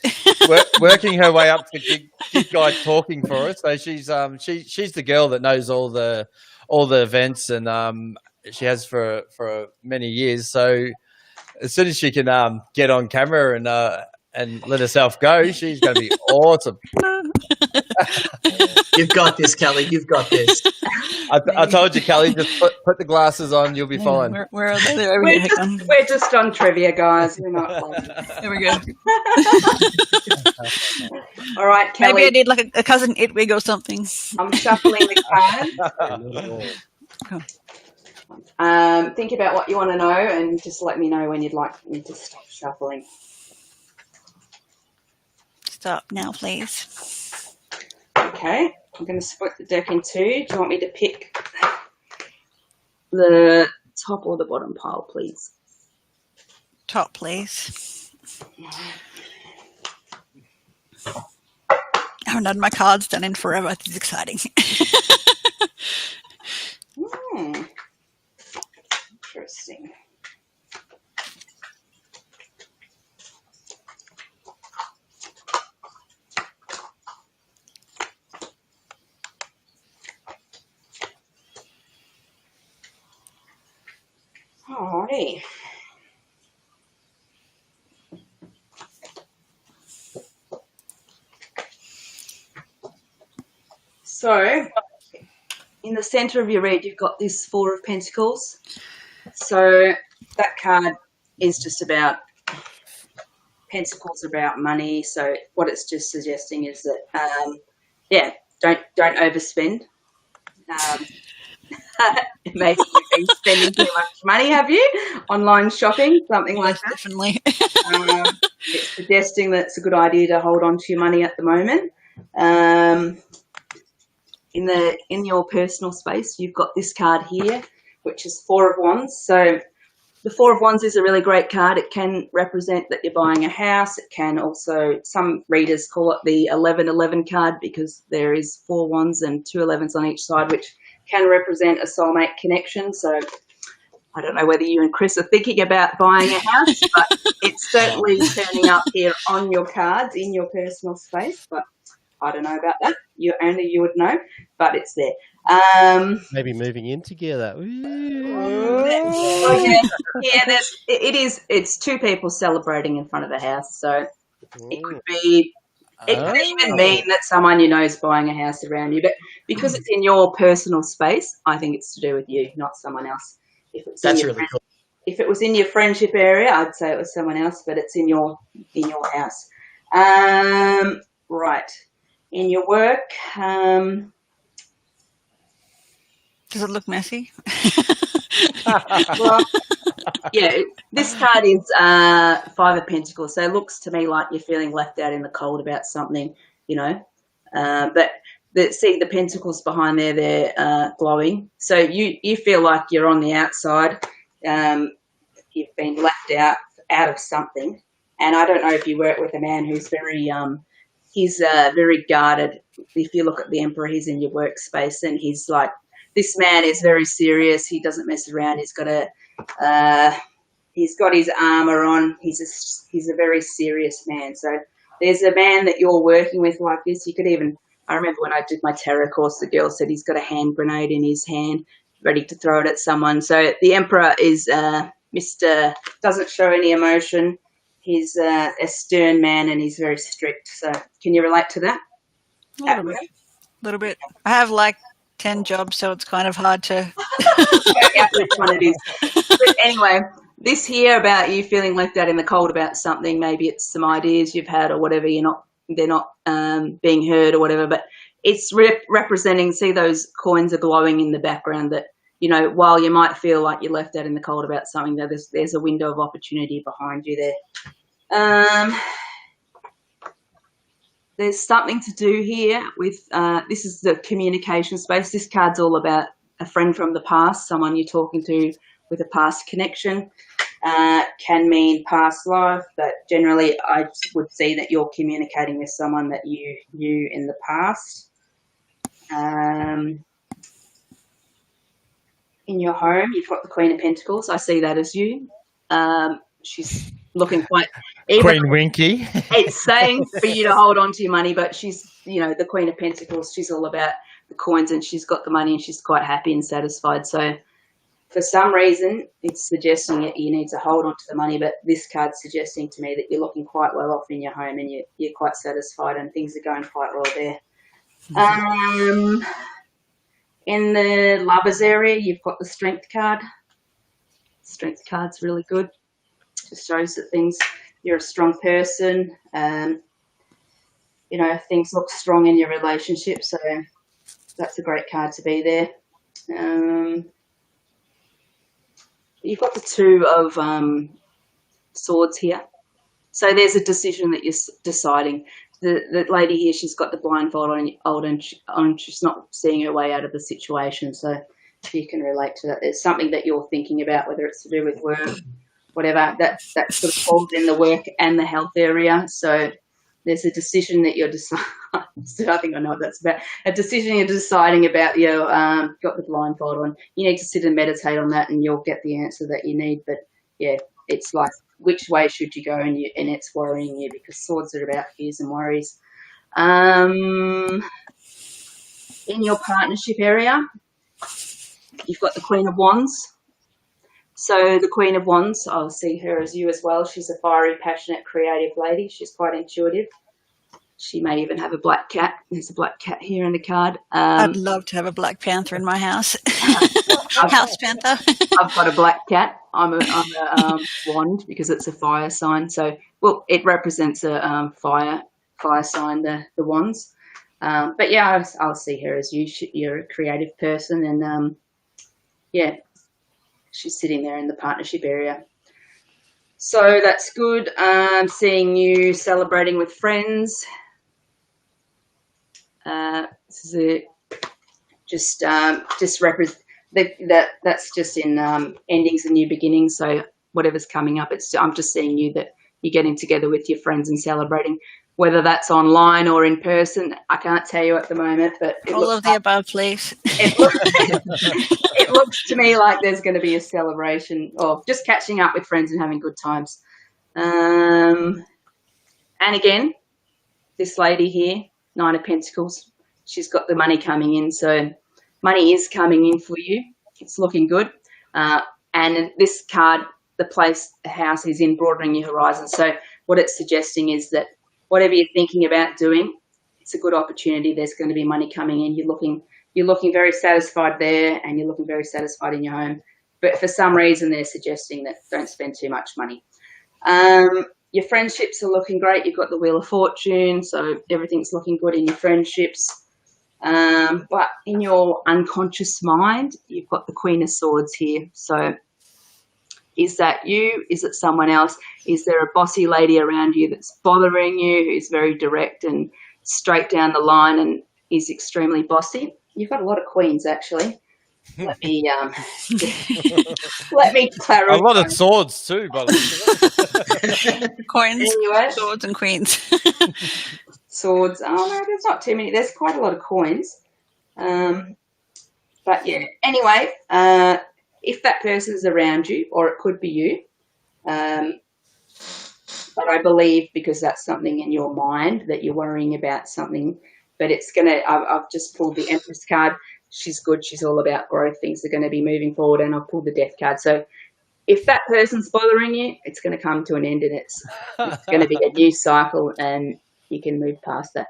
[SPEAKER 3] working her way up to gig guide talking for us. So she's the girl that knows all the events, and she has for many years. So as soon as she can get on camera and let herself go, she's going to be awesome.
[SPEAKER 9] You've got this, Kelly. You've got this.
[SPEAKER 3] I told you, Kelly, just put the glasses on. You'll be fine.
[SPEAKER 11] Where are they?
[SPEAKER 12] We're just on trivia, guys. We're not.
[SPEAKER 11] There we go.
[SPEAKER 12] All right, Kelly.
[SPEAKER 11] Maybe I need like a cousin Itwig or something.
[SPEAKER 12] I'm shuffling the cards. Think about what you want to know, and just let me know when you'd like me to stop shuffling.
[SPEAKER 11] Stop now, please.
[SPEAKER 12] Okay, I'm going to split the deck in two. Do you want me to pick the top or the bottom pile, please?
[SPEAKER 11] Top, please. I haven't had my cards done in forever. This is exciting.
[SPEAKER 12] Interesting. Alrighty. So, in the center of your read, you've got this Four of Pentacles. So that card is just about Pentacles, about money. So what it's just suggesting is that, don't overspend. Maybe you've been spending too much money, have you? Online shopping, something like that.
[SPEAKER 11] Definitely.
[SPEAKER 12] It's suggesting that it's a good idea to hold on to your money at the moment. In your personal space, you've got this card here, which is Four of Wands. So the Four of Wands is a really great card. It can represent that you're buying a house. It can also, some readers call it the 1111 card because there is 4 wands and 2 11s on each side, which can represent a soulmate connection. So I don't know whether you and Chris are thinking about buying a house, but it's certainly turning up here on your cards in your personal space. But I don't know about that. Only you would know, but it's there.
[SPEAKER 2] Maybe moving in together.
[SPEAKER 12] It's two people celebrating in front of the house, so it could be. It could even mean that someone you know is buying a house around you, but because it's in your personal space, I think it's to do with you, not someone else.
[SPEAKER 9] That's really cool.
[SPEAKER 12] If it was in your friendship area, I'd say it was someone else, but it's in your house. Right. In your work.
[SPEAKER 11] Does it look messy?
[SPEAKER 12] Well, yeah, this card is Five of Pentacles, so it looks to me like you're feeling left out in the cold about something, you know. But see the pentacles behind there, they're glowing. So you feel like you're on the outside. You've been left out of something. And I don't know if you work with a man who's very very guarded. If you look at the Emperor, he's in your workspace, and he's like, this man is very serious. He doesn't mess around. He's got his armor on. He's a very serious man. So there's a man that you're working with like this. You could even, I remember when I did my tarot course, the girl said he's got a hand grenade in his hand, ready to throw it at someone. So the Emperor is doesn't show any emotion. He's a stern man, and he's very strict. So can you relate to that?
[SPEAKER 11] A little bit. I have like 10 jobs, so it's kind of hard to
[SPEAKER 12] work out which one it is. But anyway, this here about you feeling left out in the cold about something, maybe it's some ideas you've had or whatever, they're not being heard or whatever, but it's representing, see those coins are glowing in the background that, you know, while you might feel like you're left out in the cold about something, there's a window of opportunity behind you there. There's something to do here with, this is the communication space. This card's all about a friend from the past, someone you're talking to with a past connection. Can mean past life, but generally I would see that you're communicating with someone that you knew in the past. In your home, you've got the Queen of Pentacles. I see that as you. She's looking quite...
[SPEAKER 3] Queen Winky.
[SPEAKER 12] It's saying for you to hold on to your money, but she's, you know, the Queen of Pentacles, she's all about the coins and she's got the money and she's quite happy and satisfied. So for some reason, it's suggesting that you need to hold on to the money, but this card's suggesting to me that you're looking quite well off in your home and you're quite satisfied and things are going quite well there. Mm-hmm. In the lovers area, you've got the Strength card. Strength card's really good. Just shows that you're a strong person. You know, things look strong in your relationship, so that's a great card to be there. You've got the Two of Swords here. So there's a decision that you're deciding. The lady here, she's got the blindfold on, she's not seeing her way out of the situation. So you can relate to that. There's something that you're thinking about, whether it's to do with work, whatever, that sort of falls in the work and the health area. So there's a decision that you're deciding. I think I know what that's about. A decision you're deciding about. You've got the blindfold on. You need to sit and meditate on that, and you'll get the answer that you need. But yeah, it's like, which way should you go? And it's worrying you because swords are about fears and worries. In your partnership area, you've got the Queen of Wands. So the Queen of Wands, I'll see her as you as well. She's a fiery, passionate, creative lady. She's quite intuitive. She may even have a black cat. There's a black cat here in the card.
[SPEAKER 11] I'd love to have a black panther in my house. House panther.
[SPEAKER 12] I've got a black cat. I'm a wand because it's a fire sign. So, well, it represents a fire sign, the wands. But yeah, I'll see her as you. You're a creative person, and yeah, she's sitting there in the partnership area. So that's good. Seeing you celebrating with friends. This is just represent that's just in endings and new beginnings. So whatever's coming up, I'm just seeing you that you're getting together with your friends and celebrating. whether that's online or in person, I can't tell you at the moment. But
[SPEAKER 11] all of the above, please.
[SPEAKER 12] It looks to me like there's going to be a celebration of just catching up with friends and having good times. And again, this lady here, Nine of Pentacles, she's got the money coming in. So money is coming in for you. It's looking good. And this card, the house is in broadening your horizon. So what it's suggesting is that whatever you're thinking about doing, it's a good opportunity. There's going to be money coming in. You're looking very satisfied there, and you're looking very satisfied in your home. But for some reason, they're suggesting that don't spend too much money. Your friendships are looking great. You've got the Wheel of Fortune, so everything's looking good in your friendships. But in your unconscious mind, you've got the Queen of Swords here. So is that you? Is it someone else? Is there a bossy lady around you that's bothering you, who's very direct and straight down the line and is extremely bossy? You've got a lot of queens, actually. Let me clarify.
[SPEAKER 3] A lot of swords too, by the way.
[SPEAKER 11] Coins,
[SPEAKER 12] anyway.
[SPEAKER 11] swords, and queens.
[SPEAKER 12] Swords. Oh no, there's not too many. There's quite a lot of coins. But yeah. Anyway, if that person's around you, or it could be you, but I believe because that's something in your mind that you're worrying about something. But it's gonna. I've just pulled the Empress card. She's good. She's all about growth. Things are going to be moving forward, and I've pulled the Death card. So if that person's bothering you, it's going to come to an end, and it's going to be a new cycle, and you can move past that.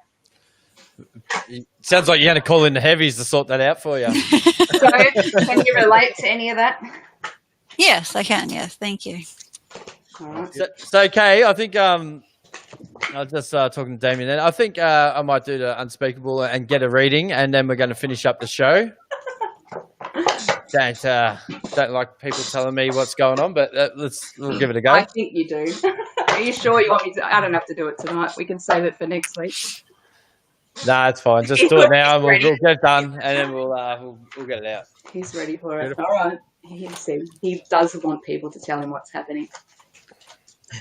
[SPEAKER 3] Sounds like you're going to call in the heavies to sort that out for you.
[SPEAKER 12] So can you relate to any of that?
[SPEAKER 11] Yes, I can. Yes, thank you.
[SPEAKER 12] All right.
[SPEAKER 3] So okay, I think I was just talking to Damien then. I think I might do the unspeakable and get a reading, and then we're going to finish up the show. Don't like people telling me what's going on, but we'll give it a go.
[SPEAKER 12] I think you do. Are you sure you want me to? I don't have to do it tonight. We can save it for next week.
[SPEAKER 3] Nah, it's fine. Just do it now, and we'll get it done, and then we'll get it out.
[SPEAKER 12] He's ready for it. All right. He does want people to tell him what's happening.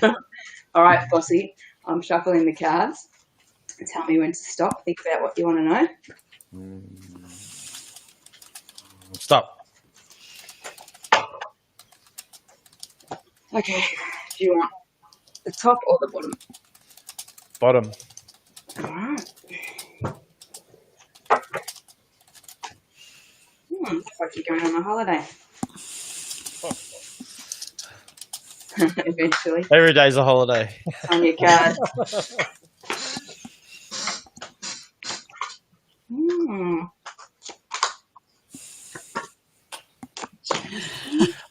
[SPEAKER 12] All right, Bossy. I'm shuffling the cards. Tell me when to stop. Think about what you want to know.
[SPEAKER 3] Stop.
[SPEAKER 12] Okay. Do you want the top or the bottom?
[SPEAKER 3] Bottom.
[SPEAKER 12] All right. Looks like you're going on a holiday. Eventually.
[SPEAKER 3] Every day's a holiday.
[SPEAKER 12] On your card.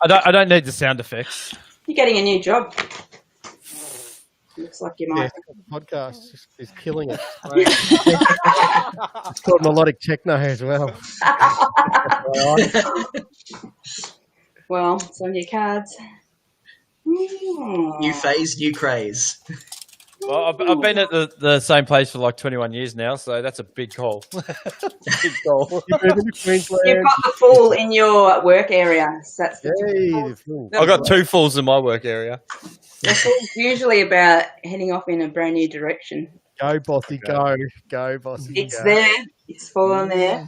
[SPEAKER 3] I don't need the sound effects.
[SPEAKER 12] You're getting a new job. Looks like you might.
[SPEAKER 2] Yeah, podcast is killing it. It's called melodic techno as well.
[SPEAKER 12] Well, it's on your cards.
[SPEAKER 9] New phase, new craze.
[SPEAKER 3] Well, I've been at the same place for like 21 years now, so that's a big call. Big call.
[SPEAKER 12] You've got the Fool in your work area. So that's the
[SPEAKER 2] Fool.
[SPEAKER 3] I've got two Fools in my work area.
[SPEAKER 12] The Fool's usually about heading off in a brand new direction.
[SPEAKER 2] Go, Bossy, go. Go, Bossy,
[SPEAKER 12] It's
[SPEAKER 2] go.
[SPEAKER 12] there. It's full on there.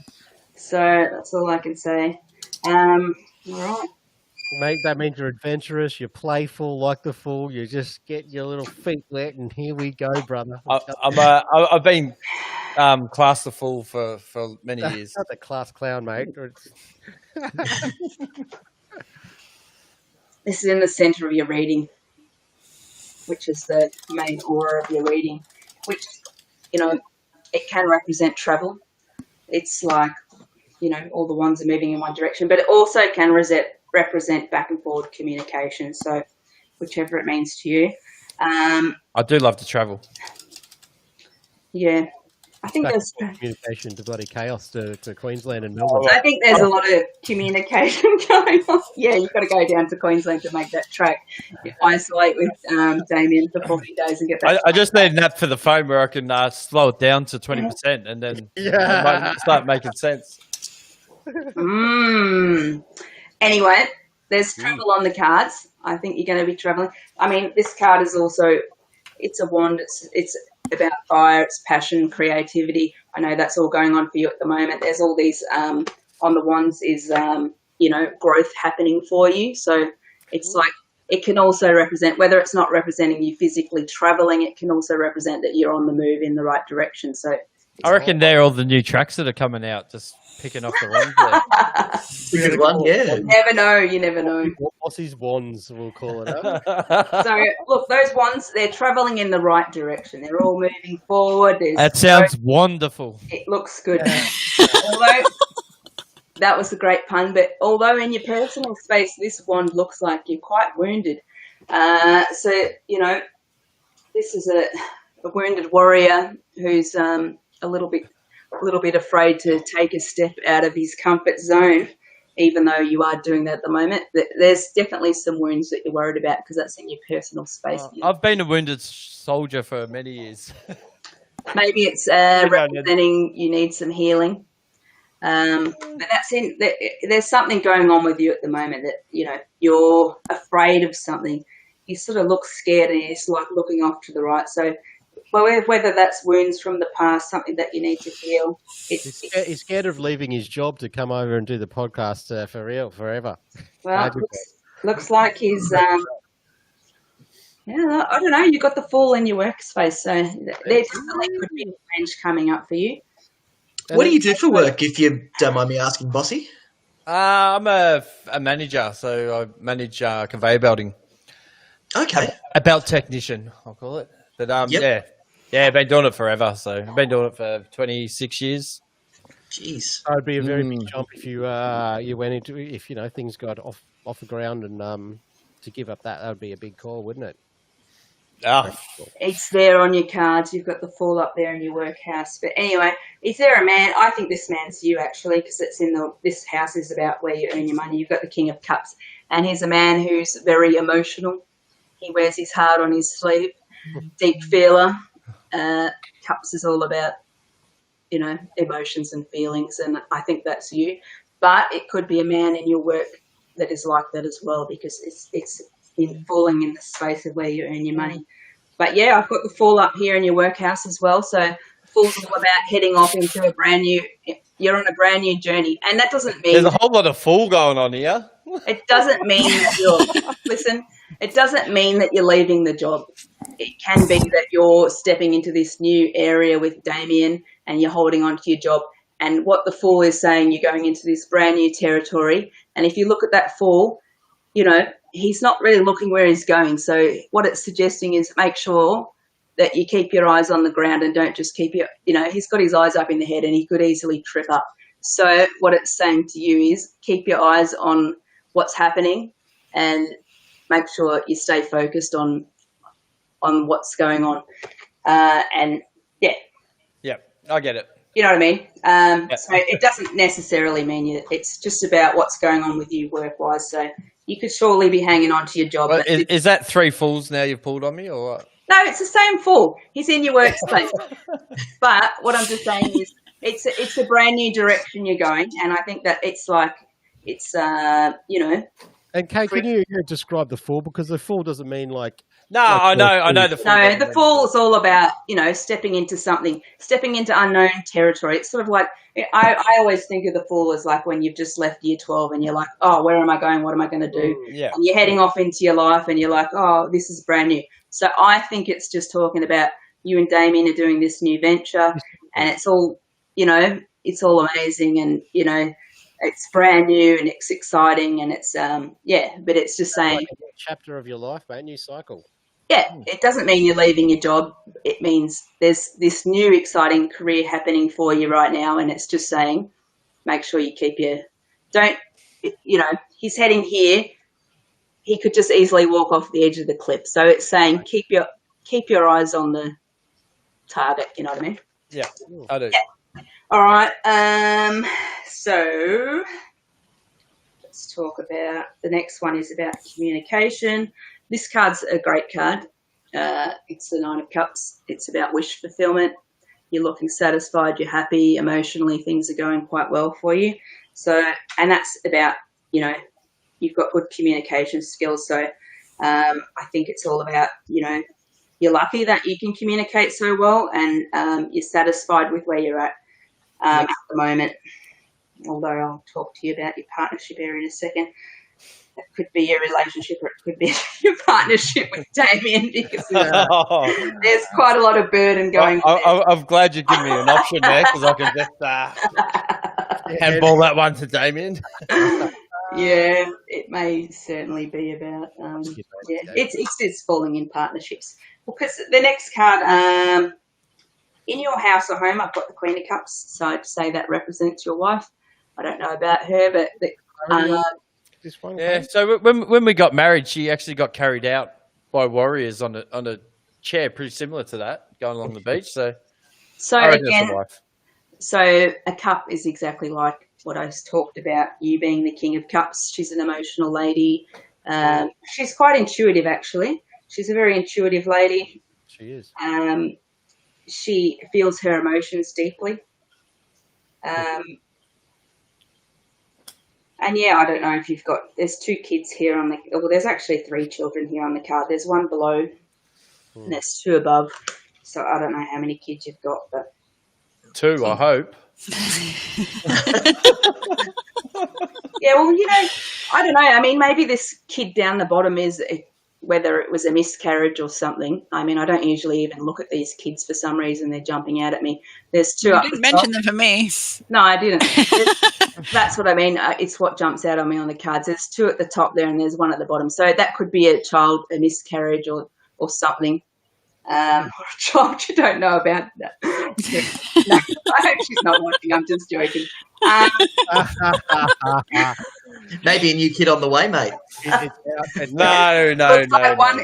[SPEAKER 12] So that's all I can say. All right.
[SPEAKER 2] Mate, that means you're adventurous, you're playful like the Fool, you just get your little feet wet and here we go, brother.
[SPEAKER 3] I've been classed the Fool for many years.
[SPEAKER 2] Not the class clown, mate.
[SPEAKER 12] This is in the centre of your reading, which is the main aura of your reading, which, it can represent travel. It's like, all the wands are moving in one direction, but it also can represent back and forward communication. So whichever it means to you.
[SPEAKER 3] I do love to travel.
[SPEAKER 12] Yeah. I think there's
[SPEAKER 2] communication to bloody Chaos to Queensland and Melbourne.
[SPEAKER 12] I think there's a lot of communication going on. Yeah, you've got to go down to Queensland to make that track. You isolate with Damien for 40 days and get that.
[SPEAKER 3] I just need an app for the phone where I can slow it down to 20% and then it might start making sense.
[SPEAKER 12] Anyway, there's travel on the cards. I think you're going to be traveling. I mean, this card is also, it's a wand. It's about fire, it's passion, creativity. I know that's all going on for you at the moment. There's all these on the wands is growth happening for you. So it's like it can also represent, whether it's not representing you physically traveling, it can also represent that you're on the move in the right direction. So
[SPEAKER 3] I reckon they're all the new tracks that are coming out, just picking off the ones there.
[SPEAKER 9] Good one, yeah.
[SPEAKER 12] You never know.
[SPEAKER 2] Bosse's wands, we'll call it.
[SPEAKER 12] So, look, those ones, they're travelling in the right direction. They're all moving forward.
[SPEAKER 3] That sounds wonderful.
[SPEAKER 12] It looks good. Although, that was a great pun, but although in your personal space, this wand looks like you're quite wounded. So, this is a wounded warrior who's a little bit afraid to take a step out of his comfort zone, even though you are doing that at the moment. There's definitely some wounds that you're worried about because that's in your personal space.
[SPEAKER 3] I've been a wounded soldier for many years. Maybe
[SPEAKER 12] it's representing you need some healing. But there's something going on with you at the moment that, you're afraid of something. You sort of look scared and you're just like looking off to the right. So whether that's wounds from the past, something that you need to heal.
[SPEAKER 2] He's scared of leaving his job to come over and do the podcast for real, forever.
[SPEAKER 12] Well, looks like he's, I don't know, you've got the Fool in your workspace, so there definitely could be a change coming up for you.
[SPEAKER 9] What do you do for work, if you don't mind me asking, Bossy?
[SPEAKER 3] I'm a manager, so I manage conveyor belting.
[SPEAKER 9] Okay.
[SPEAKER 3] A belt technician, I'll call it. But I've been doing it forever. So I've been doing it for 26 years.
[SPEAKER 9] Jeez,
[SPEAKER 2] it'd be a very big jump if you went into things got off the ground and to give up that would be a big call, wouldn't it?
[SPEAKER 12] It's there on your cards. You've got the Fool up there in your workhouse. But anyway, is there a man? I think this man's you actually, because it's this house is about where you earn your money. You've got the King of Cups, and he's a man who's very emotional. He wears his heart on his sleeve. Deep feeler. Cups is all about, emotions and feelings, and I think that's you. But it could be a man in your work that is like that as well, because it's falling in the space of where you earn your money. But yeah, I've got the Fool up here in your workhouse as well. So Fool's all about heading off into you're on a brand new journey, and that doesn't mean
[SPEAKER 3] there's a whole lot of Fool going on here.
[SPEAKER 12] It doesn't mean that it doesn't mean that you're leaving the job. It can be that you're stepping into this new area with Damien and you're holding on to your job. And what the Fool is saying, you're going into this brand new territory. And if you look at that Fool, he's not really looking where he's going. So what it's suggesting is make sure that you keep your eyes on the ground and don't just keep he's got his eyes up in the head and he could easily trip up. So what it's saying to you is keep your eyes on what's happening and make sure you stay focused on what's going on.
[SPEAKER 3] Yeah, I get it.
[SPEAKER 12] You know what I mean? So it doesn't necessarily mean it's just about what's going on with you work-wise. So you could surely be hanging on to your job.
[SPEAKER 3] Well, is that 3 Fools now you've pulled on me, or what?
[SPEAKER 12] No, it's the same Fool. He's in your workspace. But what I'm just saying is it's a brand new direction you're going, and I think that it's
[SPEAKER 2] And Kate, can you describe the Fool? Because the Fool doesn't mean like...
[SPEAKER 3] No, I know the Fool.
[SPEAKER 12] No, the Fool is all about, stepping into something, stepping into unknown territory. It's sort of like, I always think of the Fool as like when you've just left year 12 and you're like, oh, where am I going? What am I going to do?
[SPEAKER 3] Yeah.
[SPEAKER 12] And you're heading off into your life and you're like, oh, this is brand new. So I think it's just talking about you and Damien are doing this new venture and it's all, it's all amazing and, it's brand new and it's exciting and it's, but it's just saying.
[SPEAKER 2] Like a new chapter of your life, mate, new cycle.
[SPEAKER 12] Yeah, it doesn't mean you're leaving your job. It means there's this new exciting career happening for you right now, and it's just saying, make sure you keep he's heading here. He could just easily walk off the edge of the cliff. So it's saying keep your eyes on the target. You know what I mean?
[SPEAKER 3] Yeah, I do.
[SPEAKER 12] Yeah. All right. So let's talk about the next one. Is about communication. This card's a great card. It's the 9 of Cups. It's about wish fulfillment. You're looking satisfied. You're happy. Emotionally, things are going quite well for you. So, and that's about, you've got good communication skills. So I think it's all about, you're lucky that you can communicate so well, and you're satisfied with where you're at the moment. Although I'll talk to you about your partnership area in a second. That could be your relationship, or it could be your partnership with Damien, because there's quite a lot of burden going on.
[SPEAKER 3] I'm glad you give me an option there, because I can just handball that one to Damien.
[SPEAKER 12] Yeah, it may certainly be about. It's falling in partnerships. Because the next card, in your house or home, I've got the Queen of Cups, so I'd say that represents your wife. I don't know about her, but
[SPEAKER 2] this one.
[SPEAKER 3] Yeah. So when we got married, she actually got carried out by warriors on a chair, pretty similar to that, going along the beach. So
[SPEAKER 12] again, so a cup is exactly like what I talked about. You being the King of Cups, she's an emotional lady. She's quite intuitive, actually. She's a very intuitive lady.
[SPEAKER 2] She is.
[SPEAKER 12] She feels her emotions deeply. And yeah, I don't know if you've got, there's 2 kids here there's actually 3 children here on the card. There's 1 below and there's 2 above. So I don't know how many kids you've got, but
[SPEAKER 3] 2, I hope.
[SPEAKER 12] Yeah, well, I don't know. I mean, maybe this kid down the bottom is whether it was a miscarriage or something. I mean, I don't usually even look at these kids for some reason. They're jumping out at me. There's 2 up the top.
[SPEAKER 11] You didn't mention them for me.
[SPEAKER 12] No, I didn't. That's what I mean. It's what jumps out on me on the cards. There's 2 at the top there and there's 1 at the bottom. So that could be a miscarriage or something. Or a child you don't know about. No, I hope she's not watching. I'm just joking.
[SPEAKER 9] Maybe a new kid on the way, mate.
[SPEAKER 3] No.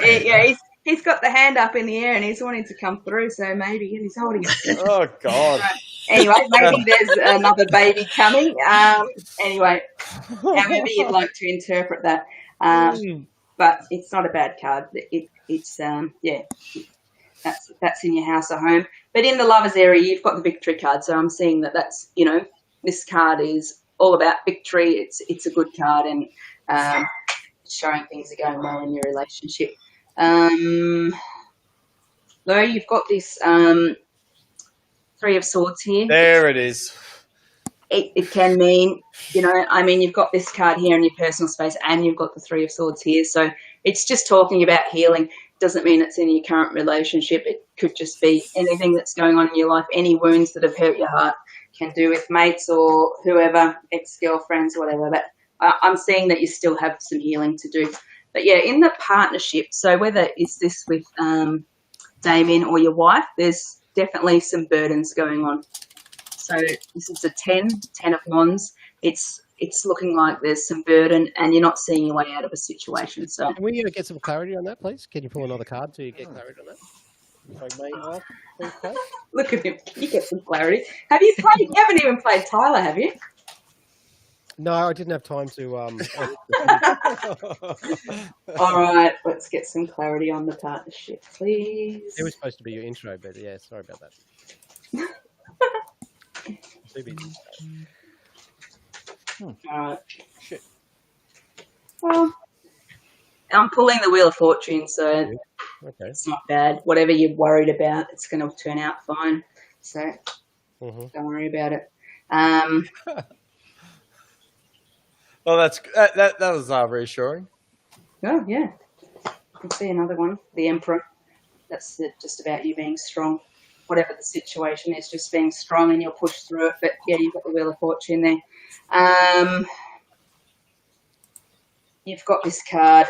[SPEAKER 12] Yeah, he's got the hand up in the air and he's wanting to come through, so maybe he's holding it.
[SPEAKER 3] Oh, God.
[SPEAKER 12] Anyway, maybe there's another baby coming. Anyway, however you'd like to interpret that. But it's not a bad card. It's that's in your house or home. But in the lovers area, you've got the victory card. So I'm seeing that's, this card is all about victory. It's a good card and showing things are going well in your relationship. Though you've got this 3 of Swords here.
[SPEAKER 3] There it is.
[SPEAKER 12] It can mean, you've got this card here in your personal space and you've got the 3 of Swords here. So it's just talking about healing. Doesn't mean it's in your current relationship. It could just be anything that's going on in your life, any wounds that have hurt your heart, can do with mates or whoever, ex-girlfriends, whatever. But I'm seeing that you still have some healing to do. But yeah, in the partnership, so whether it's this with Damien or your wife, there's definitely some burdens going on. So this is a 10 of Wands. It's looking like there's some burden and you're not seeing your way out of a situation. So
[SPEAKER 2] can we get some clarity on that, please? Can you pull another card so you get clarity on that? If I may ask, please.
[SPEAKER 12] Look at him. Can you get some clarity? Have you played? You haven't even played Tyler, have you?
[SPEAKER 2] No, I didn't have time to.
[SPEAKER 12] All right, let's get some clarity on the partnership, please.
[SPEAKER 2] It was supposed to be your intro, but yeah, sorry about that. Too busy.
[SPEAKER 12] All right. Shit. Well, I'm pulling the Wheel of Fortune, so it's not bad. Whatever you're worried about, it's going to turn out fine. So don't worry about it.
[SPEAKER 3] Well, that was reassuring.
[SPEAKER 12] Oh, yeah. I can see another one, the Emperor. That's just about you being strong. Whatever the situation is, just being strong and you'll push through it. But, yeah, you've got the Wheel of Fortune there. You've got this card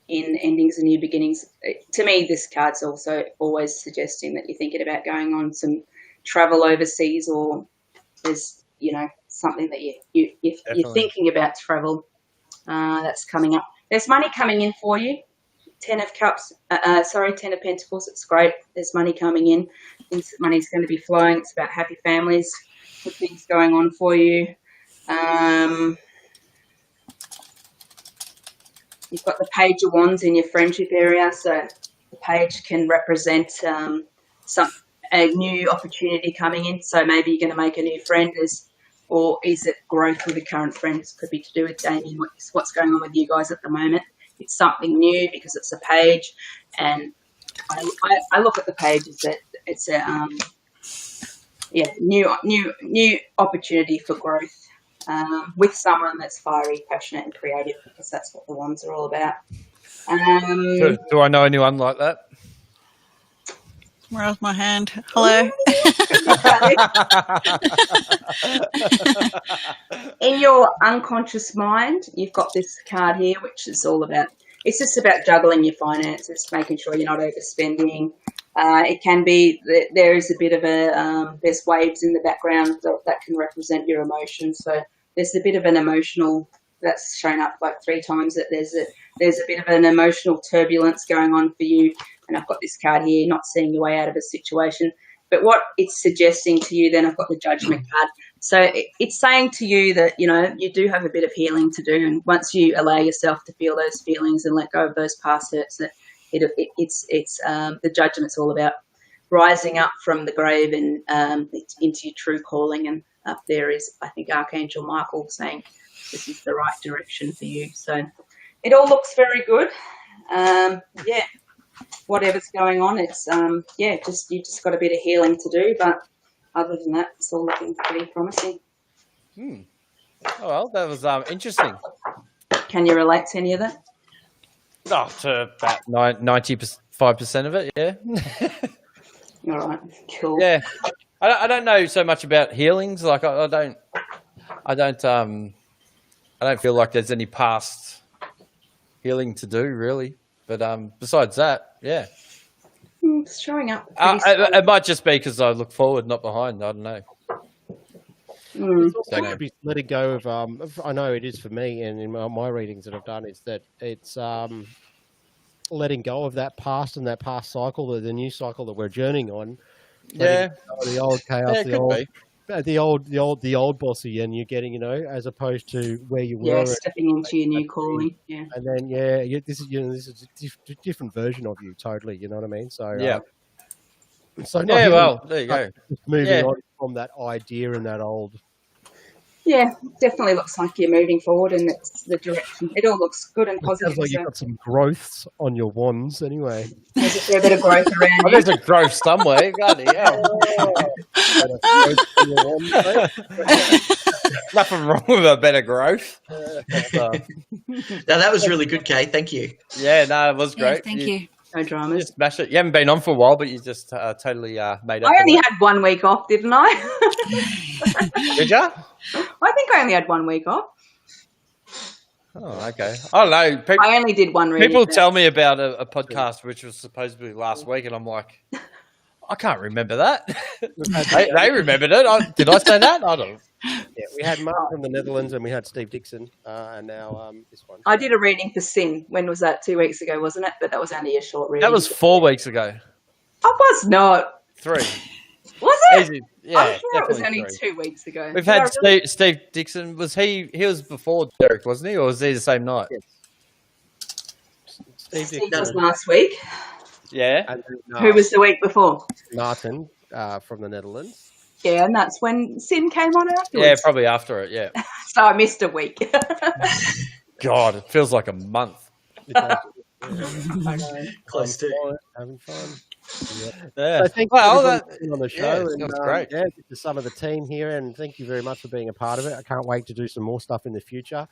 [SPEAKER 12] in Endings and New Beginnings. To me, this card's also always suggesting that you're thinking about going on some travel overseas or there's, something that you're thinking about travel that's coming up. There's money coming in for you. 10 of Cups, 10 of Pentacles. It's great. There's money coming in. Money's going to be flowing. It's about happy families, good things going on for you. You've got the Page of Wands in your friendship area. So the page can represent a new opportunity coming in. So maybe you're going to make a new friend. Or is it growth with a current friend? This could be to do with Damien, what's going on with you guys at the moment. It's something new because it's a page and I look at the page as that it's a new opportunity for growth with someone that's fiery, passionate, and creative, because that's what the ones are all about.
[SPEAKER 3] Do I know anyone like that?
[SPEAKER 11] Where's my hand? Hello.
[SPEAKER 12] In your unconscious mind, you've got this card here, which is all about. It's just about juggling your finances, making sure you're not overspending. It can be that there is a bit of there's waves in the background that can represent your emotions. So there's a bit of an emotional that's shown up like 3 times. That there's a bit of an emotional turbulence going on for you. And I've got this card here, not seeing your way out of a situation. But what it's suggesting to you, then I've got the judgment card. So it's saying to you that, you do have a bit of healing to do. And once you allow yourself to feel those feelings and let go of those past hurts, that it's the judgment's all about rising up from the grave and into your true calling. And up there is, I think, Archangel Michael saying this is the right direction for you. So it all looks very good. Whatever's going on, it's you just got a bit of healing to do, but other than that, it's all looking pretty promising.
[SPEAKER 3] Oh, well, that was interesting.
[SPEAKER 12] Can you relate to any of that?
[SPEAKER 3] Oh, to about 95% of it, yeah.
[SPEAKER 12] All right, cool.
[SPEAKER 3] Yeah, I don't know so much about healings. Like I don't feel like there's any past healing to do, really. But besides that, yeah.
[SPEAKER 12] It's showing up.
[SPEAKER 3] It might just be because I look forward, not behind. I don't know.
[SPEAKER 2] It's also be letting go of. I know it is for me, and in my readings that I've done, is that it's letting go of that past and that past cycle, the new cycle that we're journeying on.
[SPEAKER 3] Yeah,
[SPEAKER 2] the old chaos,
[SPEAKER 3] yeah,
[SPEAKER 2] the old Bosse, and you're getting, as opposed to where you were.
[SPEAKER 12] Yeah, stepping into your new calling. Yeah,
[SPEAKER 2] and then this is a different version of you, totally. You know what I mean? So
[SPEAKER 3] yeah.
[SPEAKER 2] So
[SPEAKER 3] there you go.
[SPEAKER 2] Just moving on from that idea and that old.
[SPEAKER 12] Yeah, definitely looks like you're moving forward, and it's the direction. It all looks good and positive.
[SPEAKER 2] Sounds like you've got some growths on your wands, anyway.
[SPEAKER 12] There's a fair bit of growth around.
[SPEAKER 3] There's a growth somewhere. Bloody hell. Nothing wrong with a better growth.
[SPEAKER 9] Now that was really good, Kay. Thank you.
[SPEAKER 3] Yeah, no, it was great.
[SPEAKER 11] Yeah, thank you.
[SPEAKER 12] No dramas.
[SPEAKER 3] You smashed it. You haven't been on for a while, but you just totally made up.
[SPEAKER 12] I only had 1 week off, didn't I?
[SPEAKER 3] Did you?
[SPEAKER 12] I think I only had 1 week off.
[SPEAKER 3] Oh, okay. I don't know.
[SPEAKER 12] I only did one reading.
[SPEAKER 3] People tell me about a podcast which was supposed to be last week, and I'm like, I can't remember that. they remembered it. Did I say that? I don't know.
[SPEAKER 2] Yeah, we had Mark from the Netherlands and we had Steve Dixon, and now this one.
[SPEAKER 12] I did a reading for Sin. When was that? 2 weeks ago, wasn't it? But that was only a short reading.
[SPEAKER 3] That was 4 weeks ago.
[SPEAKER 12] I was not.
[SPEAKER 3] 3.
[SPEAKER 12] Was it?
[SPEAKER 3] Easy. Yeah,
[SPEAKER 12] I'm sure it was only
[SPEAKER 3] 3.
[SPEAKER 12] 2 weeks ago.
[SPEAKER 3] We've had Steve Dixon. Was he was before Derek, wasn't he? Or was he the same night?
[SPEAKER 2] Yes. Steve
[SPEAKER 12] Steve was last week.
[SPEAKER 3] Yeah.
[SPEAKER 2] And then,
[SPEAKER 12] Who was the week before?
[SPEAKER 2] Martin from the Netherlands.
[SPEAKER 12] Yeah, and that's when Sin came on afterwards.
[SPEAKER 3] Yeah, probably after it, yeah.
[SPEAKER 12] So I missed a week.
[SPEAKER 3] God, it feels like a month.
[SPEAKER 9] Close to
[SPEAKER 2] having fun.
[SPEAKER 3] Yeah.
[SPEAKER 2] So thank you for being on the show.
[SPEAKER 3] Yeah, that's great.
[SPEAKER 2] Yeah, to some of the team here, and thank you very much for being a part of it. I can't wait to do some more stuff in the future.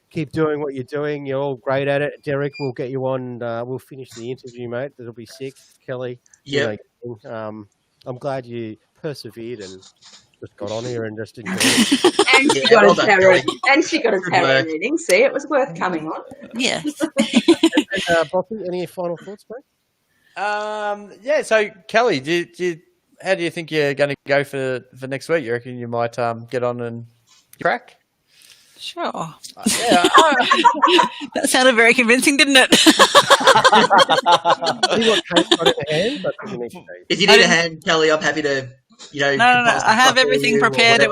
[SPEAKER 2] Keep doing what you're doing. You're all great at it. Derek, we'll get you on. We'll finish the interview, mate. That'll be sick. Kelly,
[SPEAKER 9] yeah.
[SPEAKER 2] I'm glad you persevered and just got on here and just enjoyed it.
[SPEAKER 12] And she got a tarot. And she got a tarot reading. See, it was worth coming on.
[SPEAKER 11] Yes.
[SPEAKER 2] Bosse, any final thoughts, mate?
[SPEAKER 3] Yeah. So, Kelly, how do you think you're going to go for next week? You reckon you might get on and crack?
[SPEAKER 11] Sure.
[SPEAKER 3] Yeah.
[SPEAKER 11] That sounded very convincing, didn't it?
[SPEAKER 9] If you need a hand, Kelly, I'm happy to.
[SPEAKER 11] No. I have everything prepared. It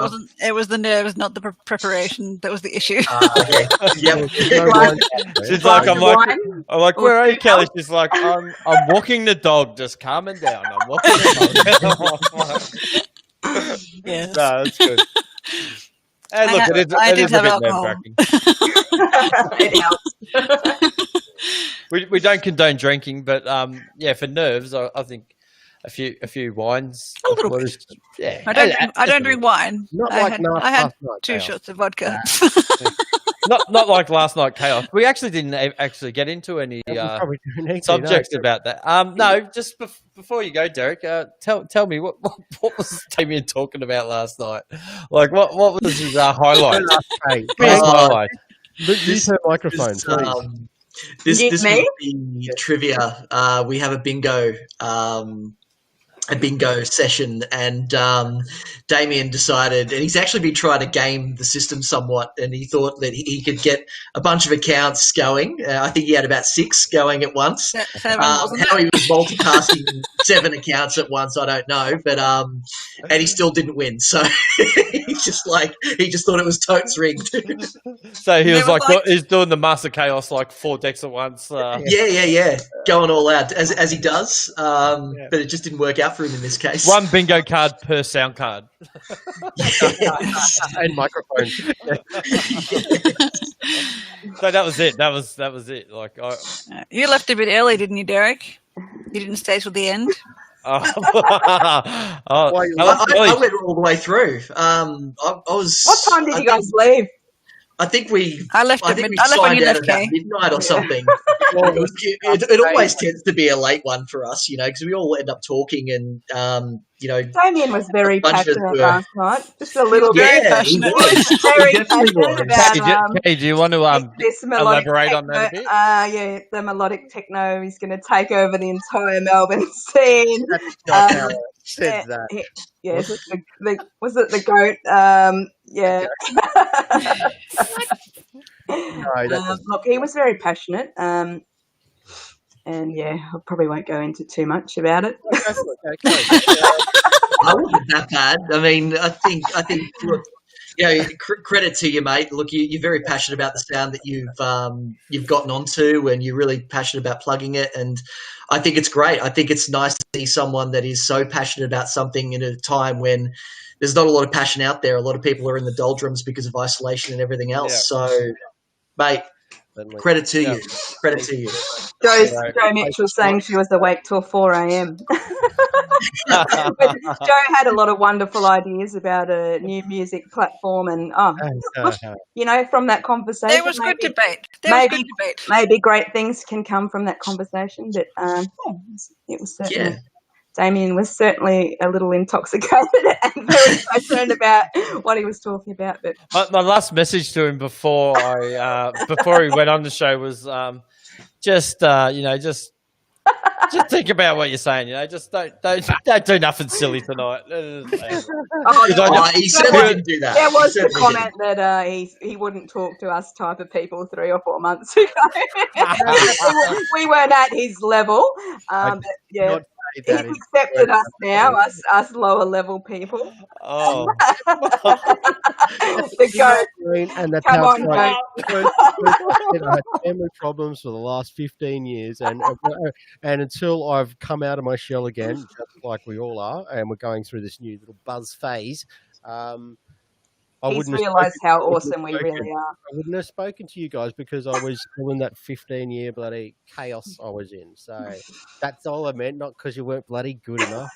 [SPEAKER 11] was the nerves, not the preparation, that was the issue.
[SPEAKER 9] Okay. Yep.
[SPEAKER 3] She's like, I'm like, where are you, Kelly? She's like, I'm walking the dog, just calming down. I'm walking the dog.
[SPEAKER 11] Yes.
[SPEAKER 3] No, that's good. And look, it is a bit nerve-wracking.
[SPEAKER 12] It helps.
[SPEAKER 3] we don't condone drinking, but yeah, for nerves, I think a few wines,
[SPEAKER 11] a little bit.
[SPEAKER 3] Yeah,
[SPEAKER 11] I don't drink wine.
[SPEAKER 2] Not
[SPEAKER 11] I
[SPEAKER 2] like
[SPEAKER 11] had
[SPEAKER 2] last night,
[SPEAKER 11] 2
[SPEAKER 2] Chaos.
[SPEAKER 11] shots of vodka.
[SPEAKER 3] not like last night, Chaos. We actually didn't actually get into any subjects about that. No, just before you go, Derek, tell me what was Damien talking about last night? Like what was his highlight? Highlight.
[SPEAKER 2] Use her microphone, please.
[SPEAKER 9] This will be trivia. We have a bingo session, and Damien decided, and he's actually been trying to game the system somewhat, and he thought that he could get a bunch of accounts going. I think he had about 6 going at once. How he was multitasking 7 accounts at once, I don't know, but and he still didn't win. So he just thought it was totes rigged.
[SPEAKER 3] So he was like he's doing the Master Chaos like 4 decks at once.
[SPEAKER 9] Yeah, going all out as he does. But it just didn't work out for him in this case.
[SPEAKER 3] 1 bingo card per sound card.
[SPEAKER 2] And microphone.
[SPEAKER 3] So that was it. That was it. Like
[SPEAKER 11] you left a bit early, didn't you, Derek? You didn't stay till the end.
[SPEAKER 9] I went all the way through. I was.
[SPEAKER 12] What time did you guys leave?
[SPEAKER 9] I think we.
[SPEAKER 11] I left
[SPEAKER 9] when you left about midnight or something. It always tends to be a late one for us, because we all end up talking and
[SPEAKER 12] Damien was very passionate last night. Just a little bit.
[SPEAKER 9] Very
[SPEAKER 12] passionate about.
[SPEAKER 3] Hey, do you want to elaborate on that a bit?
[SPEAKER 12] Yeah, the melodic techno is going to take over the entire Melbourne scene.
[SPEAKER 2] Said that.
[SPEAKER 12] Yes, was it the goat? Yeah. Look, he was very passionate. And yeah, I probably won't go into too much about it.
[SPEAKER 9] I wasn't that bad. I mean, I think. Look, credit to you, mate. Look, you're very passionate about the sound that you've gotten onto, and you're really passionate about plugging it. And I think it's great. I think it's nice to see someone that is so passionate about something in a time when there's not a lot of passion out there. A lot of people are in the doldrums because of isolation and everything else. Yeah. So, mate. Credit to you. Credit to you.
[SPEAKER 12] Joe Mitchell saying she was awake till 4 a.m. Joe had a lot of wonderful ideas about a new music platform, and from that conversation,
[SPEAKER 11] there was good debate.
[SPEAKER 12] Maybe great things can come from that conversation. But it was certainly. Yeah. Damien was certainly a little intoxicated and very concerned about what he was talking about. But
[SPEAKER 3] my last message to him before he went on the show was just think about what you're saying. Just don't do nothing silly tonight.
[SPEAKER 9] He certainly didn't do that.
[SPEAKER 12] There was the comment that he wouldn't talk to us type of people 3 or 4 months ago. We weren't at his level. But yeah. He's accepted us now, us lower level people.
[SPEAKER 3] Oh,
[SPEAKER 2] the goat and the
[SPEAKER 12] come on,
[SPEAKER 2] goat. I had family problems for the last 15 years, and until I've come out of my shell again, just like we all are, and we're going through this new little buzz phase.
[SPEAKER 12] He's realised how awesome we really are.
[SPEAKER 2] I wouldn't have spoken to you guys because I was doing that 15-year bloody chaos I was in. So that's all I meant, not because you weren't bloody good enough.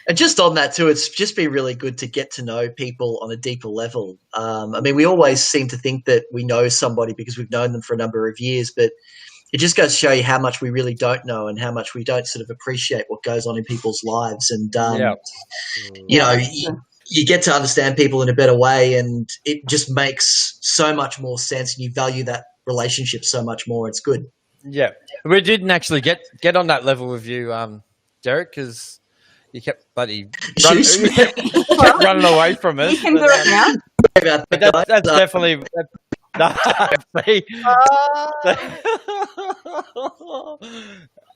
[SPEAKER 9] And just on that too, it's just been really good to get to know people on a deeper level. I mean, we always seem to think that we know somebody because we've known them for a number of years, but it just goes to show you how much we really don't know and how much we don't sort of appreciate what goes on in people's lives. And, you get to understand people in a better way, and it just makes so much more sense, and you value that relationship so much more. It's good.
[SPEAKER 3] Yeah. We didn't actually get on that level with you, Derek, because you kept running away from us.
[SPEAKER 12] You can do it now.
[SPEAKER 3] That's definitely...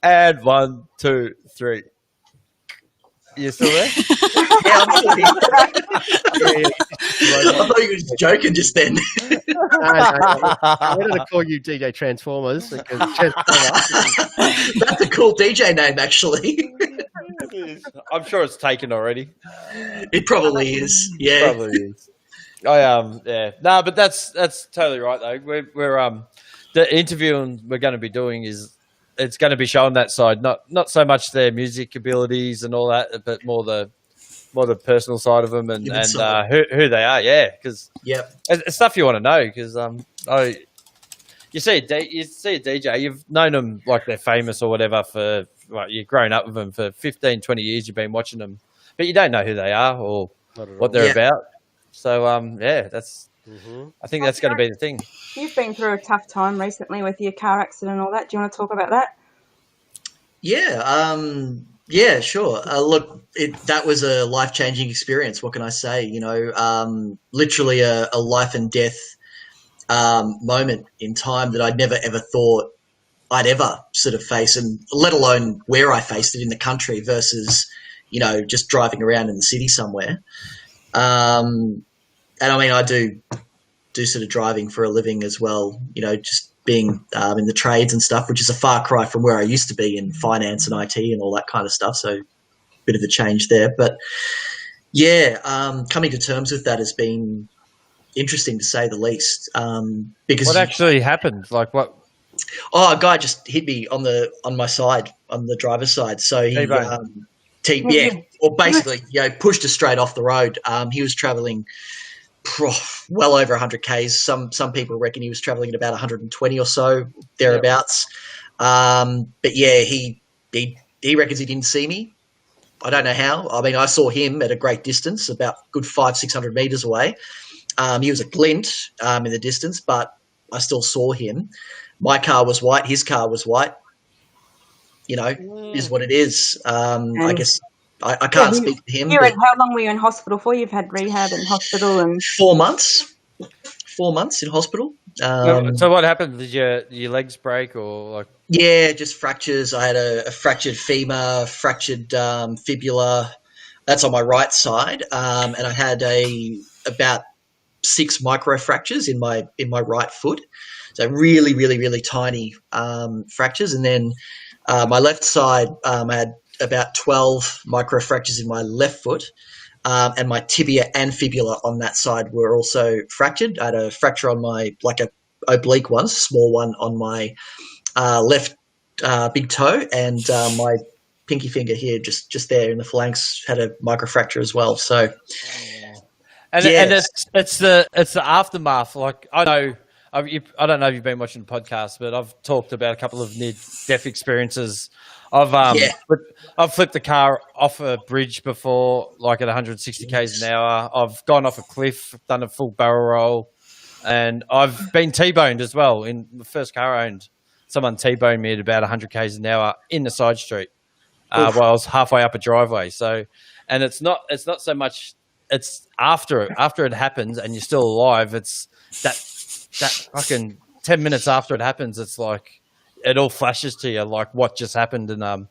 [SPEAKER 3] And 1, 2, 3. You still there?
[SPEAKER 9] Yeah, I'm still here. I thought you were joking just then.
[SPEAKER 2] I wanted to call you DJ Transformers because
[SPEAKER 9] that's a cool DJ name, actually.
[SPEAKER 3] I'm sure it's taken already.
[SPEAKER 9] It probably is. Yeah,
[SPEAKER 3] probably is. Yeah. No, but that's totally right though. We're the interviewing we're going to be doing it's going to be showing that side, not so much their music abilities and all that, but more the personal side of them and who they are. Yeah, because it's stuff you want to know. Because you see a DJ, you've known them like they're famous or whatever for you've grown up with them for 15, 20 years. You've been watching them, but you don't know who they are or what they're about. So that's. I think that's going to be the thing.
[SPEAKER 12] You've been through a tough time recently with your car accident and all that. Do you want to talk about that?
[SPEAKER 9] Yeah, sure. Look, that was a life-changing experience. What can I say? You know, literally a life and death moment in time that I'd never ever thought I'd ever sort of face, and let alone where I faced it in the country versus, you know, just driving around in the city somewhere. And I mean, I do sort of driving for a living as well, you know, just being in the trades and stuff, which is a far cry from where I used to be in finance and IT and all that kind of stuff. So a bit of a change there. But yeah, coming to terms with that has been interesting to say the least. Because
[SPEAKER 3] what actually happened? Like what?
[SPEAKER 9] Oh, a guy just hit me on my side, on the driver's side. So he, or basically, you know, pushed us straight off the road. He was traveling well over 100 Ks. Some people reckon he was traveling at about 120 or so, thereabouts. But yeah, he reckons he didn't see me. I don't know how. I mean, I saw him at a great distance, about good 500-600 meters away. He was a glint in the distance, but I still saw him. My car was white. His car was white. You know, is what it is. I guess I can't speak to him.
[SPEAKER 12] How long were you in hospital for? You've had rehab in hospital and
[SPEAKER 9] 4 months. 4 months in hospital.
[SPEAKER 3] So what happened? Did your legs break or like?
[SPEAKER 9] Yeah, just fractures. I had a fractured femur, fractured fibula. That's on my right side, and I had about 6 micro fractures in my right foot. So really, really, really tiny fractures, and then my left side, I had about 12 micro fractures in my left foot, and my tibia and fibula on that side were also fractured. I had a fracture on my, like a oblique one, small one on my left big toe, and my pinky finger here, just there in the phalanx, had a micro fracture as well. So,
[SPEAKER 3] and it's the aftermath. Like I don't know if you've been watching the podcast, but I've talked about a couple of near-death experiences. I've flipped the car off a bridge before, like at 160 k's an hour. I've gone off a cliff, done a full barrel roll, and I've been T-boned as well. In the first car I owned, someone T-boned me at about 100 k's an hour in the side street while I was halfway up a driveway. So, and it's not so much. It's after it happens and you're still alive. It's that fucking 10 minutes after it happens. It's like it all flashes to you, like what just happened, and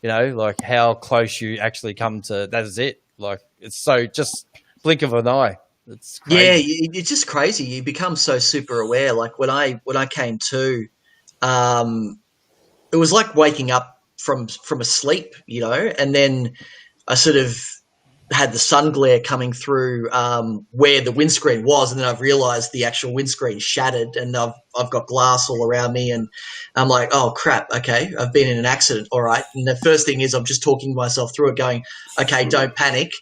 [SPEAKER 3] you know, like how close you actually come to. That is it. Like it's so just blink of an eye. It's crazy.
[SPEAKER 9] Yeah, it's just crazy. You become so super aware. Like when I came to, it was like waking up from a sleep, you know, and then I sort of had the sun glare coming through where the windscreen was, and then I've realised the actual windscreen shattered, and I've got glass all around me, and I'm like, oh crap, okay, I've been in an accident, all right. And the first thing is I'm just talking myself through it, going, okay, don't panic,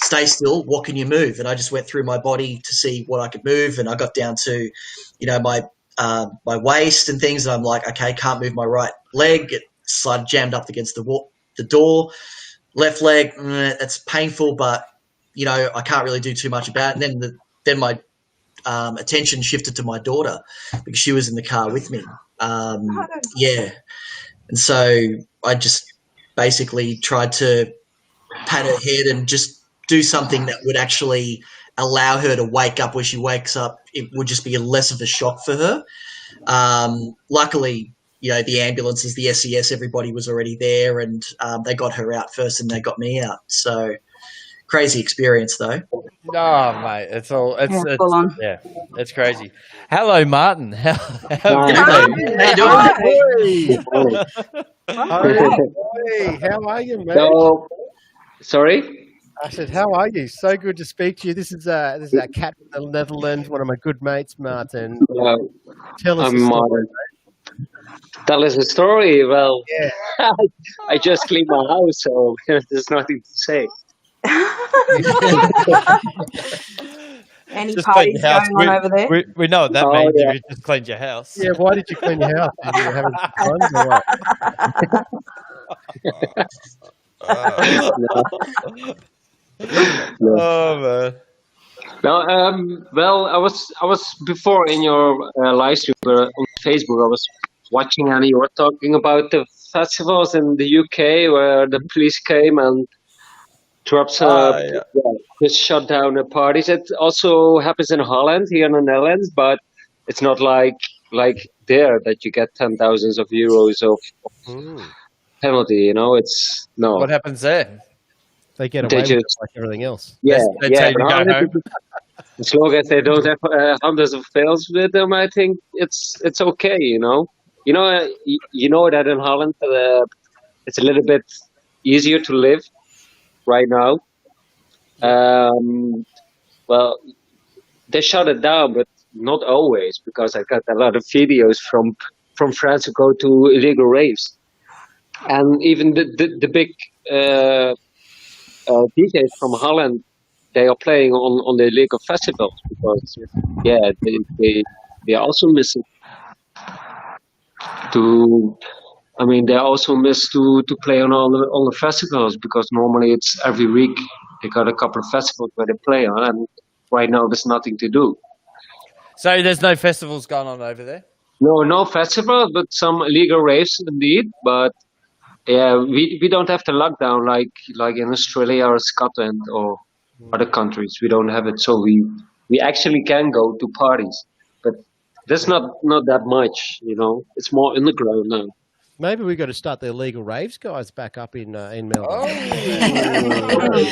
[SPEAKER 9] stay still, what can you move? And I just went through my body to see what I could move, and I got down to, you know, my waist and things, and I'm like, okay, can't move my right leg, it jammed up against the door. Left leg, that's painful, but you know I can't really do too much about it. And then my attention shifted to my daughter because she was in the car with me. Yeah, and so I just basically tried to pat her head and just do something that would actually allow her to wake up. When she wakes up, it would just be less of a shock for her. Luckily, you know, the ambulances, the SES, everybody was already there, and they got her out first and they got me out. So crazy experience though.
[SPEAKER 3] Oh mate, it's
[SPEAKER 12] full on.
[SPEAKER 3] Yeah, it's crazy. Hello Martin. How
[SPEAKER 9] you doing?
[SPEAKER 2] How are you, mate?
[SPEAKER 13] So, sorry?
[SPEAKER 2] I said, "How are you? So good to speak to you." This is Cat from the Netherlands, one of my good mates, Martin. Tell us a story.
[SPEAKER 13] Tell us a story. Well,
[SPEAKER 2] yeah.
[SPEAKER 13] I just cleaned my house, so there's nothing to say.
[SPEAKER 12] Any parties going on over there?
[SPEAKER 3] We know what that means. Yeah. You just cleaned your house.
[SPEAKER 2] Yeah, why did you clean your house? Did you having some fun or what?
[SPEAKER 3] Oh man.
[SPEAKER 13] No, well, I was before in your live stream on Facebook. I was watching, and you were talking about the festivals in the UK where the police came and drops just shut down the parties. It also happens in Holland, here in the Netherlands, but it's not like there that you get 10,000s of euros of penalty. You know, it's no.
[SPEAKER 3] What happens there?
[SPEAKER 2] They get away with it like everything else.
[SPEAKER 13] Yeah,
[SPEAKER 3] they tell you to go home.
[SPEAKER 13] As long as they don't have hundreds of fails with them, I think it's okay. You know that in Holland it's a little bit easier to live right now. Well, they shut it down, but not always, because I got a lot of videos from friends who go to illegal raves, and even the big DJs from Holland, they are playing on the illegal festivals because they are also missing they also miss to play on all the festivals, because normally it's every week they got a couple of festivals where they play on, and right now there's nothing to do.
[SPEAKER 3] So there's no festivals going on over there?
[SPEAKER 13] No festivals, but some illegal raves indeed. But yeah, we don't have the lockdown like in Australia or Scotland or other countries. We don't have it, so we actually can go to parties, but there's not that much. You know, it's more underground now.
[SPEAKER 2] Maybe we got to start the illegal raves guys back up in Melbourne.
[SPEAKER 12] Oh.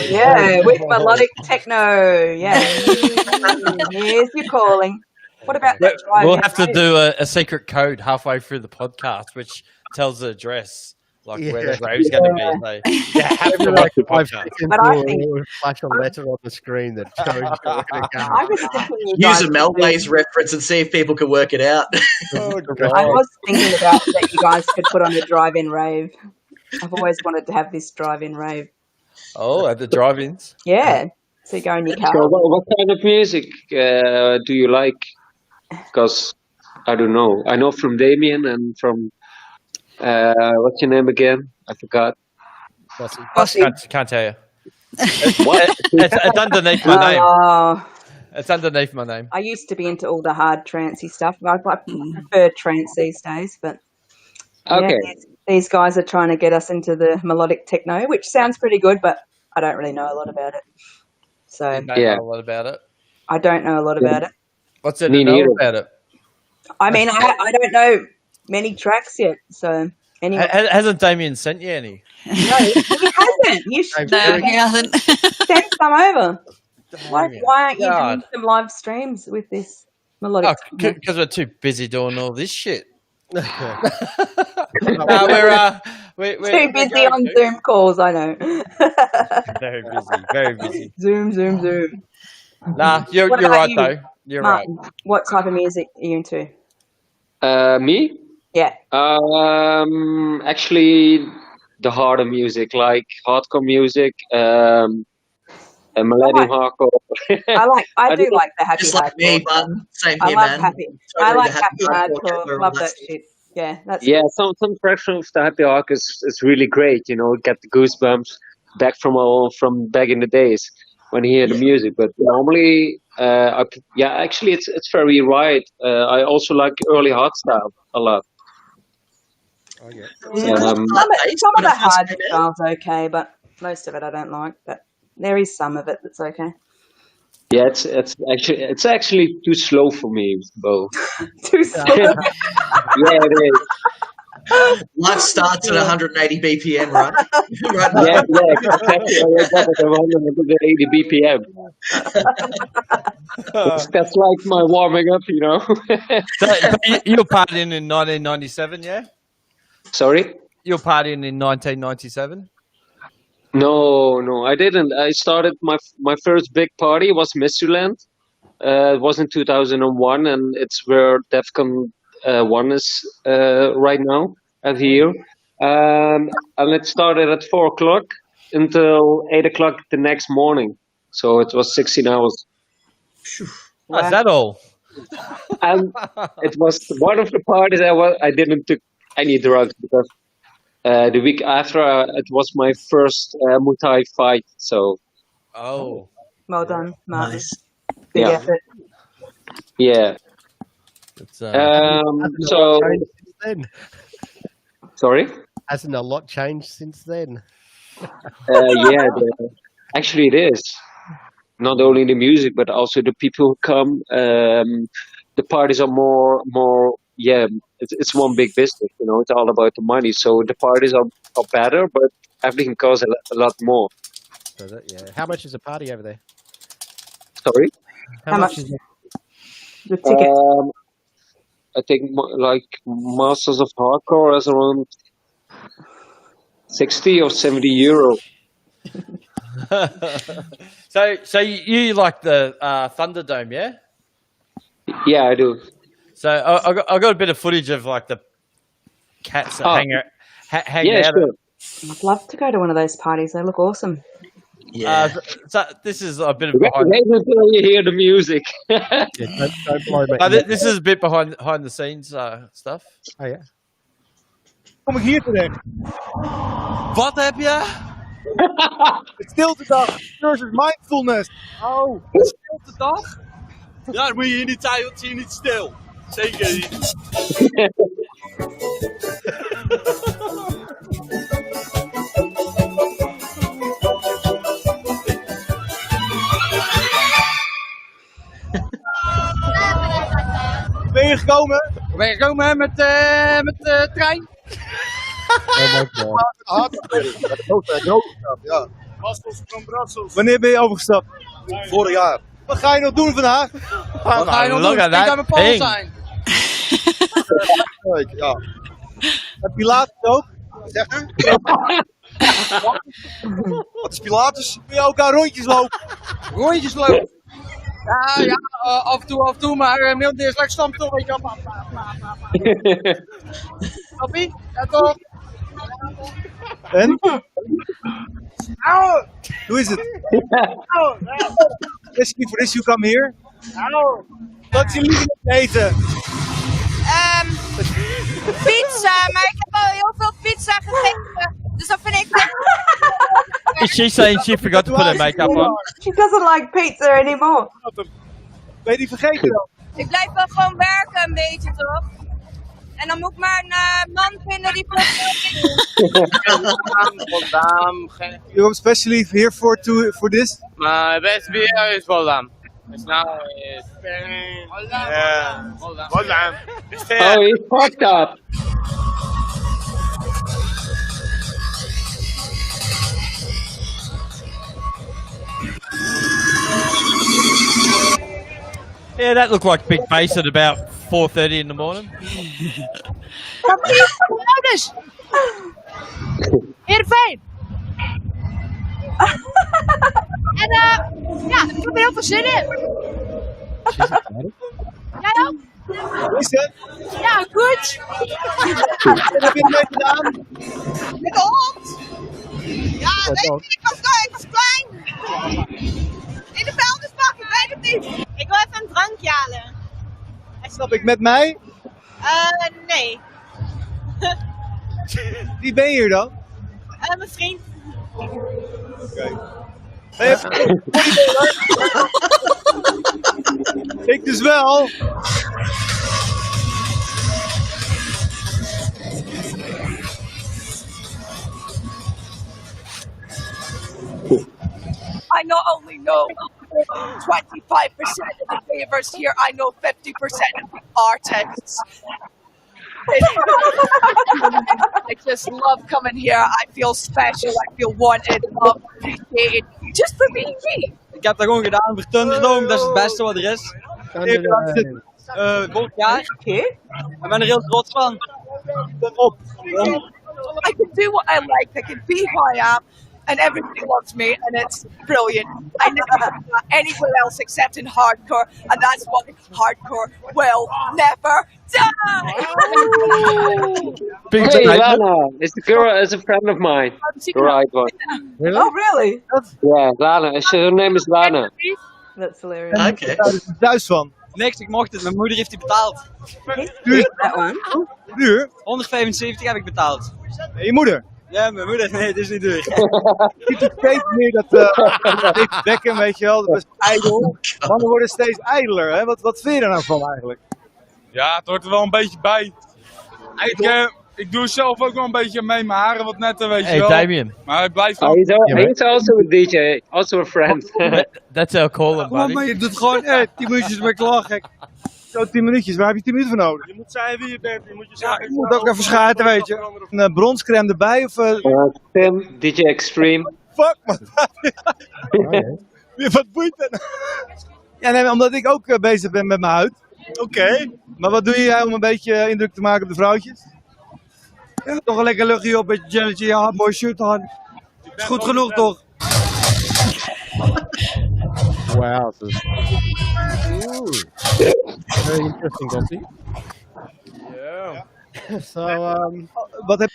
[SPEAKER 12] Yeah, with melodic techno. Yeah, here's your calling. What about that?
[SPEAKER 3] We'll have to do a secret code halfway through the podcast, which tells the address. Like where the rave's going to be. So, have to watch the podcast.
[SPEAKER 12] But I think
[SPEAKER 2] flash a letter on the screen that shows where we're going to go.
[SPEAKER 12] I was thinking
[SPEAKER 9] Use a Melblaze reference and see if people can work it out.
[SPEAKER 12] I was thinking about that you guys could put on a drive-in rave. I've always wanted to have this drive-in rave.
[SPEAKER 3] Oh, at the drive-ins?
[SPEAKER 12] Yeah. So you go in your car.
[SPEAKER 13] So what kind of music do you like? Because I don't know. I know from Damien and from what's your name again? I forgot.
[SPEAKER 3] Bosse. Can't tell you. What? It's underneath my name. It's underneath my name.
[SPEAKER 12] I used to be into all the hard trancey stuff. I prefer trance these days, but
[SPEAKER 13] okay.
[SPEAKER 12] These guys are trying to get us into the melodic techno, which sounds pretty good, but I don't really know a lot about it. So
[SPEAKER 3] you don't know a lot about it.
[SPEAKER 12] I don't know a lot about it.
[SPEAKER 3] What's there to know about it?
[SPEAKER 12] I mean, I don't know many tracks yet, so anyway.
[SPEAKER 3] Hasn't Damien sent you any?
[SPEAKER 12] No, he hasn't. You should
[SPEAKER 11] he hasn't.
[SPEAKER 12] send some over. Why aren't you doing some live streams with this melodic?
[SPEAKER 3] Because we're too busy doing all this shit.
[SPEAKER 12] We're too busy on Zoom calls, I know.
[SPEAKER 3] Very busy.
[SPEAKER 12] Zoom.
[SPEAKER 3] Nah, you're right though. You're
[SPEAKER 12] Martin,
[SPEAKER 3] right.
[SPEAKER 12] What type of music are you into?
[SPEAKER 13] Me?
[SPEAKER 12] Yeah.
[SPEAKER 13] Actually, the harder music, like hardcore music, millennium hardcore.
[SPEAKER 12] I do like the happy
[SPEAKER 9] just
[SPEAKER 12] hardcore.
[SPEAKER 9] like me, but same
[SPEAKER 12] I
[SPEAKER 9] here,
[SPEAKER 12] love
[SPEAKER 9] man.
[SPEAKER 12] happy.
[SPEAKER 9] Totally
[SPEAKER 12] I like
[SPEAKER 9] the
[SPEAKER 12] happy hardcore. Love that shit. Yeah, that's
[SPEAKER 13] some fraction of the happy hardcore is really great. You know, get the goosebumps back from back in the days when you hear the music. But normally, actually, it's very right. I also like early hardstyle a lot.
[SPEAKER 2] Oh, yeah.
[SPEAKER 12] some of the hard style's okay, but most of it I don't like. But there is some of it that's okay.
[SPEAKER 13] Yeah, it's actually too slow for me, Bo.
[SPEAKER 12] Too slow.
[SPEAKER 13] Yeah, it is.
[SPEAKER 9] Life starts at 180 BPM, right?
[SPEAKER 13] Yeah, exactly. I wake up at 180 BPM. That's like my warming up, you know.
[SPEAKER 3] So you were partying in 1997, yeah?
[SPEAKER 13] Sorry?
[SPEAKER 3] You were partying in 1997?
[SPEAKER 13] No, I didn't. I started my first big party was Mysteryland. It was in 2001, and it's where DEFCON 1 is right now, every year. And it started at 4 o'clock until 8 o'clock the next morning. So it was 16 hours.
[SPEAKER 3] Is that all?
[SPEAKER 13] And it was one of the parties I didn't took any drugs because the week after it was my first Muay Thai fight. So.
[SPEAKER 3] Oh.
[SPEAKER 12] Well done, Martin.
[SPEAKER 9] Nice.
[SPEAKER 12] Big
[SPEAKER 13] Yeah.
[SPEAKER 12] effort.
[SPEAKER 13] Yeah.
[SPEAKER 3] It's,
[SPEAKER 13] So.
[SPEAKER 2] Then.
[SPEAKER 13] Sorry.
[SPEAKER 2] Hasn't a lot changed since then?
[SPEAKER 13] Yeah. Actually, it is. Not only the music, but also the people who come. The parties are more. Yeah, it's one big business. You know, it's all about the money. So the parties are better, but everything costs a lot more.
[SPEAKER 2] Does it? Yeah. How much is a party over there?
[SPEAKER 13] Sorry.
[SPEAKER 12] How much?
[SPEAKER 2] is it?
[SPEAKER 12] The tickets.
[SPEAKER 13] I think like Masters of Hardcore is around 60 or 70 euro.
[SPEAKER 3] So you like the Thunderdome, yeah?
[SPEAKER 13] Yeah, I do.
[SPEAKER 3] So I got a bit of footage of like the cats that hang
[SPEAKER 13] Yeah,
[SPEAKER 3] out.
[SPEAKER 13] sure.
[SPEAKER 12] I'd love to go to one of those parties. They look awesome.
[SPEAKER 9] Yeah.
[SPEAKER 3] So this is a bit of
[SPEAKER 13] Wait
[SPEAKER 3] behind.
[SPEAKER 13] until you hear the music.
[SPEAKER 2] Yeah, don't blow me.
[SPEAKER 3] This is a bit behind the scenes stuff.
[SPEAKER 2] Oh ja.
[SPEAKER 14] Kom ik hier terecht?
[SPEAKER 15] Wat heb je?
[SPEAKER 14] Het stiltedag versus mindfulness.
[SPEAKER 15] Oh, een stiltedag? Ja, dat moet je hier niet zijn, want zie je niet stil. Zeker niet.
[SPEAKER 14] Ben je gekomen?
[SPEAKER 15] Ben je gekomen met de trein?
[SPEAKER 2] Oh my god.
[SPEAKER 14] Ja. Wanneer ben je overgestapt? Vorig jaar. Wat ga je nog doen vandaag?
[SPEAKER 15] Wat ga je nog doen? Ik ga mijn pool zijn.
[SPEAKER 14] Ja. En Pilatus ook? Zeg u? Wat is Pilatus? Kun je ook aan rondjes lopen?
[SPEAKER 15] Rondjes lopen? Ja, af en toe, maar Milton is lekker stamp toch, weet je wel. Appie? Ja toch?
[SPEAKER 14] En? Hoe is het? Rescue for this, you come here. Wat is je liefde eten?
[SPEAKER 16] Pizza, maar ik heb al heel veel pizza gegeten. Dus dat vind ik
[SPEAKER 3] Is she saying she forgot to put her makeup on?
[SPEAKER 12] She doesn't like pizza anymore.
[SPEAKER 14] Ben je die vergeten dan?
[SPEAKER 16] Ik blijf wel gewoon werken een beetje, toch? En dan moet ik maar een man vinden die voor
[SPEAKER 14] You come specially here for this?
[SPEAKER 15] My best beer is Voldam. It's now Voldam.
[SPEAKER 13] Oh, he's fucked up.
[SPEAKER 3] Yeah, that looked like big bass at about 4:30 in the morning.
[SPEAKER 16] Heerenveen. En ja, ik heb er heel veel zin in. Jij ook?
[SPEAKER 14] Hoe is het?
[SPEAKER 16] Ja, goed.
[SPEAKER 14] Wat heb je ermee gedaan?
[SPEAKER 16] Met de hond. Ja, weet je, ik was klein. In de vuilnisbak, ik weet het niet. Ik wil even een drankje halen.
[SPEAKER 14] Snap ik, met mij?
[SPEAKER 16] Nee.
[SPEAKER 14] Wie ben je hier dan?
[SPEAKER 16] Mijn vriend.
[SPEAKER 14] Oké. Ik dus wel.
[SPEAKER 16] I not only know 25% of the favors here, I know 50% of the artists. I just love coming here. I feel special. I feel wanted, loved, appreciated. Just for being me.
[SPEAKER 15] Ik heb dat gewoon gedaan voor Thunderdome, dat is het beste wat er is. Vorig jaar. Ik ben er heel trots van.
[SPEAKER 14] Kom op.
[SPEAKER 16] I can do what I like. I can be who I am. and everybody loves me, and it's brilliant. I never heard that anywhere else except in hardcore, and that's what hardcore will never die.
[SPEAKER 13] Hey, Lana, it's a friend of mine. The right one.
[SPEAKER 17] Really? Oh, really?
[SPEAKER 13] Yeah, Lana. Her name is Lana.
[SPEAKER 17] That's hilarious.
[SPEAKER 9] Okay.
[SPEAKER 14] Daar is het thuis van.
[SPEAKER 15] Niks, ik mocht het. Mijn moeder heeft die betaald.
[SPEAKER 17] That one.
[SPEAKER 14] Duur?
[SPEAKER 15] 175 heb ik betaald.
[SPEAKER 14] Je moeder?
[SPEAKER 15] Ja, mijn moeder. Nee, het is niet duur.
[SPEAKER 14] Je ziet steeds meer dat Beckham, weet je wel, dat is ijdel. Mannen worden steeds ijdeler, hè? Wat vind je er nou van eigenlijk?
[SPEAKER 18] Ja, het hoort er wel een beetje bij. Ik doe zelf ook wel een beetje mee, mijn haren wat netter, weet je wel.
[SPEAKER 3] Hey, Damien.
[SPEAKER 18] Maar hij blijft wel...
[SPEAKER 13] He's also a DJ, also a friend.
[SPEAKER 3] That's our call,
[SPEAKER 14] Kom op, maar je doet gewoon 10 minuutjes met klaargek. Zo 10 minuutjes, waar heb je 10 minuten voor nodig?
[SPEAKER 18] Je moet zijn wie je bent,
[SPEAKER 14] je moet ook even schaten, weet je. Een bronscrème erbij of...
[SPEAKER 13] Tim, DJ Extreme.
[SPEAKER 14] Fuck, man. Wat boeit dat? Ja, nee, omdat ik ook bezig ben met mijn huid. Oké. Maar wat doe jij om een beetje indruk te maken op de vrouwtjes? Ja, toch een lekker luchtje op, een beetje jelletje, ja, mooi shirt aan. Is goed genoeg, toch?
[SPEAKER 2] Wow. Very interesting, Bosse.
[SPEAKER 14] Yeah.
[SPEAKER 2] So,
[SPEAKER 14] what have...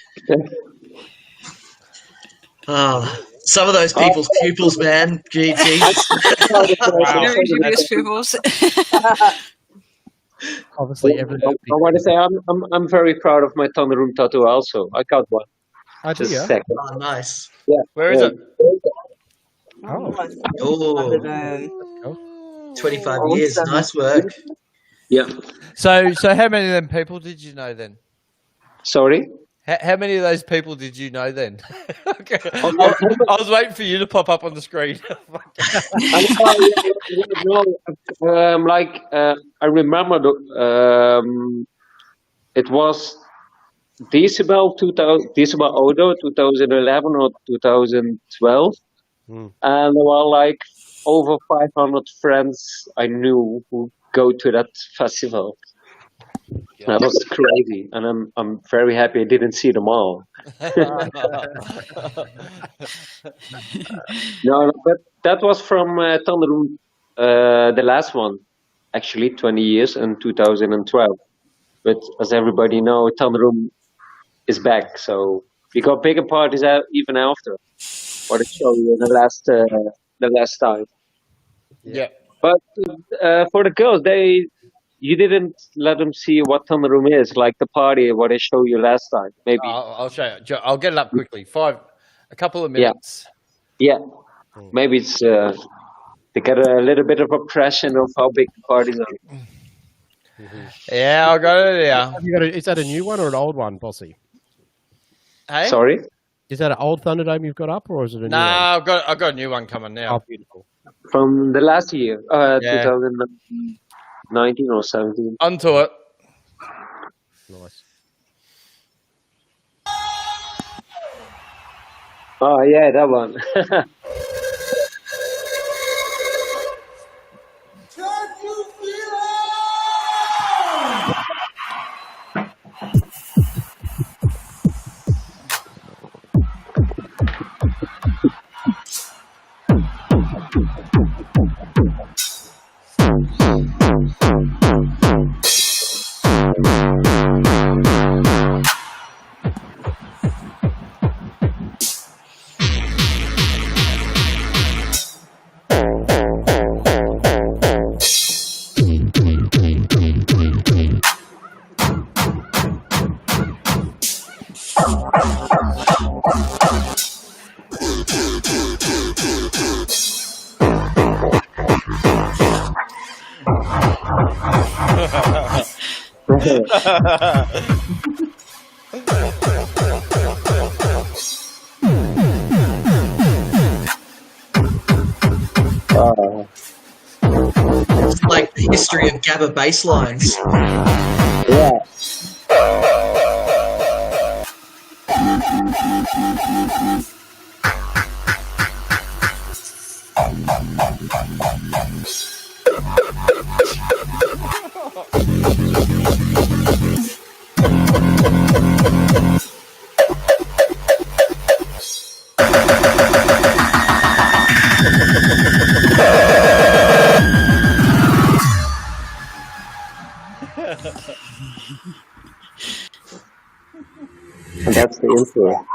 [SPEAKER 9] Some of those people's pupils, man. GT.
[SPEAKER 11] Pupils.
[SPEAKER 2] Obviously, everything.
[SPEAKER 13] I want to say I'm very proud of my Thunder Room tattoo. Also, I got one. Just a second.
[SPEAKER 9] Oh, nice.
[SPEAKER 13] Yeah.
[SPEAKER 3] Where is it?
[SPEAKER 9] Oh. 25 years. Nice work.
[SPEAKER 13] Yeah.
[SPEAKER 3] So how many of them people did you know then?
[SPEAKER 13] Sorry?
[SPEAKER 3] How many of those people did you know then? Okay. I was waiting for you to pop up on the screen.
[SPEAKER 13] I remember it was Decibel Odo 2011 or 2012, and there were like over 500 friends I knew who go to that festival. Yeah. That was crazy, and I'm very happy I didn't see them all. No, but that was from Thunder Room, the last one, actually 20 years in 2012. But as everybody knows, Thunder Room is back, so we got bigger parties out even after what I showed you the last time.
[SPEAKER 3] Yeah.
[SPEAKER 13] But for the girls, you didn't let them see what Thunder Room is, like the party, what I showed you last time. Maybe.
[SPEAKER 3] I'll show you. I'll get it up quickly. A couple of minutes.
[SPEAKER 13] Yeah. Maybe it's to get a little bit of impression of how big the parties are.
[SPEAKER 3] Yeah, I got it. Yeah.
[SPEAKER 2] Is that a new one or an old one, Bosse?
[SPEAKER 3] Hey.
[SPEAKER 13] Sorry.
[SPEAKER 2] Is that an old Thunderdome you've got up, or is it a new one?
[SPEAKER 3] I've got a new one coming now.
[SPEAKER 2] Oh, beautiful.
[SPEAKER 13] From the last year, 2019 or 17.
[SPEAKER 3] Onto it.
[SPEAKER 2] Nice.
[SPEAKER 13] Oh yeah, that one.
[SPEAKER 9] It's like the history of Gabba bass lines.
[SPEAKER 13] Yeah. intro.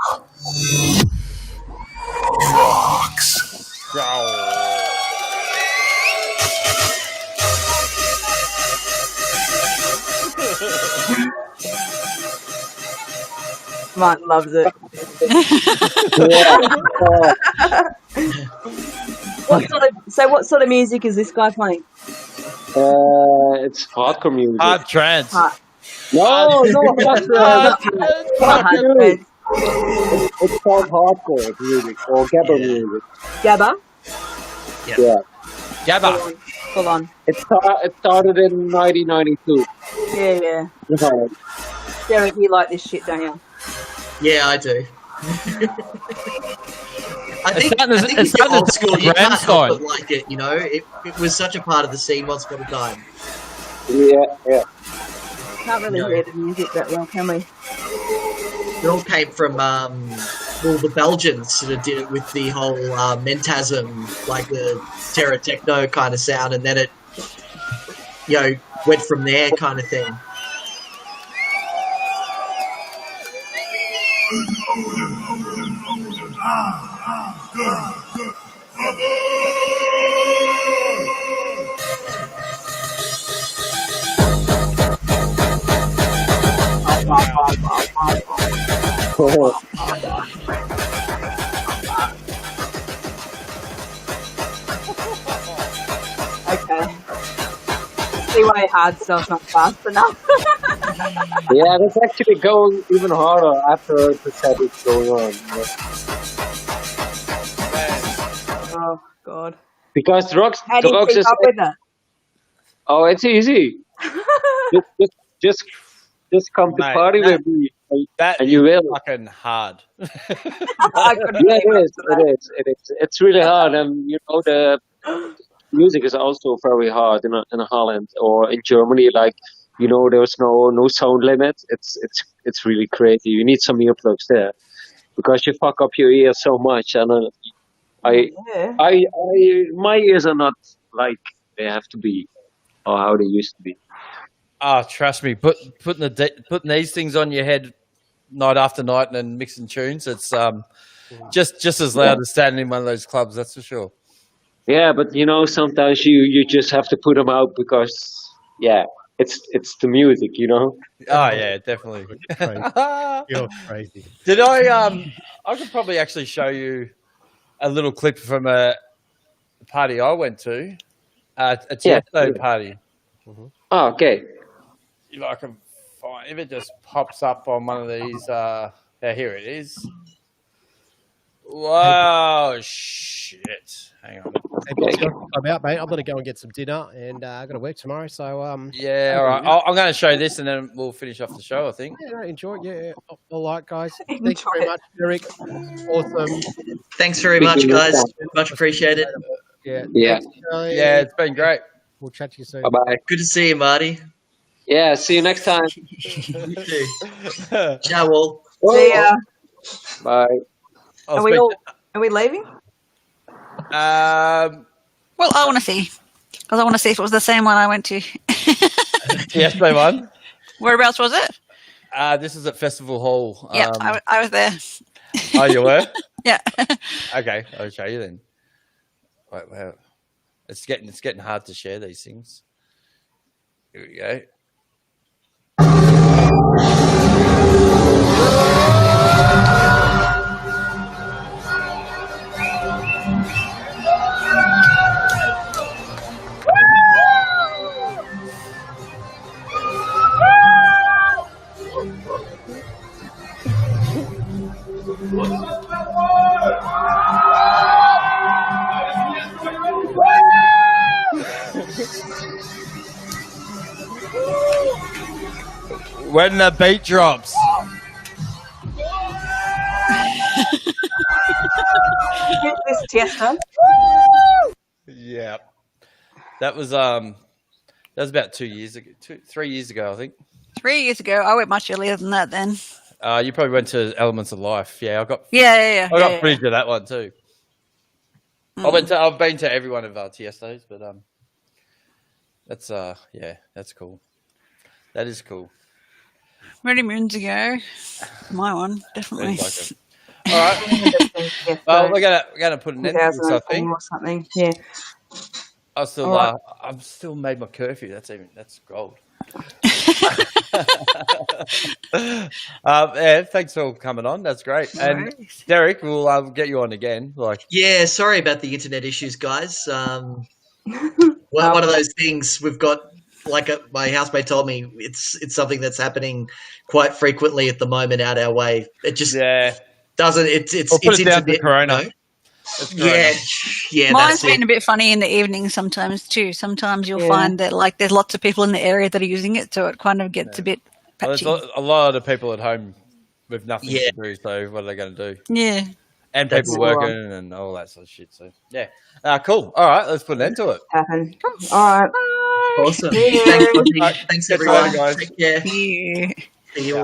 [SPEAKER 17] Mark loves it. What sort of music is this guy playing?
[SPEAKER 13] It's hardcore music.
[SPEAKER 3] Hard trance.
[SPEAKER 13] No, not
[SPEAKER 17] Hard trance.
[SPEAKER 13] It's called hardcore music or Gabba music.
[SPEAKER 17] Gabba?
[SPEAKER 13] Yeah.
[SPEAKER 3] Gabba.
[SPEAKER 17] Full on.
[SPEAKER 13] It started in 1992.
[SPEAKER 17] Yeah. Derek, you like this shit, don't you?
[SPEAKER 9] Yeah, I do. I think
[SPEAKER 3] it's
[SPEAKER 9] if you're old school, you can't
[SPEAKER 3] Rammstein.
[SPEAKER 9] help but like it, you know? It was such a part of the scene once upon a time.
[SPEAKER 13] Yeah.
[SPEAKER 17] Can't really hear the music that well, can we?
[SPEAKER 9] It all came from, the Belgians sort of did it with the whole Mentasm, like the Terra Techno kind of sound, and then it, went from there kind of thing.
[SPEAKER 17] Okay. See why hard stuff's not fast enough.
[SPEAKER 13] Yeah, it's actually going even harder after the set is going on.
[SPEAKER 17] Oh God.
[SPEAKER 13] Because drugs
[SPEAKER 17] How do you keep
[SPEAKER 13] is
[SPEAKER 17] up with it?
[SPEAKER 13] oh, it's easy. just come to
[SPEAKER 3] Mate,
[SPEAKER 13] party
[SPEAKER 3] that-
[SPEAKER 13] with me,
[SPEAKER 3] That
[SPEAKER 13] and you will.
[SPEAKER 3] fucking hard.
[SPEAKER 13] Yeah, it is. It's really hard, and the music is also very hard in Holland or in Germany. Like there's no sound limit. It's really crazy. You need some earplugs there because you fuck up your ears so much. And my ears are not like they have to be or how they used to be.
[SPEAKER 3] Oh, trust me, putting these things on your head night after night and then mixing tunes, it's just as loud as standing in one of those clubs, that's for sure.
[SPEAKER 13] Yeah, but sometimes you just have to put them out because it's the music,
[SPEAKER 3] Oh yeah, definitely.
[SPEAKER 2] You're crazy.
[SPEAKER 3] Did I could probably actually show you a little clip from a party I went to, a Tiesto party.
[SPEAKER 2] Mm-hmm.
[SPEAKER 13] Oh, okay.
[SPEAKER 3] If I can find, if it just pops up on one of these, here it is. Wow, shit! Hang on.
[SPEAKER 2] I'm out, mate. I'm going to go and get some dinner, and I've got to work tomorrow. So,
[SPEAKER 3] yeah, all right. I'm going to show this, and then we'll finish off the show. I think.
[SPEAKER 2] Yeah, enjoy. Yeah, all right, guys. Thanks very much, Eric. Awesome.
[SPEAKER 9] Thanks very much, guys. Much appreciated.
[SPEAKER 2] Yeah.
[SPEAKER 13] Yeah.
[SPEAKER 2] Thanks, Charlie.
[SPEAKER 3] Yeah, it's been great.
[SPEAKER 2] We'll chat to you soon.
[SPEAKER 13] Bye bye.
[SPEAKER 9] Good to see you, Marty.
[SPEAKER 13] Yeah, see you next time.
[SPEAKER 9] You too. Ciao, all.
[SPEAKER 17] See ya.
[SPEAKER 13] Bye.
[SPEAKER 17] Are we leaving?
[SPEAKER 11] Well, I want to see. Because I want to see if it was the same one I went to.
[SPEAKER 3] Yes, they won.
[SPEAKER 11] Whereabouts was it?
[SPEAKER 3] This is at Festival Hall.
[SPEAKER 11] Yeah, I was there.
[SPEAKER 3] Oh, you were?
[SPEAKER 11] Yeah.
[SPEAKER 3] Okay, I'll show you then. Wait, wow. It's getting hard to share these things. Here we go. When the beat drops.
[SPEAKER 17] This Tiesto.
[SPEAKER 3] Yeah. That was about 2 years ago, 3 years ago, I think.
[SPEAKER 11] 3 years ago. I went much earlier than that then.
[SPEAKER 3] You probably went to Elements of Life. Yeah, I got
[SPEAKER 11] Yeah.
[SPEAKER 3] I got footage of that one too. I've been to every one of Tiesto's, but that's that's cool. That is cool.
[SPEAKER 11] Many moons ago. My one, definitely.
[SPEAKER 3] Seems like it. All right. Well, we're gonna put an end to this, I think.
[SPEAKER 12] Or something. Yeah.
[SPEAKER 3] I've still made my curfew. That's gold. Yeah, thanks for coming on. That's great. And Derek, we'll get you on again.
[SPEAKER 9] Yeah, sorry about the internet issues, guys. One of those things we've got. My housemate told me, it's something that's happening quite frequently at the moment out our way. It just doesn't. It's
[SPEAKER 3] down to Corona.
[SPEAKER 9] Yeah.
[SPEAKER 11] Mine's been a bit funny in the evening sometimes too. Sometimes you'll find that there's lots of people in the area that are using it, so it kind of gets a bit patchy.
[SPEAKER 3] Well, there's a lot of people at home with nothing to do. So what are they going to do?
[SPEAKER 11] Yeah.
[SPEAKER 3] And people working and all that sort of shit. So yeah, cool. All right, let's put an end to it.
[SPEAKER 12] Happen. All right.
[SPEAKER 9] Awesome. Thanks everyone.
[SPEAKER 3] Guys.
[SPEAKER 9] Take care.
[SPEAKER 11] Yeah.
[SPEAKER 9] See you.